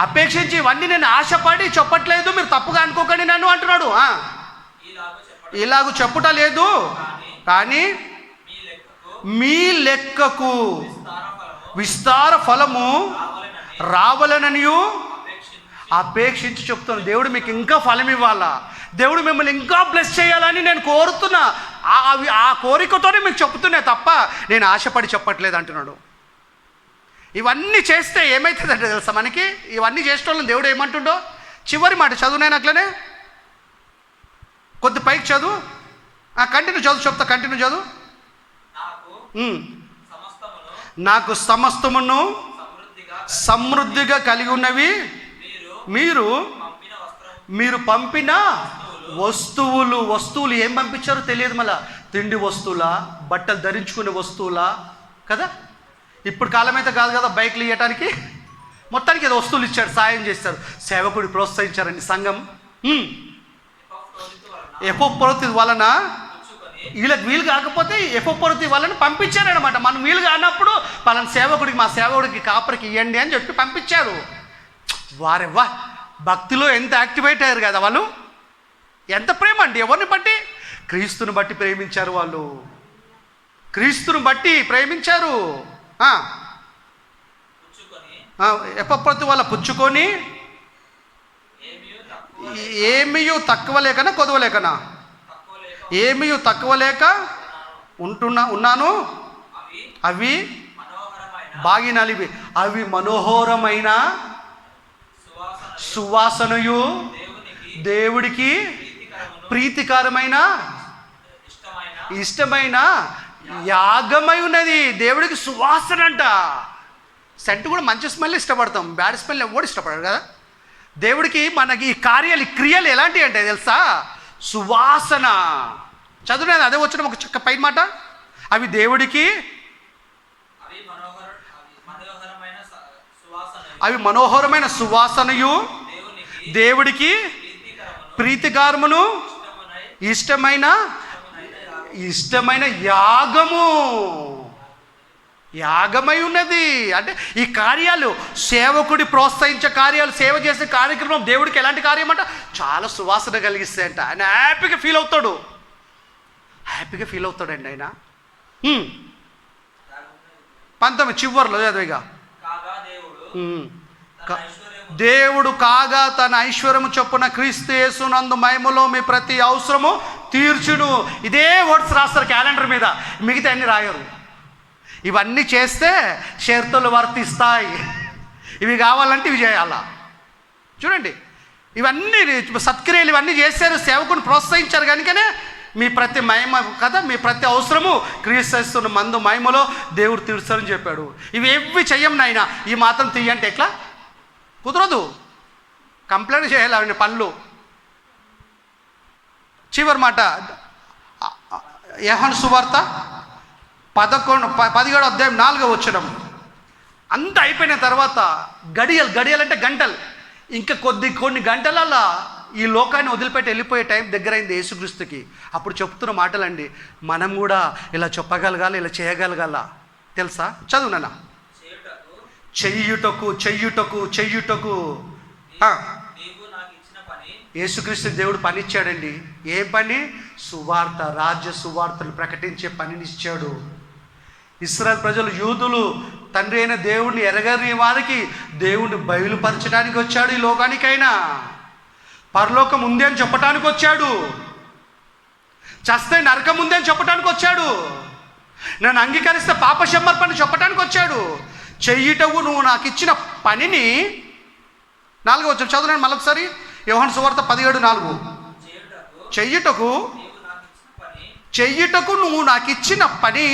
అపేక్షించి, ఇవన్నీ నేను ఆశపడి చెప్పట్లేదు, మీరు తప్పుగా అనుకోకండి నన్ను అంటున్నాడు. ఇలాగ చెప్పుట లేదు, కానీ మీ లెక్కకు విస్తార ఫలము రావాలనని అపేక్షించి చెప్తాను. దేవుడు మీకు ఇంకా ఫలం ఇవ్వాలా, దేవుడు మిమ్మల్ని ఇంకా బ్లెస్ చేయాలని నేను కోరుతున్నా. ఆ కోరికతోనే మీకు చెప్తున్నా తప్ప నేను ఆశపడి చెప్పట్లేదు అంటున్నాడు. ఇవన్నీ చేస్తే ఏమవుతుందంటే తెలుసా మనకి? ఇవన్నీ చేసేటోళ్ళని దేవుడు ఏమంటుండో చివరి మాట చదువునైనా అట్లనే కొద్ది పైకి చదువు, కంటిన్యూ చెప్తా, కంటిన్యూ చదువు. నాకు సమస్తమును సమృద్ధిగా కలిగి ఉన్నవి మీరు పంపిన వస్తువులు ఏం పంపించారో తెలియదు. మళ్ళా తిండి వస్తువులా, బట్టలు ధరించుకునే వస్తువులా కదా? ఇప్పుడు కాలం అయితే కాదు కదా బైక్లు ఇవ్వటానికి. మొత్తానికి ఏదో వస్తువులు ఇచ్చాడు, సాయం చేశారు, సేవకుడిని ప్రోత్సహించారండి సంఘం. ఎపోప్రొతి వలన వీళ్ళకి వీలు కాకపోతే ఎపోప్రొతి వలన పంపించారనమాట. మనం వీలు కానప్పుడు పలానా సేవకుడికి, మా సేవకుడికి కాపరికి ఇవ్వండి అని చెప్పి పంపించారు. వారెవ్వా భక్తిలో ఎంత యాక్టివేట్ అయ్యారు కదా వాళ్ళు. ఎంత ప్రేమ అండి, ఎవరిని బట్టి? క్రీస్తుని బట్టి ప్రేమించారు వాళ్ళు, క్రీస్తుని బట్టి ప్రేమించారు. ఎపప్రొతి వల్ల పుచ్చుకొని ఏమీయూ తక్కువ లేకనా కొదవలేకనా? ఏమీయూ తక్కువ లేక ఉన్నాను. అవి బాగినలివి, అవి మనోహరమైన సువాసనయు దేవుడికి ప్రీతికరమైన ఇష్టమైన యాగమై ఉన్నది. దేవుడికి సువాసన అంట. సెంట్ కూడా మంచి స్మెల్ ఇష్టపడతాం, బ్యాడ్ స్మెల్ ఎవడు ఇష్టపడరు కదా. దేవుడికి మనకి ఈ కార్యాలు, ఈ క్రియలు ఎలాంటివి అంటే తెలుసా? సువాసన. చదువునేది అదే వచ్చిన ఒక చక్క పైన మాట, అవి దేవుడికి, అవి మనోహరమైన సువాసనయు దేవుడికి ప్రీతికరమును ఇష్టమైన యాగమై ఉన్నది. అంటే ఈ కార్యాలు, సేవకుడి ప్రోత్సహించే కార్యాలు, సేవ చేసే కార్యక్రమం దేవుడికి ఎలాంటి కార్యం అంట? చాలా సువాసన కలిగిస్తాయంట. ఆయన హ్యాపీగా ఫీల్ అవుతాడండి ఆయన. 19 చివర్లో చదివిగా, దేవుడు కాగా తన ఐశ్వర్యము చొప్పున క్రీస్తు యేసునందు మహిమలో మీ ప్రతి అవసరము తీర్చును. ఇదే వర్డ్స్ రాస్తారు క్యాలెండర్ మీద, మిగతా అన్ని రాయరు. ఇవన్నీ చేస్తే షరతులు వర్తిస్తాయి. ఇవి కావాలంటే ఇవి చేయాలా. చూడండి, ఇవన్నీ సత్క్రియలు ఇవన్నీ చేశారు, సేవకుని ప్రోత్సహించారు కనుకనే మీ ప్రతి మహిమ కదా, మీ ప్రతి అవసరము క్రీస్తు మందు మహిమలో దేవుడు తీర్చాలని చెప్పాడు. ఇవి ఏవి చెయ్యం నాయన, ఈ మాత్రం తీయంటే ఎట్లా? కుదరదు. కంప్లైంట్ చేయాలి అవన్నీ పనులు. చివరి మాట యోహాను సువార్త 17వ అధ్యాయం 4వ వచనం. అంతా అయిపోయిన తర్వాత గడియలు అంటే గంటలు, ఇంకా కొన్ని గంటలల్లా ఈ లోకాన్ని వదిలిపెట్టి వెళ్ళిపోయే టైం దగ్గరైంది యేసుక్రీస్తుకి. అప్పుడు చెప్తున్న మాటలండి, మనం కూడా ఇలా చెప్పగలగాలి, ఇలా చేయగలగాల తెలుసా? చదువు నాన్న. చెయ్యుటకు యేసుక్రీస్తు దేవుడు పని ఇచ్చాడండి. ఏ పని? సువార్త, రాజ్య సువార్తను ప్రకటించే పనిని ఇచ్చాడు. ఇశ్రాయేలు ప్రజలు, యూదులు తండ్రి అయిన దేవుడిని ఎరగని వారికి దేవుడిని బయలుపరచడానికి వచ్చాడు. ఈ లోకానికైనా పరలోకం ఉంది అని చెప్పడానికి వచ్చాడు, చస్తే నరకం ఉంది అని చెప్పడానికి వచ్చాడు, నన్ను అంగీకరిస్తే పాప సమర్పణ చెప్పడానికి వచ్చాడు. చెయ్యుటకు నువ్వు నాకు ఇచ్చిన పనిని, 4వ వచనం చదువునండి మళ్ళొకసారి. యోహాను సువార్త 17:4. చెయ్యుటకు నువ్వు నాకు ఇచ్చిన పని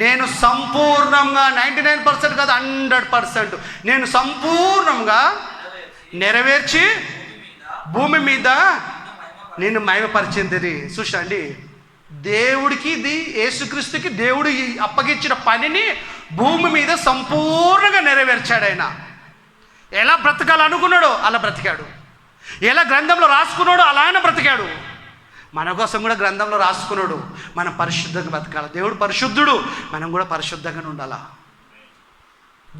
నేను సంపూర్ణంగా, 99% కాదు 100%, నేను సంపూర్ణంగా నెరవేర్చి భూమి మీద నేను మహిమపరిచింది. చూసండి, దేవుడికి ఇది యేసుక్రీస్తుకి దేవుడు అప్పగించిన పనిని భూమి మీద సంపూర్ణంగా నెరవేర్చాడు. ఆయన ఎలా బ్రతకాలనుకున్నాడో అలా బ్రతికాడు, ఎలా గ్రంథంలో రాసుకున్నాడో అలా ఆయన బ్రతికాడు. మన కోసం కూడా గ్రంథంలో రాసుకున్నాడు, మనం పరిశుద్ధంగా బ్రతకాలి. దేవుడు పరిశుద్ధుడు, మనం కూడా పరిశుద్ధంగానే ఉండాలా.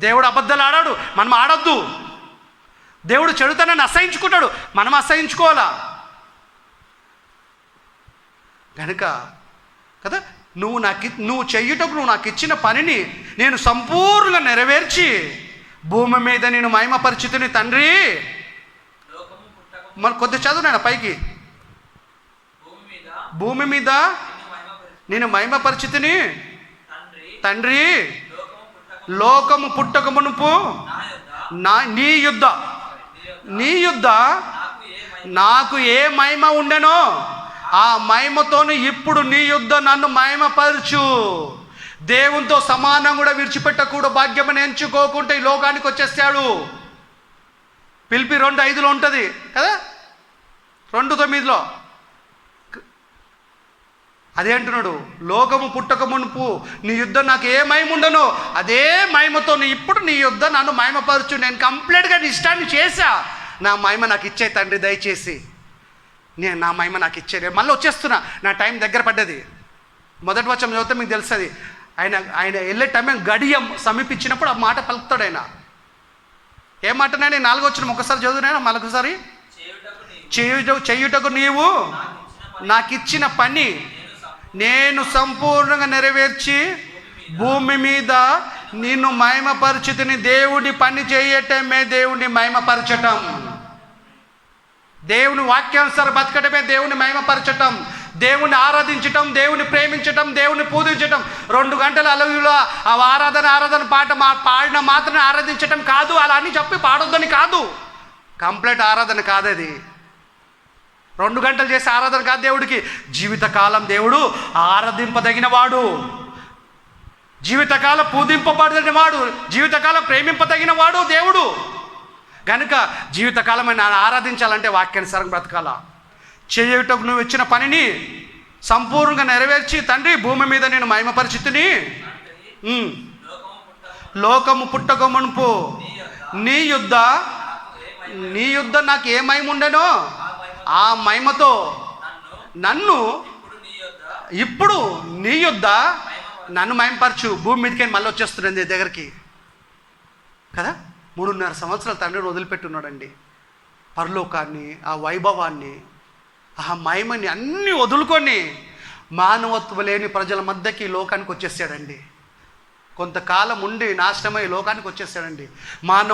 దేవుడు అబద్ధాలు ఆడాడు, మనం ఆడొద్దు. దేవుడు చెడుతనాన్ని అసహించుకుంటాడు, మనం అసహించుకోవాలా. కనుక కదా నువ్వు చెయ్యుటకు నువ్వు నాకు ఇచ్చిన పనిని నేను సంపూర్ణంగా నెరవేర్చి భూమి మీద నేను మహిమపరిచితిని తండ్రి. మన కొద్ది చదువునైనా పైకి, భూమి మీద నేను మహిమపరిచితిని తండ్రి, లోకము పుట్టక మునుపు నీ యుద్ధ నాకు ఏ మహిమ ఉండెనో ఆ మహిమతోని ఇప్పుడు నీ యుద్ధ నన్ను మహిమపరచు. దేవునితో సమానం కూడా విడిచిపెట్టకూడదు భాగ్యమని ఎంచుకోకుంటే ఈ లోకానికి వచ్చేసాడు. పిలిపి 2:5 ఉంటుంది కదా, 2:9. అదే అంటున్నాడు, లోకము పుట్టక మునుపు నీ యుద్ధం నాకు ఏ మహిమ ఉండనో అదే మహిమతో ఇప్పుడు నీ యుద్ధం నన్ను మహిమపరచు. నేను కంప్లీట్గా నీ ఇష్టాన్ని చేశా, నా మహిమ నాకు ఇచ్చే తండ్రి దయచేసి. నా మహిమ నాకు ఇచ్చే. నేను మళ్ళీ వచ్చేస్తున్నా, నా టైం దగ్గర పడ్డది. మొదటి వచనం చదివితే మీకు తెలుస్తుంది. ఆయన వెళ్ళే టైం గడియం సమీపించినప్పుడు ఆ మాట పలుకుతాడు. ఆయన ఏం మాటనైనా 4వ వచనం ఒకసారి చదువునైనా మరొకసారి. చేయుటకు నీవు నాకు ఇచ్చిన పని నేను సంపూర్ణంగా నెరవేర్చి భూమి మీద నిన్ను మహిమపరచుతుని. దేవుడి పని చేయటమే దేవుని మహిమపరచటం, దేవుని వాక్యానుసారం బతకటమే దేవుని మహిమపరచటం, దేవుని ఆరాధించటం, దేవుని ప్రేమించటం, దేవుని పూజించటం. 2 గంటల అలవిలో ఆ ఆరాధన పాట పాడిన మాత్రమే ఆరాధించటం కాదు. అలా అని చెప్పి పాడొద్దని కాదు, కంప్లీట్ ఆరాధన కాదది. 2 గంటలు చేసే ఆరాధన కాదు దేవుడికి. జీవితకాలం దేవుడు ఆరాధింపదగిన వాడు, జీవితకాలం పూజింపబడిన వాడు, జీవితకాలం ప్రేమింపదగిన వాడు దేవుడు. కనుక జీవితకాలం ఆయన ఆరాధించాలంటే వాక్యానుసారం బ్రతకాల. చేయుటకు నువ్వు ఇచ్చిన పనిని సంపూర్ణంగా నెరవేర్చి తండ్రి భూమి మీద నేను మహిమపరిచితిని. లోకము పుట్టక మునుపు నీ యుద్ధం నాకు ఏ మహిమ ఉండేనో ఆ మహిమతో నన్ను ఇప్పుడు నీ యుద్ధ నన్ను మహిమపరచు. భూమి మీదకి మళ్ళీ వచ్చేస్తున్నాను నీ దగ్గరికి కదా. 3.5 సంవత్సరాలు తండ్రిని వదిలిపెట్టున్నాడండి. పరలోకాన్ని, ఆ వైభవాన్ని, ఆ మహిమని అన్నీ వదులుకొని మానవత్వం లేని ప్రజల మధ్యకి లోకానికి వచ్చేసాడండి. కొంతకాలం ఉండి నాశనమై లోకానికి వచ్చేసాడండి. మానవ